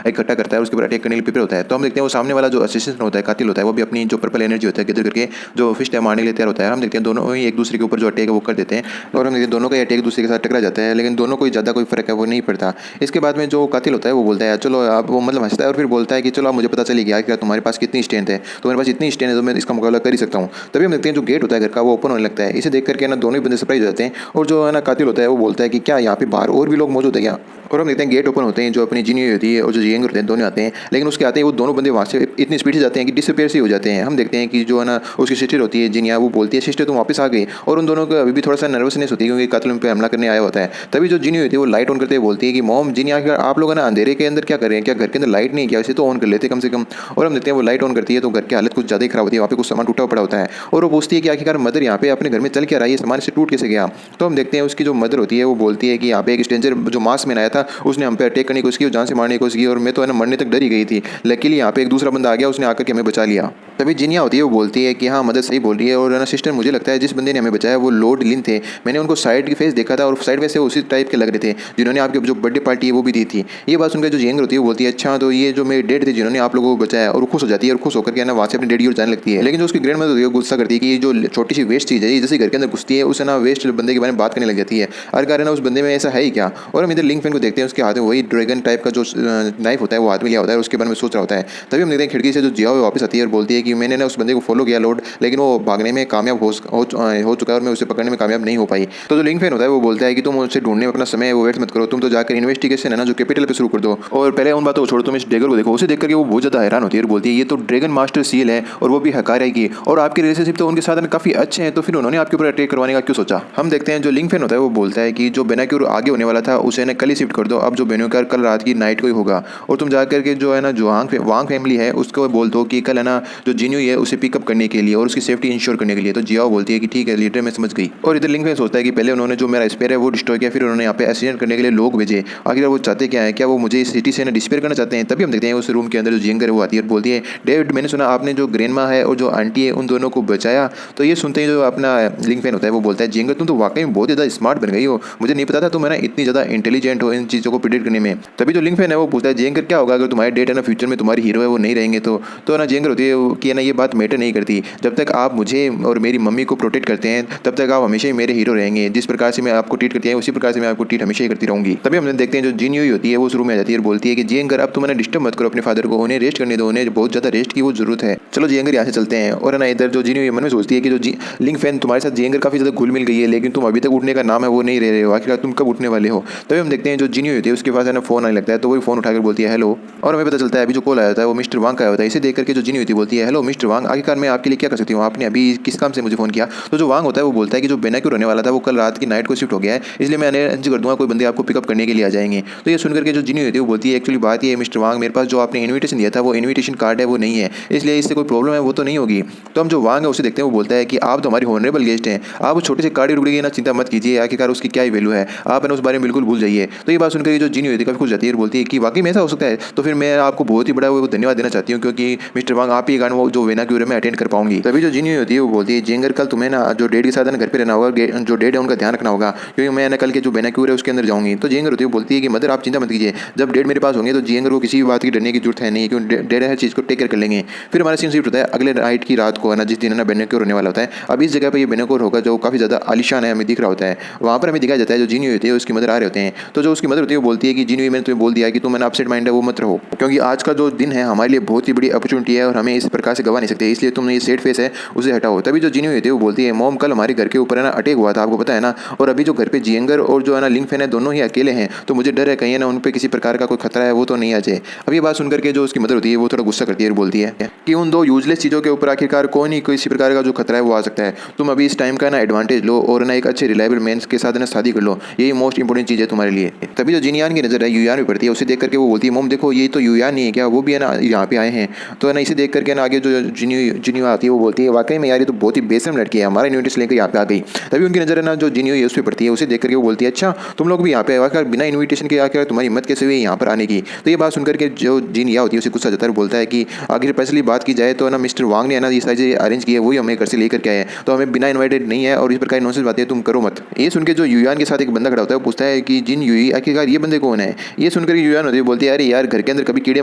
इकट्ठा करता है उसके ऊपर अटैक करने के लिए प्रिपेयर होता है। तो हम देखते हैं वो सामने वाला जो असिस्टेंट होता है कातिल होता है वो भी अपनी जो पर्पल एनर्जी होता है गैदर करके जो फिस्ट है मारने के लिए तैयार होता है। हम देखते हैं दोनों ही एक दूसरे के ऊपर जो अटैक है वो कर देते हैं और हम देखते हैं दोनों का अटैक दूसरे के साथ टकरा जाता है, लेकिन दोनों को ज़्यादा कोई फर्क है वो नहीं पड़ता। इसके बाद में जो कातिल होता है वो बोलता है चलो आप, वो मतलब हंसता है और फिर बोलता है कि चलो आप मुझे पता चली गया कि तुम्हारे पास कितनी स्ट्रेंथ है, तुम्हारे पास इतनी स्ट्रेंथ है तो मैं इसका मुकाबला कर ही सकता हूँ। तभी हम देखते हैं जो गेट होता है घर का वो ओपन होने लगता है। इसे देख करके ना दोनों ही बंदे सरप्राइज हो जाते हैं और जो है ना कातिल होता है वो बोलता है कि क्या यहाँ पे बाहर और भी लोग मौजूद है क्या। और हम देखते हैं गेट ओपन होते हैं, जो अपनी जिनी होती है और जो जियंगर होते हैं दोनों आते हैं, लेकिन उसके आते ही वो दोनों बंदे वहाँ से इतनी स्पीड से जाते हैं कि डिसअपेयर से हो जाते हैं। हम देखते हैं कि जो है ना उसकी सिस्टर होती है जिनिया, वो बोलती है सिस्टर तुम वापस आ गई, और उन दोनों को अभी भी थोड़ा सा नर्वसनेस होती है क्योंकि कातिल उन पर हमला करने आया होता है। तभी जो जिनी होती है वो लाइट ऑन करते हुए बोलती है कि मॉम जिनिया आप लोग ना अंधेरे के अंदर क्या कर रहे हैं, क्या घर के अंदर लाइट नहीं, क्या इसे तो ऑन कर लेते कम से कम। और हम देखते हैं वो लाइट ऑन करती है तो घर की हालत कुछ ज़्यादा ही खराब होती है, वहाँ पे कुछ सामान टूटा पड़ा होता है और वो पूछती है कि आखिरकार मदर यहाँ पे अपने घर में चल क्या रहा है, ये सामान से टूट कैसे गया। तो हम देखते हैं उसकी जो मदर होती है वो बोलती है कि यहाँ पे एक स्ट्रेंजर जो मास्क में आया था उसने हम पे अटैक करने की कोशिश की, जान से मारने की कोशिश की और मैं तो है ना मरने तक डरी गई थी। लकीली यहाँ पे एक दूसरा बंदा आ गया, उसने आकर के हमें बचा लिया। तभी जिनिया होती है वो बोलती है कि हाँ मदर सही बोल रही है, और है ना सिस्टर मुझे लगता है जिस बंदे ने हमें बचाया वो लॉर्ड लिन थे। मैंने उनको साइड के फेस देखा था और साइड फेस से उसी टाइप के लग रहे थे जिन्होंने आपकी जो बर्थडे पार्टी है वो भी दी थी। ये बात सुनकर जो जियंगर होती है वो बोलती है अच्छा तो ये जो मेरे डेड थे जिन्होंने आप लोगों को बचाया, और वो खुश हो जाती है और खुश होकर के ना वहाँ से अपनी डेडी और जाने लगती है। लेकिन जो उसकी ग्रैंड मदर होती है गुस्सा करती है कि ये जो छोटी सी वेस्ट चीज़ है ये जैसे घर के अंदर घुसती है उसे ना वेस्ट बंदे के बारे में बात करने लग जाती है। हर कारण उस बंदे में ऐसा है ही क्या। और हम इधर लिंक फैन को देखते हैं, उसके हाथ में वही ड्रैगन टाइप का जो नाइफ होता है वो हाथ में लिया होता है, उसके बारे में सोच रहा होता है। तभी हम देखते हैं खिड़की से जो जिया वापस आती है और बोलती है कि मैंने ना उस बंदे को फॉलो किया लॉर्ड, लेकिन वो भागने में कामयाब हो चुका है और मैं उसे पकड़ने में कामयाब नहीं हो पाई। तो जो लिंक फैन होता है वो बोलता है कि तुम उसे ढूंढने में अपना समय वो वेस्ट मत करो, तुम तो जाकर इन्वेस्टिगेशन है ना जो कैपिटल पे शुरू कर दो, और पहले उन बातों को छोड़ो, तुम इस ड्रैगन को देखो। उसे देख करके वो बहुत ज़्यादा हैरान होती है और बोलती है ये तो ड्रैगन मास्टर सील है और वो भी हकारा की, और आपके रिलेशनशिप तो उनके साथ काफ़ी अच्छे हैं, तो फिर उन्होंने आपके ऊपर अटैक करवाने का क्यों सोचा। हम देखते हैं जो लिंक फैन होता है वो बोलता है कि जो बेनाक्यूर आगे होने वाला था उसे ना कल ही शिफ्ट कर दो, अब जो बेनाक्यूर कल रात की नाइट को ही होगा, और तुम जाकर के जो है ना जो वांग फैमिली है उसको बोल दो कि कल है ना जो जिन्यू है उसे पिकअप करने के लिए और उसकी सेफ्टी इंश्योर करने के लिए। तो जियाओ बोलती है कि ठीक है लीडर मैं समझ गई। और इधर लिंक फैन सोचता है कि पहले उन्होंने जो मेरा स्पेयर है वो डिस्ट्रॉय किया, फिर उन्होंने यहाँ पे एक्सीडेंट करने के लिए लोग भेजे, आखिर वो चाहते क्या है, क्या वो मुझे इस सिटी से ना डिस्पेयर करना चाहते हैं। तभी हम देखते हैं उस रूम के अंदर जो जियंगर है वो आती है और बोलती है डेविड मैंने सुना आपने जो ग्रैंडमा है और जो आंटी है उन दोनों को बचाया। तो ये सुनते ही जो अपना लिंक फैन होता है वो बोलता है जियंगर तुम तो वाकई में बहुत ज़्यादा स्मार्ट बन गई हो, मुझे नहीं पता था तुम है ना इतनी ज़्यादा इंटेलिजेंट हो इन चीज़ों को प्रिडिक्ट करने में। तभी जो लिंक फैन है वो पूछता है जियंगर क्या होगा अगर तुम्हारे डेट है ना फ्यूचर में तुम्हारी हीरो है वो नहीं रहेंगे तो ना जियंगर होती है कि ना ये बात मैटर नहीं करती, जब तक आप मुझे और मेरी मम्मी को प्रोटेक्ट करते हैं तब तक आप हमेशा ही मेरे हीरो रहेंगे, जिस प्रकार से मैं आपको ट्रीट करती है उसी प्रकार से मैं आपको ट्रीट हमेशा ही करती रहूंगी। तभी हम देखते हैं जो जिन्यू होती है वो शुरू में आ जाती है और बोलती है कि जियंगर अब तुम डिस्टर्ब मत करो अपने फादर को, उन्हें रेस्ट करने दो, उन्हें बहुत ज़्यादा रेस्ट की वो जरूरत है, चलो जियंगर यहाँ से चलते हैं। और ना इधर जो जिन्यू मन में सोचती है कि जो लिंक फैन तुम्हारे साथ जियंगर काफ़ी ज़्यादा घुल मिल गई है, लेकिन तुम अभी तक उठने का नाम है वो नहीं रह रहे हो, आखिर तुम कब उठने वाले हो। तभी हम देखते हैं जो जिन्यू होती है उसके पास है ना फोन आने लगता है, तो वही फोन उठाकर बोलती है हेलो, और हमें पता चलता है अभी जो कॉल आया होता है वो मिस्टर वांग का आया होता है। इसे देख करके जो जिन्यू होती है बोलती है हेलो मिस्टर वांग, आखिरकार मैं आपके लिए क्या कर सकती हूँ, आपने अभी किस काम से मुझे फोन किया। तो जो वांग होता है वो बोलता है कि जो बेनाक्यूर होने वाला था वो कल रात की नाइट को शिफ्ट हो गया है, इसलिए मैं अरेंज कर दूंगा कोई बंदे आपको पिकअप करने के लिए आ जाएंगे। तो ये सुनकर के जो जिन्यू होती है वो बोलती है एक्चुअली बात ये है मिस्टर वांग, मेरे पास जो आपने इन्विटेशन दिया था वो इन्विटेशन कार्ड है वो नहीं है, इसलिए इससे कोई प्रॉब्लम है वो तो नहीं होगी। तो हम जो वांग है उसे देखते हैं वो बोलता है कि आप तो हमारी हॉनरेबल गेस्ट हैं, आप छोटे से कार्ड रुक गई ना चिंता मत कीजिए, आखिरकार उसकी क्या ही वैल्यू है, आप है ना उस बारे में बिल्कुल भूल जाइए। तो ये बात सुनकर जो जिन्यू होती है काफी खुश जाती है और बोलती है कि वाकई में ऐसा हो सकता है, तो फिर मैं आपको बहुत ही बड़ा वो धन्यवाद देना चाहती हूँ क्योंकि मिस्टर वांग आप ही गाना वो जो वेनाक्यूर में अटेंड कर पाऊंगी। तभी जो जिन्यू होती है वो बोलती है जियंगर कल तुम्हें ना जो डेड के साथ घर पे रहना होगा, जो डेड है उनका ध्यान रखना होगा क्योंकि मैं ना कल के जो वेनाक्यूर है उसके अंदर जाऊंगी। तो जियंगर होती है बोलती है कि मदर आप चिंता मत कीजिए, जब डेड मेरे पास होंगे तो जियंगर को किसी भी बात की डरने की जरूरत है नहीं, क्योंकि डेड हर चीज़ को टेक केयर कर लेंगे। फिर हमारा सीन शिफ्ट होता है अगले नाइट की रात को है ना, जिस दिन ना वेनाक्यूर होने वाला होता है। अब इस जगह पर ये वेनाक्यूर होगा जो काफ़ी ज़्यादा आलिशान है हमें दिख रहा होता है, वहाँ पर हमें दिखाया जाता है जो जिन्यू होती है उसकी मदर आ रहे होते हैं। तो जो उसकी मदर होती है वो बोलती है कि जिन्यू मैंने तुम्हें बोल दिया कि तुम मैंने अपसेट माइंड है वो मत रहो, क्योंकि आज का जो दिन है हमारे लिए बहुत ही बड़ी अपॉर्चुनिटी है और हमें इस प्रकार से गवा नहीं सकते, इसलिए तुमने ये सेट फेस है उसे हटाओ। तभी जो जिन्यू होती है वो बोलती है मॉम कल हमारे घर के ऊपर है ना अटैक हुआ था आपको पता है ना, और अभी जो घर पे जियंगर और जो है ना लिंक फैन है दोनों ही अकेले हैं, तो मुझे डर है कहीं ना उन पर किसी प्रकार का कोई खतरा है वो तो नहीं आ जाए। अब ये बात सुनकर के जो उसकी मदर होती है वो थोड़ा गुस्सा करती है और बोलती है कि उन दो यूजलेस चीज़ों के ऊपर आखिरकार कौन ही किसी प्रकार का जो खतरा है वो आ सकता है, तुम अभी इस टाइम का ना एडवांटेज लो और ना एक अच्छे रिलायबल मैन के साथ ना शादी कर लो, यही मोस्ट इंपॉर्टेंट चीज़ है तुम्हारे लिए। तभी जो जिनियान की नजर है यूयान में पड़ती है, उसे देख करके वो बोलती है मोम देखो ये तो यूयान नहीं है क्या, वो भी है ना यहाँ पे आए हैं। तो है ना इसे देख करके ना आगे जो जिन्यू आती है वो बोलती है वाकई में यार ये तो बहुत ही बेशरम लड़की है, हमारा इन्विटेशन लेकर यहाँ पे आ गई। तभी उनकी नजर है ना जो जिन्यू है उस पर पड़ती है, उसे देख करके वो बोलती है अच्छा तुम लोग भी यहाँ पे आकर बिना इन्विटेशन के आकर तुम्हारी हिम्मत कैसे हुई यहाँ पर आने की। तो ये बात सुनकर के जो जिनिया होती है उसे गुस्सा जाता है, बोलता है कि आखिर पर्सनली बात की जाए तो ना मिस्टर वांग ने ना ये सारी चीज़ें अरेंज की है, वही हमें घर से लेकर के आए हैं, तो हमें बिना इन्वाइटेड नहीं है और इस प्रकार नॉनसेंस बातें तुम करो मत। ये सुन के जो यूयान के साथ एक बंदा खड़ा होता है वो पूछता है कि जिन यूई आखिरकार ये बंदे कौन है। ये सुनकर यूयान होती है बोलती है अरे यार घर के अंदर कभी कीड़े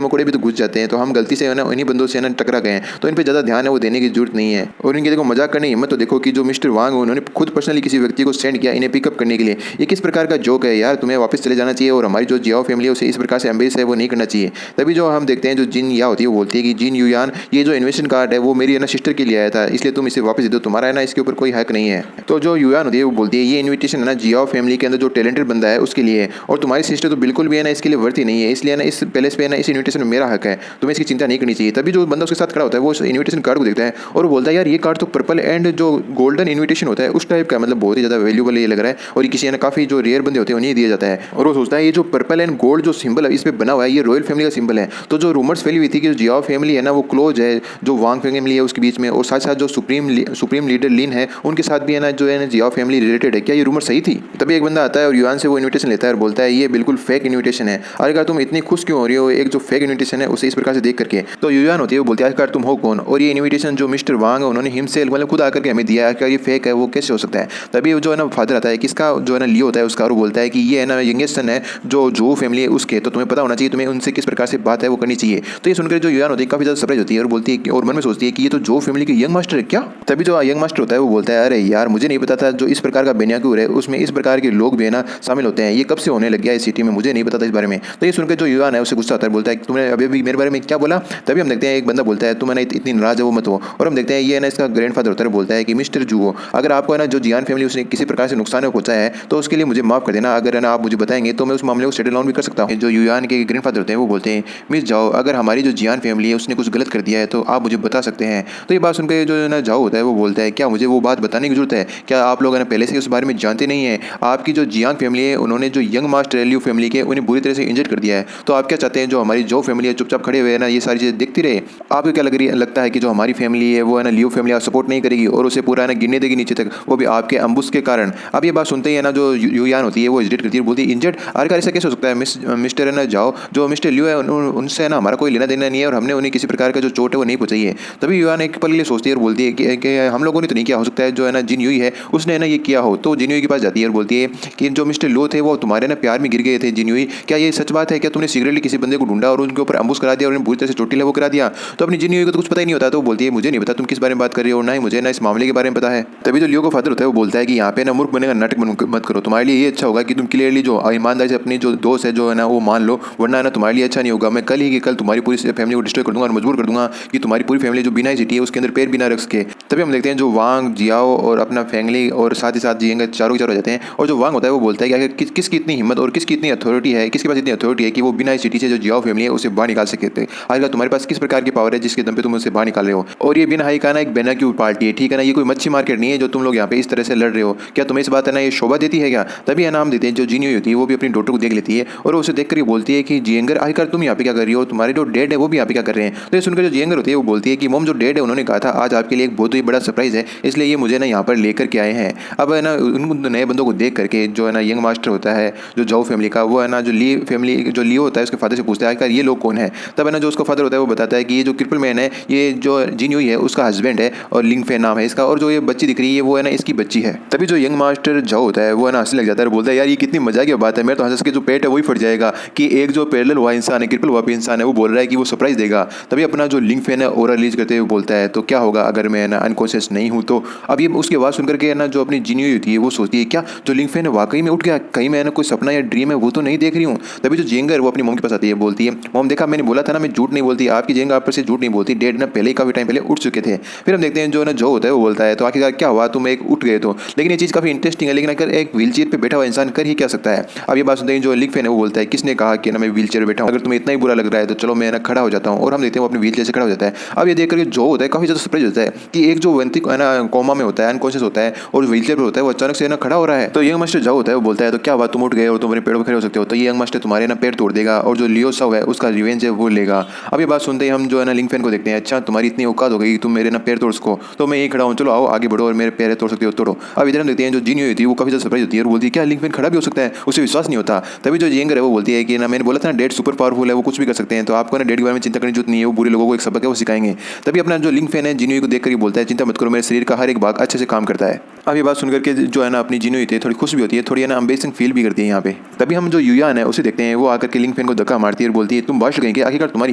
मकोड़े भी तो घुस जाते हैं, तो हम गलती से ना उन्हीं बंदों से ना टकरा गए हैं, तो इन पर ज़्यादा ध्यान है वो देने की जरूरत नहीं है। और इनके देखो मजाक करने की हिम्मत तो देखो कि जो मिस्टर वांग उन्होंने खुद पर्सनली किसी व्यक्ति को सेंड किया इन्हें पिकअप करने के लिए, ये किस प्रकार का जोक है यार, तुम्हें वापस चले जाना चाहिए और हमारी जो जियाओ फैमिली है उसे इस प्रकार से एम्बेस है वो नहीं करना चाहिए। तभी जो हम देखते हैं जो जिन या होती है वो बोलती है कि जिन यूयान ये जो इन्वेस्टमेंट कार्ड है वो मेरी है ना सिस्टर के लिए आया था, इसलिए तुम इसे वापस वापस दे दो, तुम्हारा है ना इसके ऊपर कोई हक नहीं है। तो जो युआन होती है वो बोलती है ये इन्विटेशन है ना जियाओ फैमिली के अंदर जो टैलेंटेड बंदा है उसके लिए है, और तुम्हारी सिस्टर तो बिल्कुल भी है ना इसके लिए वर्थ ही नहीं है, इसलिए ना इस पैलेस पे ना इस इन्विटेशन में मेरा हक है, तुम्हें इसकी चिंता नहीं करनी चाहिए। तभी जो बंदा उसके साथ खड़ा होता है वो उस इन्विटेशन कार्ड को देखता है और वो बोलता है यार ये कार्ड तो पर्पल एंड जो गोल्डन इन्विटेशन होता है उस टाइप का, मतलब बहुत ही ज़्यादा वैल्यूबल ये लग रहा है, और ये किसी ना काफ़ी जो रेयर बंदे होते हैं उन्हें दिया जाता है। और वो सोचता है ये जो पर्पल एंड गोल्ड जो सिंबल है इस पर बना हुआ है ये रॉयल फैमिली का सिंबल है। तो जो रूमर्स फैली हुई थी कि जो जियाओ फैमिली है ना वो क्लोज है जो वांग फैमिली है उसके बीच में, और साथ साथ जो सुप्रीम लीडर लिन है उनके साथ भी है ना जो है ना जियाओ फैमिली रिलेटेड है, क्या ये रूमर सही थी? तभी एक बंदा आता है और युआन से वो इन्विटेशन लेता है और बोलता है ये बिल्कुल फेक इन्विटेशन है, आखिरकार तुम इतनी खुश क्यों हो रही हो एक जो फेक इन्विटेशन है उसे इस प्रकार से देख करके? तो युआन होती है वो बोलती है आखिरकार तुम हो कौन, और ये इन्विटेशन जो मिस्टर वांग है उन्होंने हिमसेल्फ मतलब खुद आकर के हमें दिया है, आखिरकार ये फेक है वो कैसे हो सकता है? तभी जो है ना फादर आता है किसका जो है ना लियो होता है उसका, और बोलता है कि ये है ना यंगेस्ट सन है जो फैमिली है उसके, तो तुम्हें पता होना चाहिए, तुम्हें उनसे किस प्रकार से बात है वो करनी चाहिए। तो ये सुनकर जो युआन होती है काफी ज्यादा सरप्राइज होती है और बोलती है और मन में सोचती है कि ये तो जो फैमिली के यंग मास्टर है क्या? तभी जो यंग मास्टर होता है वो बोलता है अरे यार मुझे नहीं पता था जो इस प्रकार का बेन्याक्यूर है उसमें इस प्रकार के लोग भी है ना शामिल होते हैं, ये कब से होने लग गया इस सिटी में, मुझे नहीं पता था इस बारे में। तो ये सुनकर जो युआन है उसे गुस्सा आता है, बोलता है तुमने अभी भी मेरे बारे में क्या बोला? तभी हम देखते हैं एक बंदा बोलता है तुम है ना इतनी नाराज है वो मत हो, और हम देखते हैं ये है ना इसका ग्रैंडफादर होता है, बोलता है कि मिस्टर जुओ अगर आपको है ना जो जियान फैमिली उसने किसी प्रकार से नुकसान पहुंचा है तो उसके लिए मुझे माफ कर देना, अगर है ना आप मुझे बताएंगे तो मैं उस मामले को सेटल डाउन भी कर सकता हूँ। जो युआन के ग्रैंडफादर होते हैं वो बोलते हैं मिस जाओ अगर हमारी जो जियान फैमिली है उसने कुछ गलत कर दिया है तो आप मुझे बता सकते हैं। तो ये बात सुनकर जो है ना जाओ होता है वो बोलता है क्या मुझे वो बात बताने की जरूरत है, क्या आप लोग है ना पहले से उस बारे में जानते नहीं है? आपकी जो जियांग फैमिली है उन्होंने जो यंग मास्टर लियो फैमिली के उन्हें बुरी तरह से इंजर्ड कर दिया है, तो आप क्या चाहते हैं जो हमारी जो फैमिली है चुपचाप खड़े हुए है ना ये सारी चीज़ें देखती रहे? आपको क्या लगता है कि जो हमारी फैमिली है वो है ना लियो फैमिली सपोर्ट नहीं करेगी और उसे पूरा है ना गिरने देगी नीचे तक, वो भी आपके अम्बुस के कारण? अब ये बात सुनते ही है ना जो युआन होती है वो हिजिटेट करती है, बोलती है इंजर्ड? आखिर ऐसा कैसे हो सकता है मिस्टर है ना जाओ जो मिस्टर लियो है उनसे है ना हमारा कोई लेना देना नहीं है और हमने उन्हें किसी प्रकार का जो चोट है वो नहीं पहुंचाई है। तभी युआन एक पल के लिए सोचती है और बोलती है कि हम लोगों ने तो नहीं किया, हो सकता है जो है ना जिन युई है उसने ना ये किया हो। तो जिन युई के पास जाती है और बोलती है कि जो मिस्टर लो थे वो तुम्हारे ना प्यार में गिर गए थे जिन युई, क्या ये सच बात है? क्या तुमने सीक्रेटली किसी बंदे को ढूंढा और उनके ऊपर अम्बुस करा दिया और उन्हें बुरी तरह से चोटी वो करा दिया? तो अपनी जिन युई को तो कुछ पता ही नहीं होता। तो बोलती है मुझे नहीं पता तुम किस बारे में बात कर रही हो, ना ही मुझे ना इस मामले के बारे में पता है। तभी जो लियो का फादर होता है वो बोलता है कि यहाँ पे ना मूर्ख बनेगा नाटक मत करो, तुम्हारे लिए ये अच्छा होगा कि तुम क्लियरली जो ईमानदारी से अपनी जो दोस्त है जो है ना वो मान लो, वरना है ना तुम्हारे लिए अच्छा नहीं होगा। मैं कल ही कि कल तुम्हारी पूरी फैमिली को डिस्ट्रॉय कर दूंगा और मजबूर कर दूंगा कि तुम्हारी पूरी फैमिली जो बिना सिटी है उसके अंदर पैर भी ना रख सके। तभी हम देखते हैं जो वांग जियाओ और अपना फैमिली और साथ ही साथ जिएंगे चारों के चारों हो जाते हैं, और जो वांग होता है वो बोलता है कि किसकी इतनी हिम्मत और किसकी इतनी अथॉरिटी है, किसके पास इतनी अथॉरिटी है कि वो बिना सिटी से जो जियाओ फैमिली है उसे बाहर निकाल सकते थे? आखिर तुम्हारे पास किस प्रकार की पावर है जिसके दम पे तुम उसे बाहर निकाल रहे हो? और ये बिन हाई का ना एक बेन्याक्यूर पार्टी है, ठीक है ना, ये कोई मच्छी मार्केट नहीं है जो तुम लोग यहाँ पे इस तरह से लड़ रहे हो। क्या तुम्हें इस बात है ना ये शोभा देती है क्या? तभी है नाम देते हैं जो जीनी होती है वो भी अपनी डॉटर को देख लेती है और उसे देख कर ये बोलती है कि जियंगर आखिर तुम यहाँ पे क्या कर रही हो, तुम्हारे जो डेड है वो भी यहाँ पे क्या कर रहे हैं? तो ये सुनकर जो जियंगर होती है वो बोलती है कि मोम जो डेड है उन्होंने कहा था आज आपके लिए एक बहुत ही बड़ा सरप्राइज है, इसलिए ये मुझे ना यहाँ पर लेकर के आए हैं। अब है ना उन नए बंदों को देख करके जो है ना यंग मास्टर होता है जो जाओ फैमिली का, वो है ना जो ली फैमिली जो लियो होता है उसके फादर से पूछता है आखिर ये लोग कौन है? तब है ना जो उसका फादर होता है वो बताता है कि ये जो क्रिपल मैन है ये जो जिन युई है उसका हस्बैंड है और लिंग फैन नाम है इसका, और जो ये बच्ची दिख रही है वो है ना इसकी बच्ची है। तभी जो यंग मास्टर जाओ होता है वो है ना हंसने लग जाता है और बोलता है यार ये कितनी मजा की बात है, मेरे तो हंस के जो पेट है वही फट जाएगा कि एक जो पैरेलल हुआ इंसान है क्रिपल हुआ इंसान है वो बोल रहा है कि वो सरप्राइज देगा। तभी अपना जो लिंग फैन है ओरा रिलीज करते हुए बोलता है तो क्या होगा अगर मैं ना अनकॉन्शियस नहीं हूँ? तो अब ये उसकी आवाज़ सुनकर के ना जो अपनी जिनी हुई होती है वो सोचती है क्या जो लिंग फैन है वाकई में उठ गया, कहीं मैं ना कोई सपना या ड्रीम है वो तो नहीं देख रही हूँ। तभी जो जेंगर वो अपनी मॉम के पास आती है, बोलती है मॉम देखा मैंने बोला था ना मैं झूठ नहीं बोलती, आपकी जेंगर आप पर से झूठ नहीं बोलती, डेड ना पहले ही काफी टाइम पहले उठ चुके थे। फिर हम देखते हैं जो ना जो होता है वो बोलता है तो आखिरकार क्या हुआ तुम एक उठ गए तो? लेकिन ये चीज़ काफ़ी इंटरेस्टिंग है, लेकिन अगर एक व्हील चेयर पर बैठा हुआ इंसान कर ही क्या सकता है? अब ये बात सुनते हैं जो लिंग फैन है वो बोलता है किसने कहा कि ना मैं व्हील चेयर बैठा हूँ, अगर तुम्हें इतना ही बुरा लग रहा है तो चलो मैं ना खड़ा हो जाता हूँ। और हम देखते हैं वो अपनी व्हील चेयर से खड़ा हो जाता है। अब ये देख करके जो होता है काफ़ी ज़्यादा सरप्राइज होता है कि एक जो व्यक्ति है ना कोमा में होता है अनकॉन्शियस होता है और व्हील चेयर पर होता है वो अचानक से ना खड़ा हो रहा है। तो यंग मास्टर जाओ होता है वो बोलता है तो क्या हुआ तुम उठ गए और तुम अपने पेड़ों पर खड़े हो सकते हो? तो ये यंग मास्टर तुम्हारे ना पैर तोड़ देगा और जो लियो सव है उसका रिवेंज है वो लेगा। अब ये बात सुनते ही हम जो है ना लिंग फैन को देखते हैं, अच्छा तुम्हारी इतनी औकात हो गई तुम मेरे ना पैर तोड़ सको, तो मैं यही खड़ा हूँ, चलो आओ आगे बढ़ो और मेरे पैर तोड़ सकते हो तोड़ो। अब इधर हम देखते हैं जो जीनी होती है वो काफी ज़्यादा सरप्राइज होती है और बोलती है क्या लिंग फैन खड़ा भी हो सकता है? उसे विश्वास नहीं होता। तभी जो यंगर है वो बोलती है कि ना मैंने बोला था ना डेड सुपर पावरफुल है, वो कुछ भी कर सकते हैं, तो आपको ना डेड के बारे में चिंता करने की जरूरत नहीं है, वो बुरे लोगों को एक सबक है वो सिखाएंगे। तभी अपना जो लिंग फैन है जीनी को देख कर बोलता है चिंता मत करो मेरे शरीर का हर एक भाग अच्छे से काम करता है। अब ये बात सुनकर के जो है ना अपनी जिन्हों होती है थोड़ी खुश भी होती है, थोड़ी है ना अम्बेशन फील भी करती है यहाँ पे। तभी हम जो युयान है उसे देखते हैं, वो आकर के लिंग फैन को धक्का मारती है और बोलती है तुम बादशाह कहीं के, आखिरकार तुम्हारी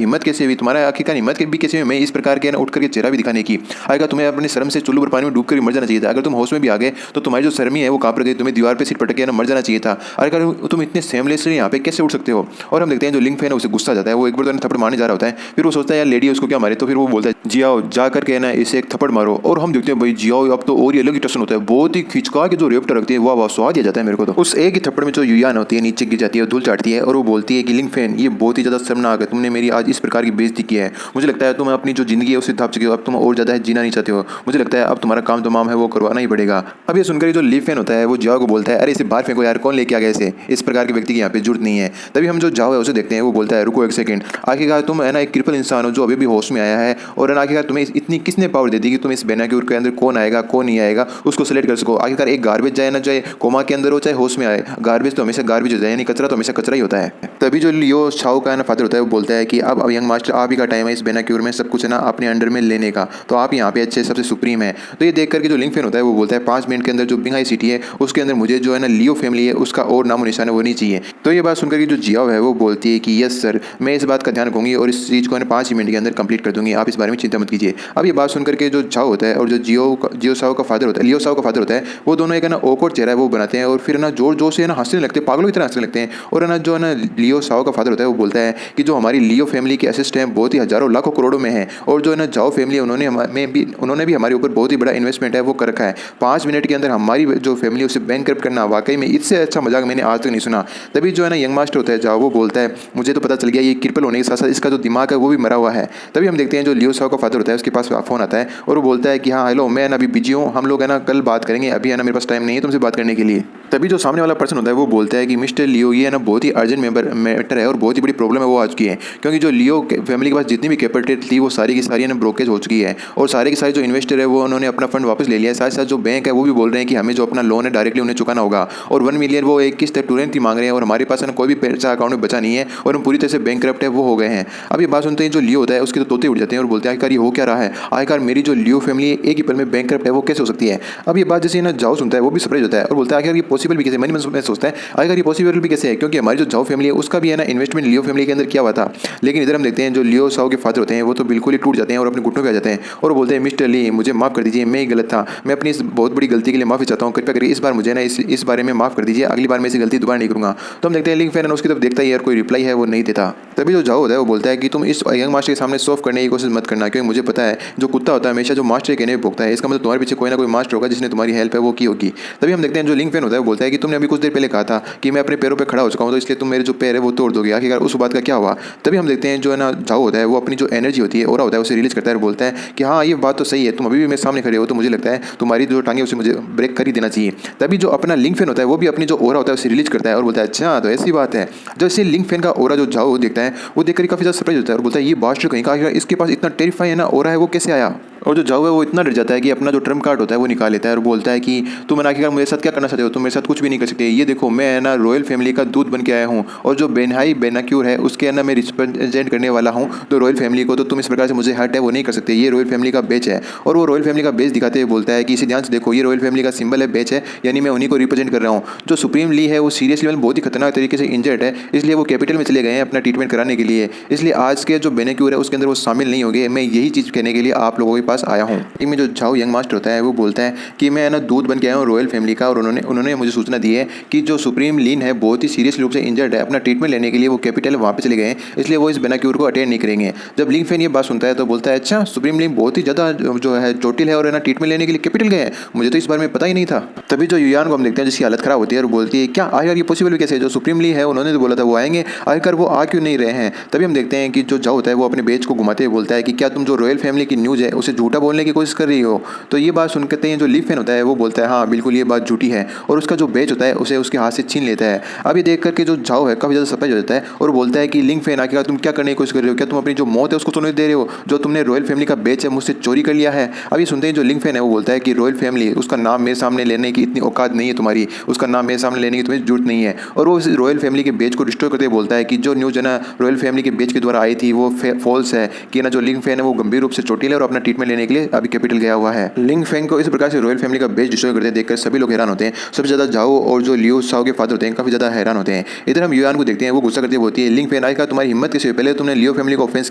हिम्मत कैसे हुई, तुम्हारा आखिरकार हिम्मत भी कैसे हुई मैं इस प्रकार के ना उठ करके चेहरा भी दिखाने की। आखिरकार तुम्हें अपने शर्म से चुल्लू पर पानी में डूब कर मर जाना चाहिए था। अगर तुम होश में भी आ गए तो तुम्हारी जो शर्मी है वो कांप गई, तुम्हें दीवार पर सिर पटक के ना मर जाना चाहिए था। आखिरकार तुम इतने सेमलेसली यहाँ पे कैसे उठ सकते हो। और हम देखते हैं जो लिंग फैन है उसे गुस्सा जाता है, वो एक बार थप्पड़ मारने जा रहा होता है, फिर वो सोचता है यार लेडी उसको क्या मारे, तो फिर वो बोलता है जियाओ जा करके ना इसे एक थप्पड़ मारो। और हम देखते हैं भाई जियाओ अब तो और ही अलग ही टसन होता है, बहुत ही खिंचका के जो रेप्ट रखती है वाह वाह स्वाद आ जाता है मेरे को। तो उस एक ही थप्पड़ में जो युयान होती है नीचे गिर जाती है और धूल चाटती है और वो बोलती है कि लिंग फैन ये बहुत ही ज्यादा शर्मनाक है, तुमने मेरी आज इस प्रकार की बेइज्जती की है। मुझे लगता है तुम अपनी जो जिंदगी है उसे थाप चुके हो, अब तुम और ज्यादा जीना नहीं चाहते हो। मुझे लगता है अब तुम्हारा काम तमाम है वो करवाना ही पड़ेगा। अब ये सुनकर जो लिंग फैन होता है वो जाओ को बोलता है अरे इसे बाहर फेंको यार, कौन लेके आ गया इसे, इस प्रकार के व्यक्ति की यहाँ पे जरूरत नहीं है। तभी हम जो जाओ है उसे देखते हैं, वो बोलता है रुको एक सेकंड, आखिरकार तुम है ना एक क्रिपल इंसान हो जो अभी भी होश में आया है, और आखिरकार तुम्हें इतनी किसने पावर दे दी कि तुम इस बेनाक्यूर के अंदर कौन आएगा कौन नहीं आएगा उसको सेलेक्ट कर सको। आखिरकार एक गार्बेज जाए ना जाए कोमा के अंदर हो चाहे होश में आए, गार्बेज तो हमेशा गार्बेज होता है, यानी कचरा तो हमेशा कचरा ही होता है। तभी जो लियो शाओ का ना फादर होता है वो बोलता है कि अब यंग मास्टर आप ही का टाइम है इस बेनाक्यूर में सब कुछ है ना अपने अंडर में लेने का, तो आप यहाँ पे अच्छे सबसे सुप्रीम है। तो ये देख करके जो लिंग फैन होता है वो बोलता है 5 मिनट के अंदर जो बिंगाई सिटी है उसके अंदर मुझे जो है ना लियो फैमिली है उसका और नामो निशान है वो नहीं चाहिए। तो ये बात सुनकर के जो जियाओ है वो बोलती है कि यस सर मैं इस बात का ध्यान रखूंगी और इस चीज़ को 5 मिनट के अंदर कंप्लीट कर दूंगी, आप इस बारे में चिंता मत कीजिए। अब ये बात सुनकर के जो झाओ होता है और जो जियो साओ का फादर होता है, लियो साओ का फादर होता है, वो दोनों एक है ना ऑकवर्ड चेहरा है वो बनाते हैं और फिर ना जोर जोर से ना हंसने लगते हैं, पागलों की तरह हंसने लगते हैं। और है ना जो है ना लियो साओ का फादर होता है वो बोलता है कि जो हमारी लियो फैमिली के असिस्ट हैं बहुत ही हजारों लाखों करोड़ों में है, और जो है ना जाओ फैमिली उन्होंने भी हमारे ऊपर बहुत ही बड़ा इन्वेस्टमेंट है वो कर रखा है। 5 मिनट के अंदर हमारी जो फैमिली उसे बैंकरप्ट करना वाकई में इससे अच्छा मजाक मैंने आज तक नहीं सुना। तभी जो है ना यंग मास्टर होता है जाओ वो बोलता है मुझे तो पता चल गया ये क्रिपल होने के साथ साथ इसका जो दिमाग है वो भी मरा हुआ है। तभी हम देखते हैं जो लियो साओ का फादर होता है उसके पास फ़ोन आता है और वो बोलता है कि हाँ हेलो मैं ना अभी बिजी हूँ, हम लोग है ना कल बात करेंगे, अभी है ना मेरे पास टाइम नहीं है तुमसे बात करने के लिए। तभी जो सामने वाला पर्सन होता है वो बोलता है कि मिस्टर लियो ये है ना बहुत ही अर्जेंट मैटर है और बहुत ही बड़ी प्रॉब्लम है वो आ चुकी है, क्योंकि जो लियो फैमिली के पास जितनी भी कैपिटल थी वो सारी की सारी है ना ब्रोकेज हो चुकी है और सारे के सारे जो इन्वेस्टर है वो उन्होंने अपना फंड वापस ले लिया है। साथ साथ जो बैंक है वो भी बोल रहे हैं कि हमें जो अपना लोन है डायरेक्टली उन्हें चुकाना होगा और 1 मिलियन वो एक किस्त तुरंत ही मांग रहे हैं और हमारे पास है ना कोई भी पैसा अकाउंट में बचा नहीं है और हम पूरी तरह से बैंकरप्ट है वो हो गए हैं। अब ये बात सुनते हैं जो लियो होता है उसके तो तोते उड़ जाते हैं और बोलते हैं आखिरकार ये हो क्या रहा है, आखिरकार मेरी जो लियो फैमिली एक ही पल में बैंकरप्ट है वो कैसे हो सकती है। अब ये बात जैसे ना जाओ सुनता है वो भी सरप्राइज होता है और बोलता है आखिर ये पॉसिबल भी कैसे, मन में सोचता है आखिर ये पॉसिबल भी कैसे है, क्योंकि हमारी जो जाओ फैमिली है उसका भी है ना इन्वेस्टमेंट लियो फैमिली के अंदर किया हुआ था। लेकिन इधर हम देखते हैं जो लियो साओ के फादर होते हैं वो तो बिल्कुल ही टूट जाते हैं और अपने घुटनों पे आ जाते हैं और बोलते हैं मिस्टर ली मुझे माफ़ कर दीजिए, मैं ही गलत था, मैं अपनी इस बहुत बड़ी गलती के लिए माफ़ी चाहता हूँ, कृपया करके इस बार मुझे ना इस बारे में माफ़ कर दीजिए, अगली बार मैं ऐसी गलती दोबारा नहीं करूँगा। तो हम देखते हैं लिंग फैन उसकी तरफ देखता है यार कोई रिप्लाई है वो नहीं देता। तभी जो जाओ होता है वो बोलता है कि तुम इस यंग मास्टर के सामने सॉल्व करने की कोशिश मत करना, क्योंकि मुझे पता है जो कुत्ता होता है हमेशा जो मास्टर कहने में भोगता है, इसका मतलब तुम्हारे पीछे कोई ना कोई मास्टर होगा जिसने तुम्हारी हेल्प है वो की होगी। तभी हम देखते हैं जो लिंग फैन होता है वो बोलता है कि तुमने अभी कुछ देर पहले कहा था कि मैं अपने पैरों पर खड़ा हो चुका हूँ तो इसलिए तुम मेरे जो पैर है वो तोड़ दोगे, आखिरकार उस बात का क्या हुआ। तभी हम देखते हैं जो है ना जाओ होता है वो अपनी जो एनर्जी होती है ओरा होता है उसे रिलीज करता है और बोलता है कि हाँ ये बात तो सही है, तुम अभी भी मेरे सामने खड़े हो तो मुझे लगता है तुम्हारी जो टांगे उसे मुझे ब्रेक कर ही देना चाहिए। तभी जो अपना लिंग फैन होता है वो भी अपनी जो ओरा होता है उसे रिलीज करता है और बोलता है अच्छा तो ऐसी बात है। जो इसे लिंग फैन का ओरा जो जाओ देखता है वो देखकर काफी ज्यादा सरप्राइज होता है और बोलता है ये बात कहीं का इसके पास इतना टेरिफाई है ना ओरा है वो कैसे आया। और जो जाओ है वो इतना डर जाता है कि अपना जो ट्रम्प कार्ड होता है वो निकाल लेता है और बोलता है कि तुम आखिरकार मेरे साथ क्या करना चाहते हो, तुम मेरे साथ कुछ भी नहीं कर सकते, ये देखो मैं है ना रॉयल फैमिली का दूध बन के आया हूँ और जो बेनहाई बेनाक्यूर है उसके है ना मैं रिप्रेजेंट करने वाला हूँ तो रॉयल फैमिली को, तो तुम इस प्रकार से मुझे हर्ट है वो नहीं कर सकते, ये रॉयल फैमिली का बेच है। और वो रॉयल फैमिली का बेच दिखाते हुए बोलता है कि इसे ध्यान से देखो ये रॉयल फैमिली का सिंबल है बेच है, यानी मैं उन्हीं को रिप्रेजेंट कर रहा हूँ। जो सुप्रीम ली है वो सीरियसली बहुत ही खतरनाक तरीके से इंजर्ड है, इसलिए वो कैपिटल में चले गए हैं अपना ट्रीटमेंट कराने के लिए, इसलिए आज के जो बेनाक्यूर है उसके अंदर वो शामिल नहीं होंगे। मैं यही चीज़ कहने के लिए आप लोगों के पास आया हूँ। में जो झाओ यंग मास्टर होता है वो बोलता है कि मैं ना दूध बन के आया हूँ रॉयल फैमिली का और उन्होंने मुझे सूचना दी है कि जो सुप्रीम लीन है बहुत ही सीरियस रूप से इंजर्ड है, अपना ट्रीटमेंट लेने के लिए वो कैपिटल वहाँ पे चले गए हैं, इसलिए वो इस बेनाक्यूर को अटेंड नहीं करेंगे। जब लिंग फैन ये बात सुनता है तो बोलता है अच्छा सुप्रीम लीन बहुत ही ज़्यादा जो है चोटिल है और है ना ट्रीटमेंट लेने के लिए कैपिटल गए हैं, मुझे तो इस बारे में पता ही नहीं था। तभी जो युयान को हम देखते हैं जिसकी हालत खराब होती है और बोलती है क्या आखिर ये पॉसिबल भी कैसे है, जो सुप्रीम ली है उन्होंने तो बोला था वो आएंगे, आखिरकार वो आ क्यों नहीं रहे हैं। तभी हम देखते हैं कि जो झाओ होता है वो अपने बेच को घुमाते हुए बोलता है कि क्या तुम जो रॉयल फैमिली की न्यूज़ है उसे झूठा बोलने की कोशिश कर रही हो। तो ये बात सुन करते हैं जो लिंग फैन होता है वो बोलता है हाँ बिल्कुल ये बात झूठी है, और उसका जो बेच होता है उसे उसके हाथ से छीन लेता है। अब ये देख करके जो झाओ है काफ़ी ज़्यादा सरप्राइज हो जाता है और बोलता है कि लिंग फैन आखिरकार तुम क्या करने की कोशिश कर रहे हो, क्या तुम अपनी जो मौत है उसको सुनने दे रहे हो, जो तुमने रॉयल फैमिली का बेच है मुझसे चोरी कर लिया है। अब ये सुनते हैं जो लिंग फैन है वो बोलता है कि रॉयल फैमिली उसका नाम मेरे सामने लेने की इतनी औकात नहीं है तुम्हारी, उसका नाम मेरे सामने लेने की तुम्हें जरूरत नहीं है। और वो इस रॉयल फैमिली के बेच को डिस्ट्रॉय करते बोलता है कि जो न्यूज़ है ना रॉयल फैमिली के बेच के द्वारा आई थी वो फॉल्स है, कि ना जो लिंग फैन है वो गंभीर रूप से चोटिल है और अपना ट्रीटमेंट लेने के लिए अभी कैपिटल गया हुआ है। लिंग फेंग को इस प्रकार से रॉयल फैमिली का बेस डिस्ट्रॉय करते देखकर सभी लोग हैरान होते हैं। सबसे ज्यादा जाओ और जो लियो साओ के फादर होते हैं काफी ज्यादा हैरान होते हैं। इधर हम युआन को देखते हैं, वो गुस्सा करते होती है, लिंग फेन आखिरकार तुम्हारी हिम्मत कैसे हुई? पहले तुमने लियो फैमिली को ऑफेंस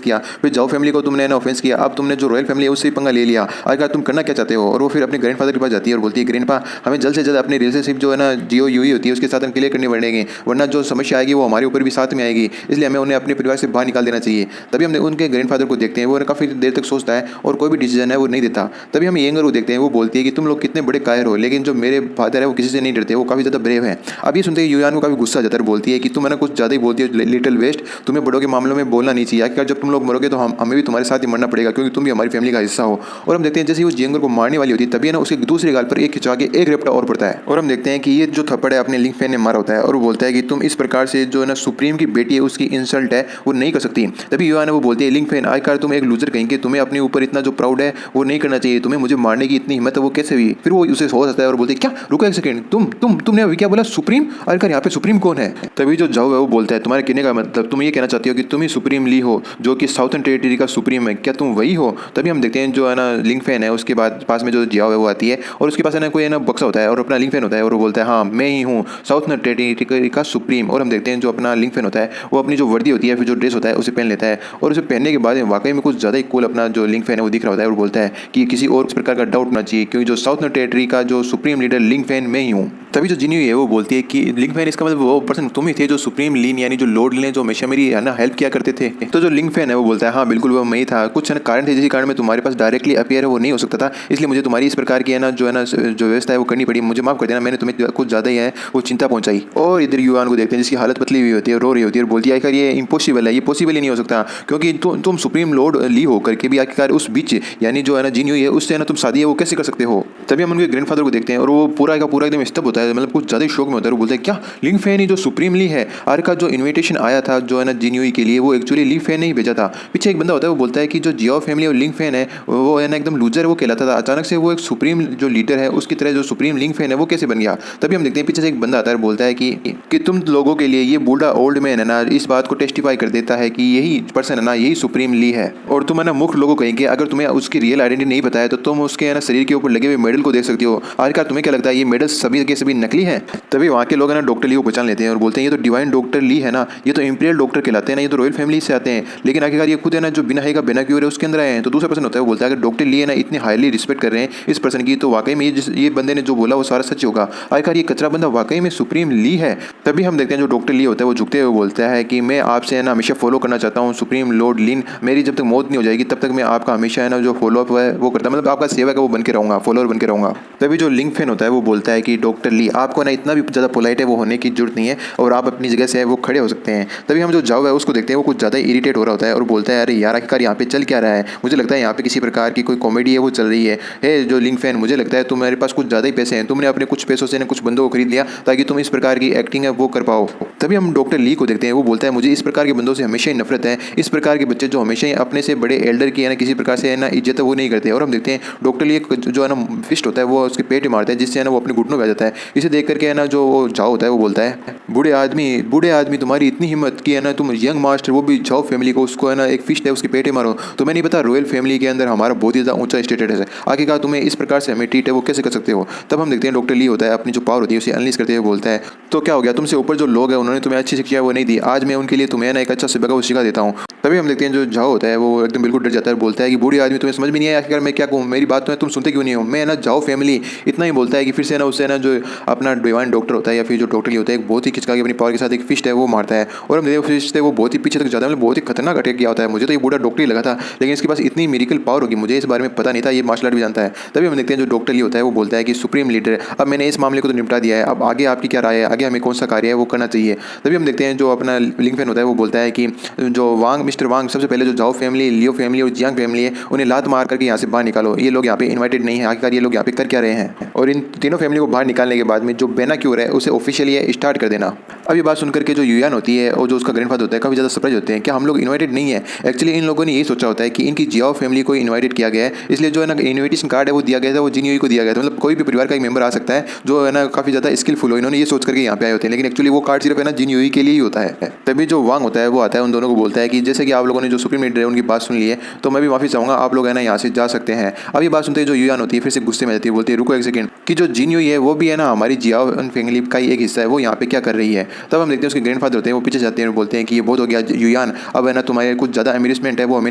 किया, फिर जाओ फैमिली को तुमने ऑफेंस किया, अब तुमने जो रॉयल फैमिली है उससे ही पंगा ले लिया, आखिरकार तुम करना क्या चाहते हो? और वो फिर अपने ग्रैंडफादर के पास जाती है और बोलती है ग्रैंडपा हमें जल्द से जल्द अपनी रिलेशनशिप जो है ना जियो यूई होती है उसके साथ हम क्लियर करनी पड़ेगी, वरना जो समस्या आएगी वो हमारे ऊपर भी साथ में आएगी, इसलिए हमें उन्हें अपने परिवार से बाहर निकाल देना चाहिए। तभी हम उनके ग्रैंडफादर को देखते हैं, वो काफी देर तक सोचता है और कोई भी डिसीजन है वो नहीं देता। तभी हम येंगर को देखते हैं, वो बोलती है कि तुम लोग कितने बड़े कायर हो, लेकिन जो मेरे फादर है वो किसी से नहीं डरते, वो काफी ज्यादा ब्रेव है। अब ये सुनते ही युआन को काफी गुस्सा आ जाता है, बोलती है कि तुम है ना कुछ ज्यादा ही बोलती है लिटिल वेस्ट, तुम्हें बड़ों के मामलों में बोलना नहीं चाहिए, आखिरकार जब तुम लोग मरोगे तो हमें भी तुम्हारे साथ ही मरना पड़ेगा क्योंकि तुम भी हमारी फैमिली का हिस्सा हो। और हम देखते हैं जैसे वो जेंगर को मारने वाली होती है तभी है ना उसके दूसरे गाल पर एक खिंचा के एक रेपटा और पड़ता है और हम देखते हैं कि ये जो थप्पड़ है अपने लिंग फेन ने मारा होता है और वो बोलता है कि तुम इस प्रकार से जो है ना सुप्रीम की बेटी है उसकी इंसल्ट है वो नहीं कर सकती। तभी युआन है वो बोलती है लिंग फेन आखिरकार तुम एक लूजर कहेंगे, तुम्हें अपने ऊपर इतना जो प्राउड है वो नहीं करना चाहिए, तुम्हें मुझे मारने की इतनी हिम्मत है वो कैसे हुई? फिर वो उसे हो जाता है और बोलते हैं क्या रुको एक सेकंड, तुमने अभी क्या बोला सुप्रीम? आखिरकार यहाँ पे सुप्रीम कौन है? तभी जो जाओ है वो बोलता है तुम्हारे कहने का मतलब तुम ये कहना चाहती हो कि तुम ही सुप्रीम ली हो जो कि साउथर्न टेरिटरी का सुप्रीम है, क्या तुम वही हो? तभी हम देखते हैं जो है ना लिंग फैन है उसके बाद पास में जो जियाओ है वो आती है और उसके पास है ना कोई है ना बक्सा होता है और अपना लिंग फैन होता है और वो बोलता है हाँ मैं ही हूँ साउथर्न टेरिटरी का सुप्रीम। और हम देखते हैं जो अपना लिंग फैन होता है वो अपनी जो वर्दी होती है फिर जो ड्रेस होता है उसे पहन लेता है और उसे पहनने के बाद वाकई में कुछ ज़्यादा ही कूल अपना जो लिंग फैन है वो दिख रहा होता है और बोलता है कि किसी और इस प्रकार का डाउट होना चाहिए क्योंकि जो साउथर्न टेरिटरी का जो सुप्रीम लीडर लिंग फैन मैं ही हूँ। तभी जो जिन्यू है वो बोलती है कि लिंग फैन इसका मतलब वो पर्सन तुम ही थे जो सुप्रीम लीन यानी जो लॉर्ड लीन जो हमेशा मेरी है ना हेल्प किया करते थे। तो जो लिंग फैन है वो बोलता है हाँ बिल्कुल वो मैं ही था, कुछ है ना कारण थे जिस कारण में तुम्हारे पास डायरेक्टली अपीयर है वो नहीं हो सकता था, इसलिए मुझे तुम्हारी इस प्रकार की है ना जो व्यवस्था है वो करनी पड़ी, मुझे माफ कर देना, मैंने तुम्हें कुछ ज़्यादा ही है वो चिंता पहुंचाई। और इधर युआन को देखते हैं जिसकी हालत पतली हुई होती है, रो रही होती है और बोलती है आखिर ये इम्पॉसिबल है, ये पॉसिबल ही नहीं हो सकता क्योंकि तुम सुप्रीम लॉर्ड ली हो करके भी आखिरकार उस बीच यानी जो है ना जिन्यू है उससे है ना तुम शादी है वो कैसे कर सकते हो? तभी हम उनके ग्रैंडफादर को देखते हैं और वो पूरा का पूरा एकदम स्तब्ध होता है, मतलब कुछ ज़्यादा शौक में होता है। वो बोलते हैं क्या लिंग फैन ही जो सुप्रीम ली है? आर का जो इन्विटेशन आया था जो है ना जिन्यू के लिए वो एक्चुअली लिंग फैन ने ही भेजा था। पीछे एक बंदा होता है वो बोलता है कि जो जियाओ फैमिली और लिंग फैन है वो है ना एकदम लूजर वो कहलाता था, अचानक से वो एक सुप्रीम जो लीडर है उसकी तरह जो सुप्रीम लिंग फैन है वो कैसे बन गया? तभी हम देखते हैं पीछे से एक बंदा आता है बोलता है कि तुम लोगों के लिए ये बूढ़ा ओल्ड मैन है ना इस बात को टेस्टिफाई कर देता है कि यही पर्सन है ना यही सुप्रीम ली है और तुम है ना मुख्य लोगों कहेंगे अगर तुम्हें उसकी रियल आइडेंटिटी नहीं पता है तो तुम उसके है ना शरीर के ऊपर लगे हुए मेडल को देख सकती हो, आखिरकार तुम्हें क्या लगता है ये मेडल सभी के सभी नकली हैं? तभी वहाँ के लोग है ना डॉक्टर ली को पहचान लेते हैं और बोलते हैं ये तो डिवाइन डॉक्टर ली है ना, ये तो इंपीरियल डॉक्टर कहलाते हैं ना, ये तो रॉयल फैमिली से आते हैं, लेकिन आखिरकार ये खुद है ना जो बिना है का बिना क्योर है उसके अंदर आए हैं। तो दूसरा पर्सन होता है वो बोलता है अगर डॉक्टर ली है ना इतने हाईली रिस्पेक्ट कर रहे हैं इस पर्सन की तो वाकई में ये बंदे ने जो बोला वो सारा सच होगा, आखिरकार ये कचरा बंदा वाकई में सुप्रीम ली है। तभी हम देखते हैं जो डॉक्टर ली होता है वो झुकते हुए बोलता है कि मैं आपसे है ना हमेशा फॉलो करना चाहता हूँ सुप्रीम लॉर्ड लिन, मेरी जब तक मौत नहीं हो जाएगी तब तक मैं आपका हमेशा है ना जो फॉलो अप है वो करता, मतलब आपका सेवक है वो बन के रहूँगा, फॉलोअर बन के रहूँगा। तभी जो लिंग फैन होता है वो बोलता है कि डॉक्टर ली आपको ना इतना भी ज़्यादा पोलाइट है वो होने की जरूरत नहीं है और आप अपनी जगह से वो खड़े हो सकते हैं। तभी हम जो जाओ है उसको देखते हैं वो कुछ ज़्यादा इरिटेट हो रहा होता है और बोलता है अरे यार आखिरकार यहाँ पे चल क्या रहा है, मुझे लगता है यहाँ पे किसी प्रकार की कोई कॉमेडी है वो चल रही है जो लिंग फैन मुझे लगता है तुम्हारे पास कुछ ज़्यादा ही पैसे हैं, तुमने अपने कुछ पैसों से ना कुछ बंदों को खरीद लिया ताकि तुम इस प्रकार की एक्टिंग है वो कर पाओ। तभी हम डॉक्टर ली को देखते हैं वो बोलता है मुझे इस प्रकार के बंदों से हमेशा ही नफरत है, इस प्रकार के बच्चे जो हमेशा ही अपने से बड़े एल्डर की है ना किसी प्रकार से है ना इज्जत वो नहीं करते। और हम देखते हैं डॉक्टर ली जो है ना फिस्ट होता है वो उसके पेट मारता है जिससे है ना वो अपने घुटनों में आ जाता है। इसे देख करके है ना जो जाओ होता है वो बोलता है बूढ़े आदमी तुम्हारी इतनी हिम्मत की है ना तुम यंग मास्टर वो भी जाओ फैमिली को उसको है ना एक फिस्ट है उसके पेटे मारो, तुम्हें नहीं पता रॉयल फैमिली के अंदर हमारा बहुत ही ज़्यादा ऊंचा स्टेटस है, आखिरकार तुम्हें इस प्रकार से हमें ट्रीट है वो कैसे कर सकते हो? तब हम देखते हैं डॉक्टर ली होता है अपनी जो पावर होती है उसे अनलीज करते हुए बोलता है तो क्या हो गया, तुमसे ऊपर जो लोग हैं उन्होंने तुम्हें अच्छी शिक्षा वो नहीं दी, आज मैं उनके लिए तुम्हें ना एक अच्छा सबक वो सिखा देता हूँ। तभी हम देखते हैं जो जाओ होता है वो एकदम बिल्कुल डर जाता है, बोलता है कि बूढ़ी आदमी तुम्हें समझ में नहीं आया आखिरकार मैं क्या कहूँ, मेरी बात तो तुम सुनते क्यों नहीं हो, मैं ना जाओ फैमिली इतना ही बोलता है कि फिर से ना उससे ना जो अपना डिवाइन डॉक्टर होता है या फिर जो डॉक्टर होता है एक बहुत ही खिंचका के अपनी पावर के साथ एक फिस्ट है वो मारता है और हम देखते फिस्ट है वो बहुत ही पीछे तक जाता है, मतलब बहुत ही खतरनाक अटैक किया होता है। मुझे तो ये बूढ़ा डॉक्टर ही लगा था लेकिन इसके पास इतनी मिरेकल पावर होगी मुझे इस बारे में पता नहीं था, ये मार्शल आर्ट भी जानता है। तभी हम देखते हैं जो डॉक्टर ली होता है वो बोलता है कि सुप्रीम लीडर अब मैंने इस मामले को तो निपटा दिया है, अब आगे आपकी क्या राय है, आगे हमें कौन सा कार्य है वो करना चाहिए? तभी हम देखते हैं जो अपना लिंग फैन होता है वो बोलता है कि जो मिस्टर वांग सबसे पहले जो जाओ फैमिली लियो फैमिली और जियांग फैमिली है उन्हें लात मार करके यहाँ से बाहर निकालो, ये लोग यहाँ पे इन्वाइटेड नहीं है, आखिरकार ये लोग यहाँ पे कर क्या रहे हैं? और इन तीनों फैमिली को बाहर निकालने के बाद में जो बेना क्यूर है उसे ऑफिशियली स्टार्ट कर देना। अब ये बात सुनकर के जो युयान होती है और जो उसका ग्रैंडफादर होता है काफ़ी ज़्यादा सरप्राइज होते हैं, क्या हम लोग इन्वाइटेड नहीं है। एक्चुअली इन लोगों ने यही सोचा होता है कि इनकी जियाओ फैमिली को इन्वाइटेड किया गया है, इसलिए जो है ना इन्विटेशन कार्ड है वो दिया गया था, वो जिनयुई को दिया गया था। मतलब कोई भी परिवार का एक मेंबर आ सकता है जो है ना काफ़ी ज़्यादा स्किलफुल हो, इन्होंने ये सोच करके यहाँ पे आए होते हैं, लेकिन एक्चुअली वो कार्ड सिर्फ है ना जिनयुई के लिए ही होता है। तभी जो वांग होता है वो आता है, उन दोनों को बोलता है कि जैसे कि आप लोगों ने जो सुप्रीम लीडर है उनकी बात सुन ली है तो मैं भी माफ़ी चाहूँगा, आप लोग है ना यहाँ से जा सकते हैं। अब ये बात सुनते हैं जो युयान होती है फिर से गुस्से में जाती है, बोलती है रुको एक सेकंड कि जो जिनयुई है वो भी है ना हमारी जियाओ फैमिली का ही एक हिस्सा है, वो यहाँ पे क्या कर रही है। तब हम देखते हैं उसके ग्रैंडफादर होते हैं वो पीछे जाते हैं और बोलते हैं कि ये बहुत हो गया युयान, अब है ना तुम्हारे कुछ ज़्यादा एम्बेरसमेंट है वो हमें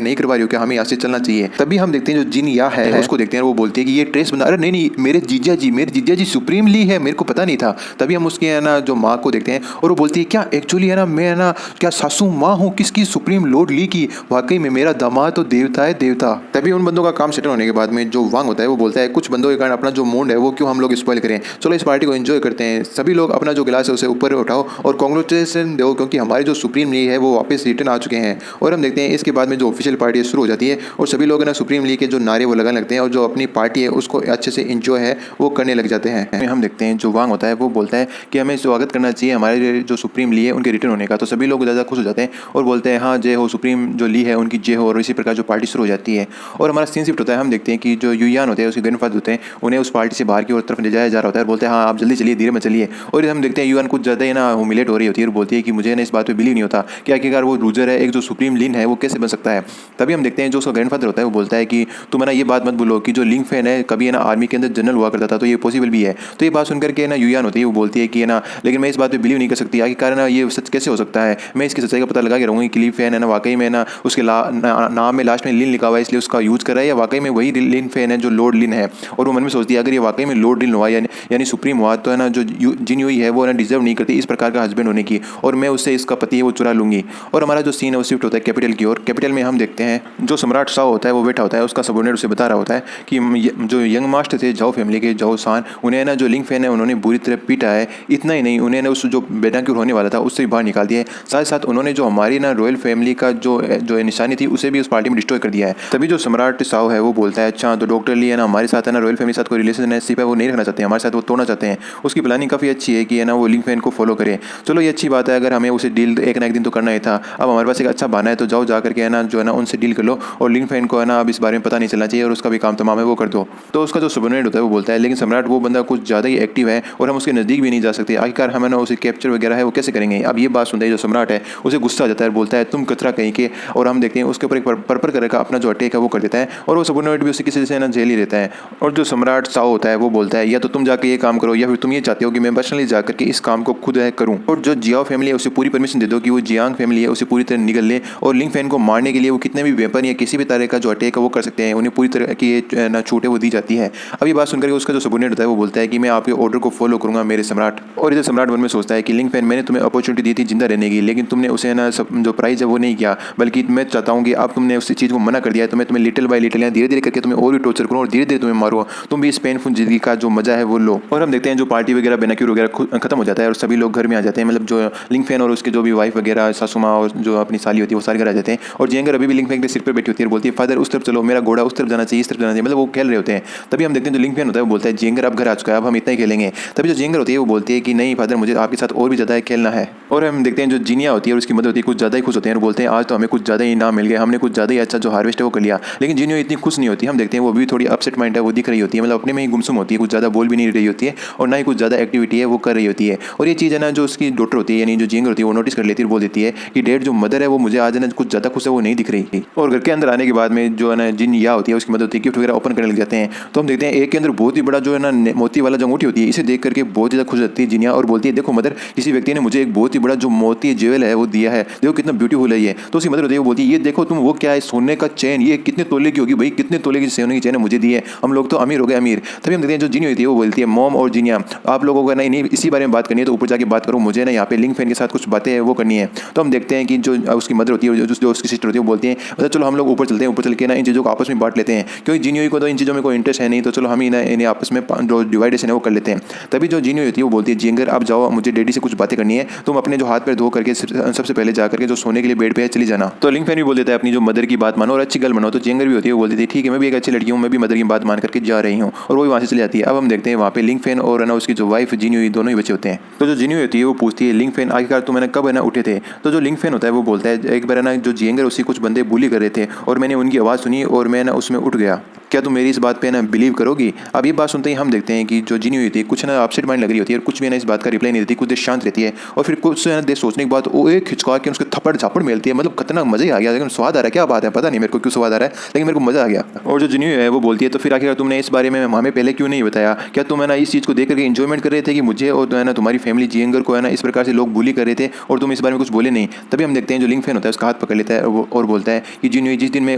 नहीं करवा रही हो, क्या हमें यहाँ से चलना चाहिए। तभी हम देखते हैं जो जिन या है उसको देखते हैं, वो बोलती है कि ये ट्रेस बंदा, अरे नहीं मेरे जीजा जी सुप्रीम ली है, मेरे को पता नहीं था। तभी हम उसके है ना जो माँ को देखते हैं और वो बोलती है क्या एक्चुअली है ना मैं है ना क्या सासू माँ हूँ किसकी, सुप्रीम लॉर्ड ली की, वाकई में मेरा दामाद तो देवता है देवता। तभी उन बंदों का काम सेटल होने के बाद में जो वांग होता है वो बोलता है कुछ बंदों के कारण अपना जो मूड है वो क्यों हम लोग स्पॉइल करें, चलो इस पार्टी को एंजॉय करते हैं, सभी लोग अपना जो गिलास है उसे ऊपर उठाओ और कांग्रेचुलेशन दो क्योंकि हमारे जो सुप्रीम लीग है वो वापस रिटर्न आ चुके हैं। और हम देखते हैं इसके बाद में जो ऑफिशियल पार्टी शुरू हो जाती है और सभी लोग ना सुप्रीम लीग के जो नारे वो लगाने लगते हैं और जो अपनी पार्टी है उसको अच्छे से एंजॉय है वो करने लग जाते हैं। हम देखते हैं जो वांग होता है वो बोलता है कि हमें स्वागत करना चाहिए हमारे जो सुप्रीम ली है उनके रिटर्न होने का, तो सभी लोग ज़्यादा खुश हो जाते हैं और बोलते हैं हाँ जय हो सुप्रीम जो ली है उनकी जय हो, और इसी प्रकार जो पार्टी शुरू हो जाती है। और हमारा सीन शिफ्ट होता है, हम देखते हैं कि जो युयान होते हैं उसके ग्रैंडफादर होते हैं उन्हें उस पार्टी से बाहर की तरफ ले जाया जा रहा होता है और बोलते हैं हाँ आप जल्दी चलिए धीरे में चलिए। और हम देखते हैं युयान कुछ ज़्यादा ही ना ह्यूमिलेट हो रही होती है और बोलती है कि मुझे ना इस बात पर बिलीव नहीं होता कि आखिरकार वो लूजर है, एक जो सुप्रीम लिन है वो कैसे बन सकता है। तभी हम देखते हैं जो उसका ग्रैंडफादर होता है वो बोलता है कि तुम ना ये बात मत बोलो कि जो लिंग फैन है कभी है ना आर्मी के अंदर जनरल हुआ करता था तो ये पॉसिबल भी है। तो ये बात सुनकर के ना युयान होती है वो बोलती है कि है ना लेकिन मैं इस बात पे बिलीव नहीं कर सकती, आखिरकार ना ये सच कैसे हो सकता है, मैं इसकी सच्चाई का पता लगा के रहूँगी कि लिन फैन है ना वाकई में ना उसके नाम में लास्ट में लिन लिखा हुआ है इसलिए उसका यूज़ कर रहा है, या वाकई में वही लिन फैन है जो लॉर्ड लिन है। और वो मन में सोचती है अगर ये वाकई में लॉर्ड लिन हुआ यानी सुप्रीम हुआ तो है ना जो जिनयुई है वो ना डिजर्व नहीं करती इस प्रकार का हस्बैंड होने की, और मैं उससे इसका पति है वो चुरा लूँगी। और हमारा जो सीन है वो शिफ्ट होता है कैपिटल की ओर। कैपिटल में हम देखते हैं जो सम्राट साओ होता है वो बैठा होता है, उसका सबॉर्डिनेट उसे बता रहा होता है कि जो यंग मास्टर थे जाओ फैमिली के जाओ सान, उन्हें ना जो लिंग फैन है उन्होंने बुरी तरह पीटा है, इतना ही नहीं उन्हें ना उस जो बेडाक्यूर होने वाला था उससे भी बाहर निकाल दिया है, साथ साथ उन्होंने जो हमारी ना रॉयल फैमिली का जो निशानी थी उसे भी उस पार्टी में डिस्ट्रॉय कर दिया है। तभी जो सम्राट साओ है वो बोलता है अच्छा तो डॉक्टर ली है ना हमारे साथ है ना रॉयल फैमिली के साथ कोई रिलेशनशिप है वो नहीं रखना चाहते, हमारे साथ वो तोड़ना चाहते हैं, उसकी प्लानिंग काफ़ी अच्छी है कि है ना वो लिंग फैन को फॉलो करे। चलो ये अच्छी बात है, अगर हमें उसे डील एक ना एक दिन तो करना ही था, अब हमारे पास एक अच्छा बहाना है तो जाओ जा करके है ना जो है ना उनसे डील कर लो और लिंग फैन को है ना अब इस बारे में पता नहीं चलना चाहिए और उसका भी काम तमाम है वो कर दो। तो उसका जो सबॉर्डिनेट होता है वो बोलता है लेकिन सम्राट वो बंदा कुछ ज़्यादा ही एक्टिव है और हम उसके नज़दीक भी नहीं जा सकते, आखिरकार हमें ना उसे कैप्चर वगैरह है वो कैसे करेंगे। अब ये बात सुनते हैं जो सम्राट है उसे गुस्सा आ जाता है, बोलता है तुम कचरा कहीं के, और हम देखते हैं उसके ऊपर एक पर्पल कलर का अपना जो अटैक है वो कर देता है और वो सबॉर्डिनेट भी उसे किसी से ना जेल ही रहता है। और जो सम्राट साओ होता है वो बोलता है या तो तुम जाकर ये काम करो या फिर तुम ये चाहते हो कि मैं पर्सनली जाकर के इस काम को खुद है करूँ, और जो जियाओ फैमिली है उसे पूरी परमिशन दे दो कि वो जियांग फैमिली है उसे पूरी तरह निगल ले और लिंग फैन को मारने के लिए वो कितने भी वेपन या किसी भी तरह का जो अटैक है वो कर सकते हैं, उन्हें पूरी तरह की ना छूट है वो दी जाती है। अब ये बात सुनकर उसका जो सबॉर्डिनेट होता है वो बोलता है कि मैं आपके ऑर्डर को फॉलो करूंगा मेरे सम्राट। और इधर सम्राट मन में सोचता है कि लिंग फैन मैंने तुम्हें अपॉर्चुनिटी दी थी जिंदा रहने की, लेकिन तुमने उसे ना जो प्राइस है वो नहीं किया, बल्कि मैं चाहता हूँ कि अब तुमने उस चीज़ को मना कर दिया है तो मैं तुम्हें लिटिल बाय लिटिल धीरे धीरे करके तुम्हें और भी टॉर्चर करूँ और धीरे धीरे तुम्हें मारूँ, तुम भी इस पेनफुल जिंदगी का जो मजा है वो लो। और हम देखते हैं जो पार्टी वगैरह बेनाक्यूर वगैरह खत्म हो जाता है और सभी लोग घर में आ जाते हैं, मतलब जो लिंग फैन और उसके जो भी वाइफ वगैरह सासू माँ और जो अपनी साली होती है वो सारे घर आ जाते हैं। और जेंगर अभी भी लिंग फैन के सिर पर बैठी होती है और बोलती है फादर उस तरफ चलो, मेरा घोड़ा उस तरफ जाना चाहिए, इस तरफ जाना चाहिए, मतलब वो खेल रहे होते हैं। तभी हम देखते हैं जो लिंग फैन होता है वो बोलता है जेंगर अब घर आ चुका है, अब हम इतना ही खेलेंगे। तभी जो जेंगर होती है वो बोलती है कि नहीं फादर मुझे आपके साथ और भी ज़्यादा खेलना है। और हम देखते हैं जो जीनिया होती है और उसकी मदद होती है कुछ ज़्यादा ही खुश होते हैं और बोलते हैं आज तो हमें कुछ ज़्यादा ही इनाम मिल गया, हमने कुछ ज़्यादा ही अच्छा जो हार्वेस्ट है वो कर लिया। लेकिन जीनिया इतनी खुश नहीं होती, हम देखते हैं वो भी थोड़ी अपसेट माइंड है वो दिख रही होती है, मतलब अपने में ही गुमसुम होती है, कुछ ज़्यादा बोल भी नहीं रही होती है और ना ही कुछ ज़्यादा एक्टिविटी है वो कर रही होती है। और ये चीज़ है ना जो उसकी डॉटर होती है यानी जो जेंगर होती है वो नोटिस कर लेती है और बोल देती है कि डैड जो मदर है वो मुझे आज है ना कुछ ज़्यादा खुश है वो नहीं दिख रही थी। और घर के अंदर आने के बाद में जो है ना जिन या होती है उसकी मदद होती है गिफ्ट वगैरह ओपन करने लग जाते हैं। तो हम देखते हैं एक के अंदर बहुत ही बड़ा जो है ना मोती वाला जो अंगूठी होती है इसे देख करके बहुत ज़्यादा खुश रहती है जिनिया और बोलती है देखो मदर किसी व्यक्ति ने मुझे एक बहुत ही बड़ा जो मोती ज्वेल है वो दिया है, देखो कितना ब्यूटीफुल है ये। तो उसकी मदर होती है वो बोलती है ये देखो तुम वो क्या है सोने का चेन, ये कितने तोले की होगी भाई, कितने तोले की सोने की चेन है मुझे दी है, हम लोग तो अमीर हो गए अमीर। तभी हम देखते हैं जो जिनी होती है वो बोलती है मॉम और जिनिया आप लोगों को नहीं इसी बारे में बात करनी है तो ऊपर जाके बात करो, मुझे ना यहाँ पे लिंग फैन के साथ कुछ बातें वो करनी है। तो हम देखते हैं कि जो उसकी मदर होती है जो उसकी सिस्टर होती है वो बोलती है मतलब चलो हम लोग ऊपर चलते हैं, ऊपर चल के ना इन चीज़ों को आपस में बांट लेते हैं क्योंकि जिनियोई को तो इन चीज़ों में कोई इंटरेस्ट है नहीं, तो चलो हम इन्हें आपस में जो डिवाइडेशन है वो कर लेते हैं। तभी जो जिनियोई होती है वो बोलती है जिंगर आप जाओ मुझे डैडी से कुछ बातें करनी है, तुम अपने जो हाथ पैर धो करके सबसे पहले जा करके जो सोने के लिए बेड पे है चली जाना। तो लिंग फैन भी बोल देता है अपनी जो मदर की बात मानो और अच्छी गर्ल बनाओ। तो जिंगर भी होती है वो बोलती थी ठीक है मैं भी एक अच्छी लड़की हूँ, मैं भी मदर की बात मान करके जा रही हूँ और वो भी वहाँ से चली जाती है। अब हम देखते हैं वहाँ पे लिंग फैन और है ना उसकी जो वाइफ जिन्यूई दोनों ही बचे होते हैं। तो जो जिन्यूई होती है वो पूछती है लिंग फेन आखिरकार तुम है ना कब है ना उठे थे। तो जो लिंग फेन होता है वो बोलता है एक बार है ना जो जियेंगर उसी कुछ बंदे बुली कर रहे थे और मैंने उनकी आवाज़ सुनी और मैं ना उसमें उठ गया। क्या तुम मेरी इस बात पे ना बिलीव करोगी? अब ये बात सुनते ही हम देखते हैं कि जो जिन्यूई होती है कुछ ना अपसेट माइंड लग रही होती है और कुछ भी ना इस बात का रिप्लाई नहीं देती, कुछ देर शांत रहती है और फिर कुछ देर सोचने के बाद वो एक खिंचका के उसके थप्पड़ झापड़ मिलती है। मतलब खतरनाक मजा ही आ गया, लेकिन स्वाद आ रहा है, क्या बात है पता नहीं मेरे को क्यों स्वाद आ रहा है, लेकिन मेरे को मजा आ गया। और जो जिन्यूई है वो बोलती है तो फिर आखिर तुमने इस बारे में हमें पहले क्यों नहीं बताया? क्या तुम है ना इस चीज़ को देख करके इंजॉयमेंट कर रहे थे कि मुझे और है ना तुम्हारी फैमिली जियेंगर को है ना इस प्रकार से लोग बुली कर रहे थे और तुम इस बारे में कुछ बोले नहीं? तभी हम देखते हैं जो लिंग फेन होता है उसका हाथ पकड़ लेता है और बोलता है कि जिन्यूई जिस दिन मैं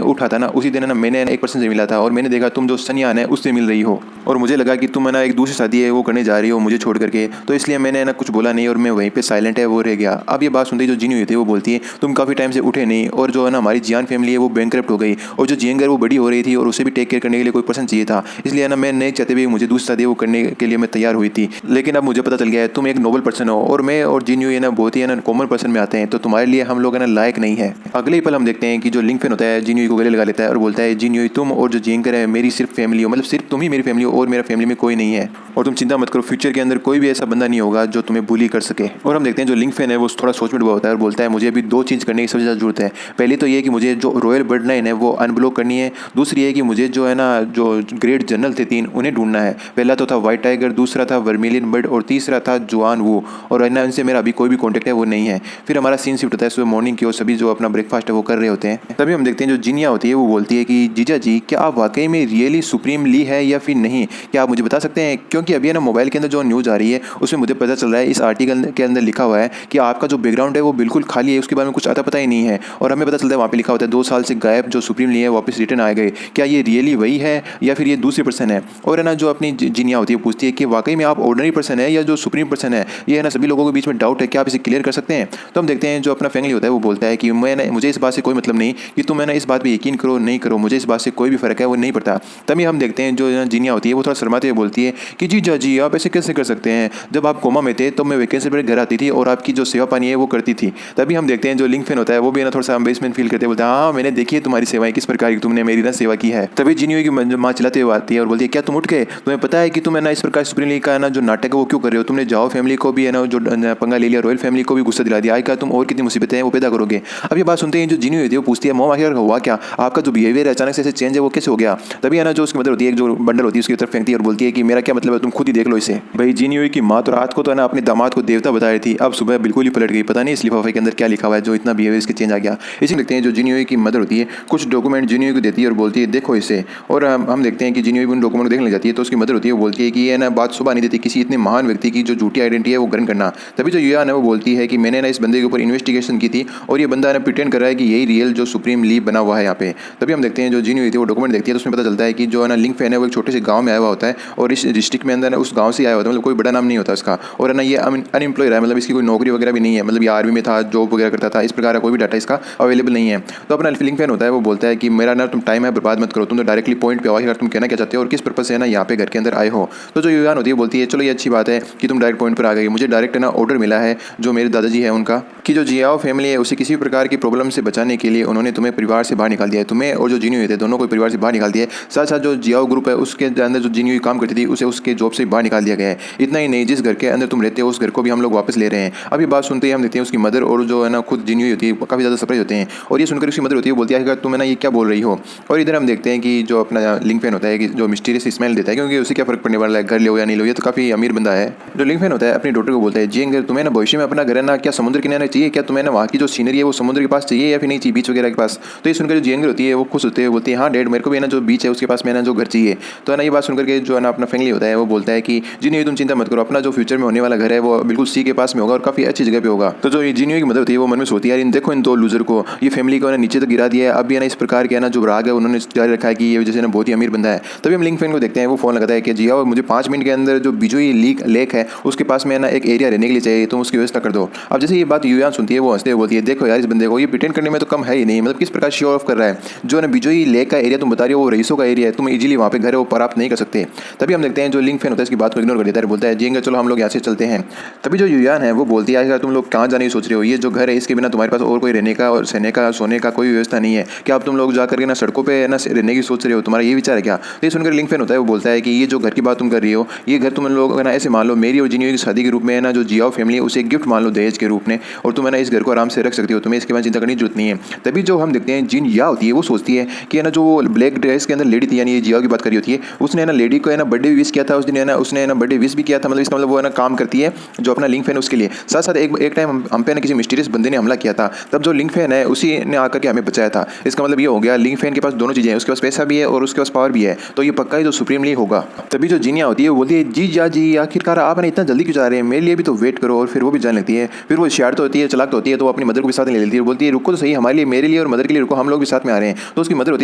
उठा था ना उसी दिन है ना मैंने एक पर्सन से मिला था और मैंने देखा तुम जो सनियान है उससे मिल रही हो और मुझे लगा कि तुम है ना एक दूसरी शादी है वो करने जा रही हो मुझे छोड़ करके, तो इसलिए मैंने ना कुछ बोला नहीं और मैं वहीं पे साइलेंट है वो रह गया। अब ये बात सुनते ही जो जिन्यूई होती है वो बोलती है तुम काफ़ी टाइम से उठे नहीं और जो है ना हमारी जियान फैमिली है वो बैंकरप्ट हो गई और जो जियेंगर वो बड़ी हो रही थी और उसे भी टेक केयर करने के लिए कोई पर्सन चाहिए था, इसलिए ना मैं नहीं चाहते भी मुझे दूसरी शादी वो करने के लिए मैं तैयार हुई थी। लेकिन अब मुझे पता चल गया है तुम एक नोबल पर्सन हो और मैं और जिन्यूई ना बहुत ही है ना कॉमन पर्सन में आते हैं, तो तुम्हारे लिए हम लोग है ना लायक नहीं है। अगले ही पल हम देखते हैं कि जो लिंग फेन होता है जिन्यूई को गले लगा लेता है और बोलता है जिन्यूई तुम और जो जियेंगर है मेरी सिर्फ फैमिली हो, मतलब सिर्फ तुम ही मेरी फैमिली हो और मेरा फैमिली में कोई नहीं है और तुम चिंता मत करो फ्यूचर के अंदर कोई भी ऐसा बंदा नहीं होगा जो तुम्हें बुली कर सके। और हम देखते हैं जो लिंग फेन है वो थोड़ा सोच में डूबा होता है और बोलता है मुझे अभी दो चीज़ करने की सबसे ज़्यादा जरूरत है। पहली तो ये कि मुझे जो रॉयल बर्ड लाइन है वो अनब्लॉक करनी है, दूसरी है कि मुझे जो है ना जो ग्रेट जनरल थे 3 उन्हें ढूंढना है। पहला तो था व्हाइट टाइगर, दूसरा था वर्मिलियन बर्ड और तीसरा था जुआन वो, और ना इनसे मेरा अभी कोई भी कॉन्टैक्ट है वो नहीं है। फिर हमारा सीन शिफ्ट होता है सुबह मॉर्निंग की और सभी जो अपना ब्रेकफास्ट है वो कर रहे होते हैं। तभी हम देखते हैं जो जिनिया होती है वो बोलती है कि जीजा जी क्या आप वाकई में रियली सुप्रीम ली है या फिर नहीं, क्या आप मुझे बता सकते हैं? क्योंकि अभी है ना मोबाइल के अंदर जो न्यूज़ आ रही है उसमें मुझे पता चल रहा है इस आर्टिकल के अंदर लिखा हुआ है कि आपका जो बैकग्राउंड है वो बिल्कुल खाली है, उसके बारे में कुछ आता पता ही नहीं है और हमें पता चलता है वहाँ पे लिखा होता है 2 साल से गायब जो सुप्रीम ली है वापस रिटर्न आ गए। क्या ये रियली वही है या फिर ये दूसरे पर्सन है? और है ना जो अपनी जिनिया होती है पूछती है कि वाकई में आप ऑर्डिनरी पर्सन है या जो सुप्रीम पर्सन है, ये है ना सभी लोगों के बीच में डाउट है, क्या आप इसे क्लियर कर सकते हैं? तो हम देखते हैं जो अपना फैमिली होता है वो बोलता है कि मुझे इस बात से कोई मतलब नहीं कि तुम है ना इस बात पर यकीन करो नहीं करो, मुझे इस बात से कोई भी फर्क है वो नहीं पड़ता। तभी हम देखते हैं जो जिनिया होती है वो थोड़ा शर्माते हुए बोलती है कि जीजा जी आप ऐसे कैसे कर सकते हैं, जब आप कोमा में थे तो मैं वैकेंसी पर घर आती थी और आपकी जो सेवा पानी है वो करती थी। तभी हम देखते हैं जो लिंग फेन होता है वो भी ना थोड़ा सा एम्बेसमेंट फील करते बोलता है हाँ मैंने देखी है तुम्हारी सेवाएं किस प्रकार की तुमने मेरी ना सेवा की है। तभी जिनियो की माँ चिल्लाते हुए आती है और बोलती है क्या तुम उठ गए, तुम्हें पता है कि तुम है ना इस प्रकार सुप्रीम लीग का ना जो नाटक है वो क्यों कर रहे हो, तुमने जाओ फैमिली को भी है ना जो पंगा ले लिया, रॉयल फैमिली को भी गुस्सा दिला दिया, आएगा तुम और कितनी मुसीबतें हैं वो पैदा करोगे। अब ये बात सुनते हैं जो जिनियो होती है वो पूछती है मोम आखिर हुआ क्या, आपका जो बिहेवियर है अचानक से चेंज है वो कैसे हो गया? तभी है ना जो उसकी मदर होती है जो बंडल होती है उसकी तरफ फेंकती है और बोलती है कि मेरा क्या मतलब है, तुम खुद ही देख लो इसे। भाई जिनियो की माँ तो रात को तो है ना अपने दामाद को देवता बता रही थी, अब सुबह बिल्कुल ही पलट गई, पता नहीं इस लिफाफे के अंदर क्या लिखा हुआ है जो इतना बिहेवियर इसके चेंज आ गया। इसी देखते हैं जो जिनियो की मदर होती है कुछ डॉक्यूमेंट जिनियो को देती है और बोलती है देखो इसे, और हम देखते हैं कि जिनियो उन डॉक्यूमेंट को देखने लग जाती है तो उसकी मदर होती है वो बोलती है कि ये ना बात सुबह नहीं देती किसी इतने महान व्यक्ति की जो झूठी आइडेंटिटी है वो ग्रहण करना। तभी जो युयान है वो बोलती है कि मैंने ना इस बंदे के ऊपर इन्वेस्टिगेशन की थी और ये बंदा ना प्रिटेंड कर रहा है कि यही रियल जो सुप्रीम लीग बना हुआ है यहाँ पे। तभी हम देखते हैं जो जिनियो होती है वो डॉक्यूमेंट देखती है तो उसमें पता चलता है कि जो है ना लिंग फैन है वो एक छोटे से गाँव में आया हुआ होता है और इस डिस्ट्रिक्ट में अंदर उस गाँव से आया होता है, मतलब कोई बड़ा नाम नहीं होता इसका, और है ना ये अनएम्प्लॉय रहा है, मतलब इसकी कोई नौकरी वगैरह भी नहीं है, मतलब ये आर्मी में था जॉब वगैरह करता था, इस प्रकार का कोई भी डाटा इसका अवेलेबल नहीं है। तो अपना लिंग फैन होता है वो बोलता है कि मेरा ना तुम टाइम है बर्बाद मत करो, तुम तो डायरेक्टली पॉइंट पे आओ अगर तुम कहना क्या चाहते हो और किस पर्पस से ना यहाँ पे घर के अंदर आए हो। तो जो युवान होती है बोलती है चलो ये अच्छी बात है कि तुम डायरेक्ट पॉइंट पर आ गई, मुझे डायरेक्ट ना ऑर्डर मिला है जो मेरे दादाजी है उनका कि जो जियाओ फैमिली है उसे किसी प्रकार की प्रॉब्लम से बचाने के लिए उन्होंने तुम्हें परिवार से बाहर निकाल दिया है, तुम्हें और जो जिनियो थे दोनों को परिवार से बाहर निकाल दिया है। साथ साथ जो जियाओ ग्रुप है उसके अंदर जो जिनियो काम करती थी उसे उसके जॉब से बाहर निकाल दिया गया है। इतना ही नहीं, जिस घर के अंदर तुम रहते हो उस घर को भी हम लोग वापस ले रहे हैं। अब ये बात सुनते ही हम देखते हैं उसकी मदर और जो है ना खुद जिनियो होती है काफ़ी ज़्यादा सरप्राइज होते हैं और ये सुनकर उसकी मदर होती है बोलती है तुम है ना ये क्या बोल रही हो। और इधर हम देखते हैं कि जो अपना लिंग फैन होता है कि जो मिस्टीरियस स्मेल देता है क्योंकि उसे क्या फर्क पड़ने वाला है घर लो या नहीं लो, ये तो काफ़ी अमीर बंदा है। जो लिंग फैन होता है अपनी डॉटर को बोलता है जी अगर तुम्हें ना भविष्य में अपना घर है ना क्या समुद्र किनारे चाहिए, क्या तुम्हें ना वहाँ की जो सीनरी है वो समुद्र के पास चाहिए या फिर नहीं चाहिए बीच वगैरह के पास। तो ये सुनकर जो जियंगर होती है वो खुश होते हैं बोलती है हाँ डैड मेरे को भी ना जो बीच है उसके पास में ना जो घर चाहिए। तो है ना ये बात सुनकर के जो है ना अपना फैमिली होता है वो बोलता है कि जिनियो तुम चिंता मत करो, अपना जो फ्यूचर में होने वाला घर है वो बिल्कुल सी के पास में होगा और काफ़ी अच्छी जगह पे होगा। तो जो ये जिनियो की मदद होती है वो मन में सोती है यार देखो इन 2 लूजर को, ये फैमिली को ना नीचे तक गिरा दिया है, अब भी ना इस प्रकार के ना जो राग है उन्होंने जारी रखा है कि ये जैसे ना बहुत ही अमीर बंदा है। तभी हम लिंग फैन को देखते हैं वो फोन लगाता है कि जिया मुझे 5 मिनट के अंदर जो बिजोई लेक है उसके पास में ना एक एरिया रहने के लिए चाहिए, तुम उसकी व्यवस्था कर दो। अब जैसे ये बात युयान सुनती है वो हंसते हुए बोलती है देखो यार इस बंदे को ये प्रिटेंड करने में तो कम है ही नहीं, मतलब किस प्रकार शो ऑफ कर रहा है, जो ना बिजोई लेक का एरिया तुम बता रही हो वो रईसों का एरिया है, तुम इजीली वहाँ पे घर है वो प्राप्त नहीं कर सकते। तभी हम देखते हैं जो लिंग फैन होता है इसकी बात को इग्नोर कर देता है, बोलता है जी चलो हम लोग यहाँ से चलते हैं। तभी जो युयान है वो बोलती है यार तुम लोग कहाँ जाने की सोच रहे हो, ये जो घर है इसके बिना तुम्हारे पास और कोई रहने का और सहने का सोने का कोई व्यवस्था नहीं है, क्या अब तुम लोग जा करके ना सड़कों पे ना रहने की सोच रहे हो, तुम्हारा ये विचार है क्या। तो ये सुनकर लिंग फैन होता है वो बोलता है कि ये जो घर की बात तुम कर रही हो, ये घर तुम लोग ना ऐसे मान लो मेरी और जिनियो की शादी के रूप में है ना, जो जियाओ फैमिली है उसे एक गिफ्ट मान लो दहेज के रूप में, और तुम है ना इस घर को आराम से रख सकती हो, तुम्हें इसके बाद चिंता करने की जरूरत नहीं है। तभी जो हम देखते हैं जिन या होती है वो सोचती है कि है ना जो ब्लैक ड्रेस के अंदर लेडी थी, यानी ये जियाओ की बात करी होती है, उसने है ना लेडी को है ना बर्थडे विश किया था उस दिन, है ना उसने है ना बर्थडे विश भी किया था, मतलब इसका मतलब वो है ना काम करती है जो अपना लिंग फैन उसके लिए। साथ साथ एक टाइम हम पे ना किसी मिस्टीरियस बंदे ने हमला किया था, तब जो लिंग फैन है उसी ने आकर के हमें बचाया था। इसका मतलब ये हो गया लिंग फैन के पास दोनों चीजें हैं, उसके पास पैसा भी है और उसके पास पावर भी है, तो ये पक्का ही जो सुप्रीम लीग होगा। तभी जो जिनिया होती है वो बोलती है जी आखिरकार आप ना इतना जल्दी क्यों जा रहे हैं, मेरे लिए भी तो वेट करो। और फिर वो भी जाने लगती है। फिर वो शार्ट तो होती है, चलाक तो होती है, तो वो अपनी मदर को भी साथ ले लेती है, बोलती है रुको तो सही, हमारे लिए मेरे लिए और मदर के लिए रुको, हम लोग भी साथ में आ रहे हैं। तो उसकी मदर होती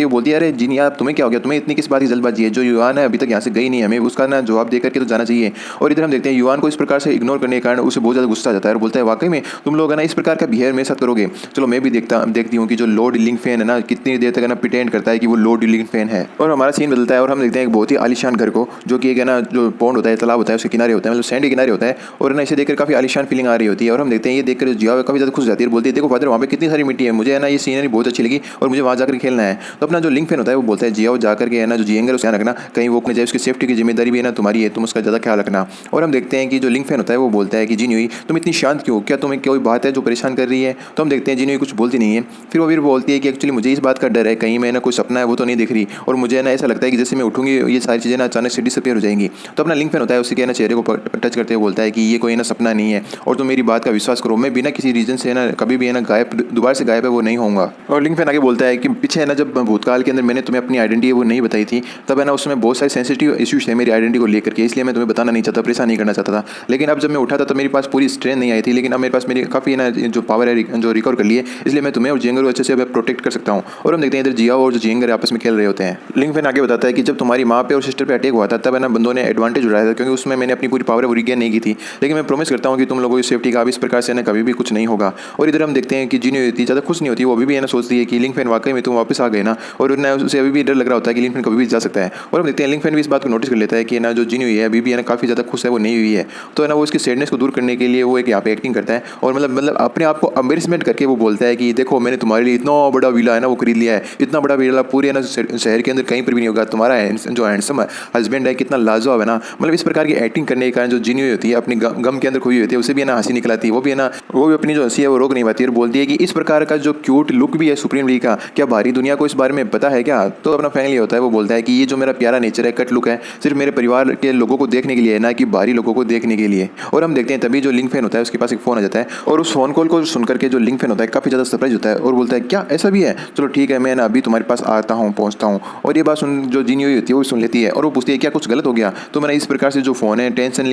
है वो बोलती है अरे जिनिया तुम्हें क्या हो गया, तुम्हें इतनी किस बात की जल्दबाजी है, जो युवान है अभी तक यहाँ से गई नहीं है, हमें उसका ना जवाब दे करके तो जाना चाहिए। और इधर हम देखते हैं युवान को इस प्रकार से इग्नोर करने के कारण उसे बहुत ज़्यादा गुस्सा आ जाता है और बोलता है वाकई में तुम लोग है ना इस प्रकार का बिहेवियर मेरे साथ करोगे, चलो मैं भी देखती हूँ कि जो लॉर्ड लिंग फैन है ना कितनी देर तक है ना प्रिटेंड करता है कि वो लॉर्ड लिंग फैन है। और हमारा सीन बदलता है और हम देखते हैं एक बहुत ही आलिशान घर को, जो कि एक है ना जो पॉन्ड होता है, तालाब होता है, उसके किनारे होता है, मतलब सैंड के किनारे होता है, और ना इसे देखकर काफी आलिशान फीलिंग आ रही होती है। और हम देखते हैं ये देखकर जिया काफी ज्यादा खुश जाती है, बोलती है देखो फादर वहाँ पे कितनी सारी मिट्टी है, मुझे है ना ये सीनरी बहुत अच्छी लगी और मुझे वहाँ जाकर खेलना है। तो अपना जो लिंग फैन होता है वो बोलता है जिया जाकर के है ना जो जियेंगे उसका ध्यान रखना, कहीं वो अपने जाए, उसकी सेफ्टी की जिम्मेदारी भी है ना तुम्हारी है, तुम उसका ज़्यादा ख्याल रखना। और हम देखते हैं कि जो लिंग फैन होता है वो बोलता है कि जिन्युई तुम इतनी शांत क्यों, क्या तुम्हें कोई बात है जो परेशान कर रही है। तो हम देखते हैं जिन्युई कुछ बोलती नहीं है। फिर वो बोलती है कि एक्चुअली मुझे इस बात का डर है, कहीं मैं ना कोई सपना है वो तो नहीं दिख रही, और मुझे ना ऐसा लगता है कि जैसे मैं उठूंगी ये सारी चीज़ें ना अचानक से डिसअपियर हो जाएंगी। तो अपना लिंग फैन होता है उसी के ना चेहरे को टच करते हुए बोलता है कि ये कोई ना सपना नहीं है और तुम मेरी बात का विश्वास करो, मैं बिना किसी रीजन से ना कभी भी है ना दोबारा से गायब है वो नहीं होऊंगा। और लिंग फैन आगे बोलता है कि पीछे है ना जब भूतकाल के अंदर मैंने तुम्हें अपनी आइडेंटिटी वो नहीं बताई थी, तब है ना उसमें बहुत सारे सेंसिटिव इश्यूज थे मेरी आइडेंटिटी को लेकर के, इसलिए मैं तुम्हें बताना नहीं चाहता, परेशान नहीं करना चाहता था। लेकिन अब जब मैं उठा था तो मेरे पास पूरी स्ट्रेंथ नहीं आई थी, लेकिन अब मेरे पास मेरी काफ़ी ना जो पावर है जो रिकवर कर लिए, इसलिए मैं तुम्हें और जियेंगर को अच्छे से प्रोटेक्ट कर सकता हूँ। और हम देखते हैं इधर जियाओ और जो जियेंगर आपस में खेल रहे होते हैं। लिंग फैन आगे बताता है कि जब तुम्हारी माँ पे और सिस्टर पे अटैक हुआ था तब है ना बंदों ने एडवांटेज उठाया था, क्योंकि उसमें मैंने अपनी पूरी पावर वो रिगेन नहीं की थी, लेकिन मैं प्रॉमिस करता हूँ कि तुम लोगों की सेफ्टी का अब इस प्रकार से ना कभी भी कुछ नहीं होगा। और इधर हम देखते हैं कि जिन्हें इतनी ज़्यादा खुश नहीं होती, वो अभी भी है ना सोचती है कि लिंग फैन वाकई में तुम वापस आ गए ना, और उसे अभी भी डर लग रहा होता है कि लिंग फैन कभी भी जा सकता है। और हम देखते हैं लिंग फैन भी इस बात को नोटिस कर लेता है कि ना जो जिन्हें है अभी भी है ना काफ़ी ज़्यादा खुश है, वो नहीं हुई है। तो है ना वो इसकी सैडनेस को दूर करने के लिए वो एक यहाँ पे एक्टिंग करता है और मतलब अपने आप को एम्बेरसमेंट करके वो बोलता है कि देखो मैंने तुम्हारे लिए इतना बड़ा विला है ना वो खरीद लिया है, इतना बड़ा विला पूरे है ना शहर के अंदर कहीं पर भी नहीं होगा, तुम्हारा जो हैंडसम हस्बैंड है कितना लाजवाब है ना। मतलब इस प्रकार की एक्टिंग करने के कारण जो जिन्हें होती है अपनी गम के अंदर खोई होती है उसे भी है ना हंसी निकलाती है, वो भी है ना वो भी अपनी जो हंसी है वो रोक नहीं पाती और बोलती है कि इस प्रकार का जो क्यूट लुक भी है सुप्रीम लीग का, क्या बाहरी दुनिया को इस बारे में पता है क्या। तो अपना फैमिली होता है वो बोलता है कि ये जो मेरा प्यारा नेचर है, कट लुक है, सिर्फ मेरे परिवार के लोगों को देखने के लिए है, ना कि बाहरी लोगों को देखने के लिए। और हम देखते हैं तभी जो लिंग फैन होता है उसके पास एक फ़ोन आ जाता है और उस फोन कॉल को सुनकर के जो लिंग फैन होता है काफ़ी ज़्यादा सरप्राइज होता है और बोलता है क्या ऐसा भी है, चलो ठीक है मैं ना अभी तुम्हारे पास आता हूँ पहुँचता हूँ। और ये बात सुन जो जिन्होंने होती है वो सुन लेती है और वो पूछती है क्या कुछ गलत हो गया, तो मैंने इस प्रकार से जो फ़ोन है टेंशन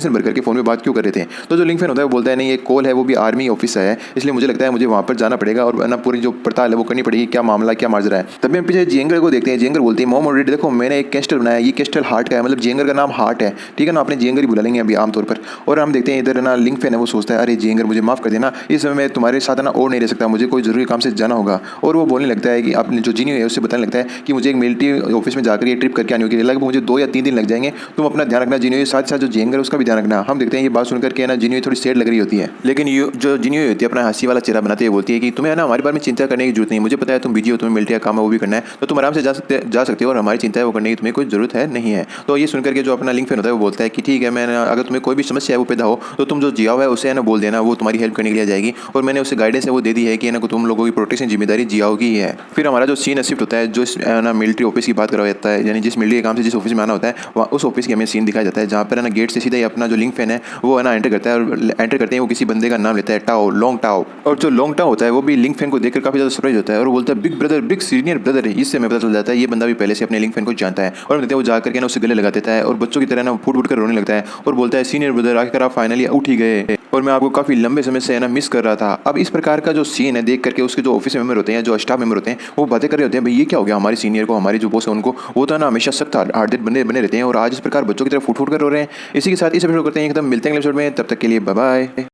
भर करके फ़ोन में बात क्यों कर रहे थे। तो जो लिंग फैन होता है वो बोलता है नहीं ये कॉल है वो भी आर्मी ऑफिस है, इसलिए मुझे लगता है मुझे वहाँ पर जाना पड़ेगा और ना पूरी जो पड़ताल है वो करनी पड़ेगी, क्या मामला क्या माजरा है। तभी हम पीछे जियेंगर को देखते हैं, जियेंगर बोलती है मोम ऑलरेडी देखो मैंने एक कैस्टल बनाया, ये कैस्टल हार्ट का है, मतलब जियेंगर का नाम हार्ट है, ठीक है ना, आपने जियेंगर ही बुला लेंगे अभी आमतौर पर। और हम देखते हैं इधर ना लिंग फैन है वो सोचता है अरे जियेंगर मुझे माफ़ कर देना, इस समय मैं तुम्हारे साथ ना और नहीं रह सकता, मुझे कोई जरूरी काम से जाना होगा। और वो बोलने लगता है कि आपने जो जिन्हें है उससे बताने लगता है कि मुझे एक मिलिट्री ऑफिस में जाकर ये ट्रिप करके आने होगी, लगभग मुझे 2 या 3 दिन लग जाएंगे, तुम अपना ध्यान रखना जिन्हें, साथ साथ जो जियेंगर उसका भी ध्यान रखना। हम देखते हैं ये बात सुनकर के ना जिन्हें थोड़ी सैड लग रही होती है, लेकिन जो जिन्हें होती है अपना हंसी वाला चेहरा बनाते हुए बोलती है कि तुम्हें ना हमारे बारे में चिंता करने की जरूरत नहीं, मुझे पता है तुम बिजी हो, तुम्हें मिलिट्री का काम है वो भी करना है, तो तुम आराम से जा सकते हो और हमारी चिंता है वो करने की तुम्हें कोई जरूरत है नहीं है। तो ये सुनकर के जो अपना लिंग फैन होता है वो बोलता है कि ठीक है मैं अगर तुम्हें कोई भी समस्या है वो पैदा हो तो तुम जो जियाओ है उसे ना बोल देना, वो तुम्हारी हेल्प करने के लिए जाएगी और मैंने उसे गाइडेंस है वो दे दी है कि ना तुम लोगों की प्रोटेक्शन जिम्मेदारी जियाओ की है। फिर हमारा जो सीन शिफ्ट होता है जो ना मिलिट्री ऑफिस की बात करवाया जाता है, यानी जिस मिलिट्री के काम से जिस ऑफिस में आना होता है वहाँ उस ऑफिस की हमें सीन दिखाया जाता है, जहाँ पर ना गेट से सीधा ही अपना जो लिंग फैन है वो है ना एंटर करता है और एंटर करते हैं वो किसी बंदे का नाम लेता है टाओ, लॉन्ग टाओ। और जो लॉन्ग टाओ होता है वो भी लिंग फैन को देखकर काफी ज्यादा सरप्राइज होता है और वो बोलता है big brother, big senior brother. इससे हमें पता चल जाता है ये बंदा भी पहले से अपने लिंग फैन को जानता है और वो जाकर के ना उसे गले लगा देता है और बच्चों की तरह ना फूट फूट कर रोने लगता है और बोलता है सीनियर ब्रदर आखिर आप फाइनली उठ ही गए और मैं आपको काफी लंबे समय से ना मिस कर रहा था। अब इस प्रकार का जो सीन है देख करके उसके जो ऑफिस मेंबर होते हैं, जो स्टाफ मेंबर होते हैं, वो बातें कर रहे होते हैं भाई ये क्या हो गया हमारे सीनियर को, हमारे जो बॉस है उनको, वो तो ना हमेशा सख्त हार्टेड बने रहते हैं और आज इस प्रकार बच्चों की तरह फूट फूट कर रो रहे हैं। इसी के साथ इस एपिसोड करते हैं एकदम, मिलते हैं अगले एपिसोड में, तब तक के लिए बाय बाय।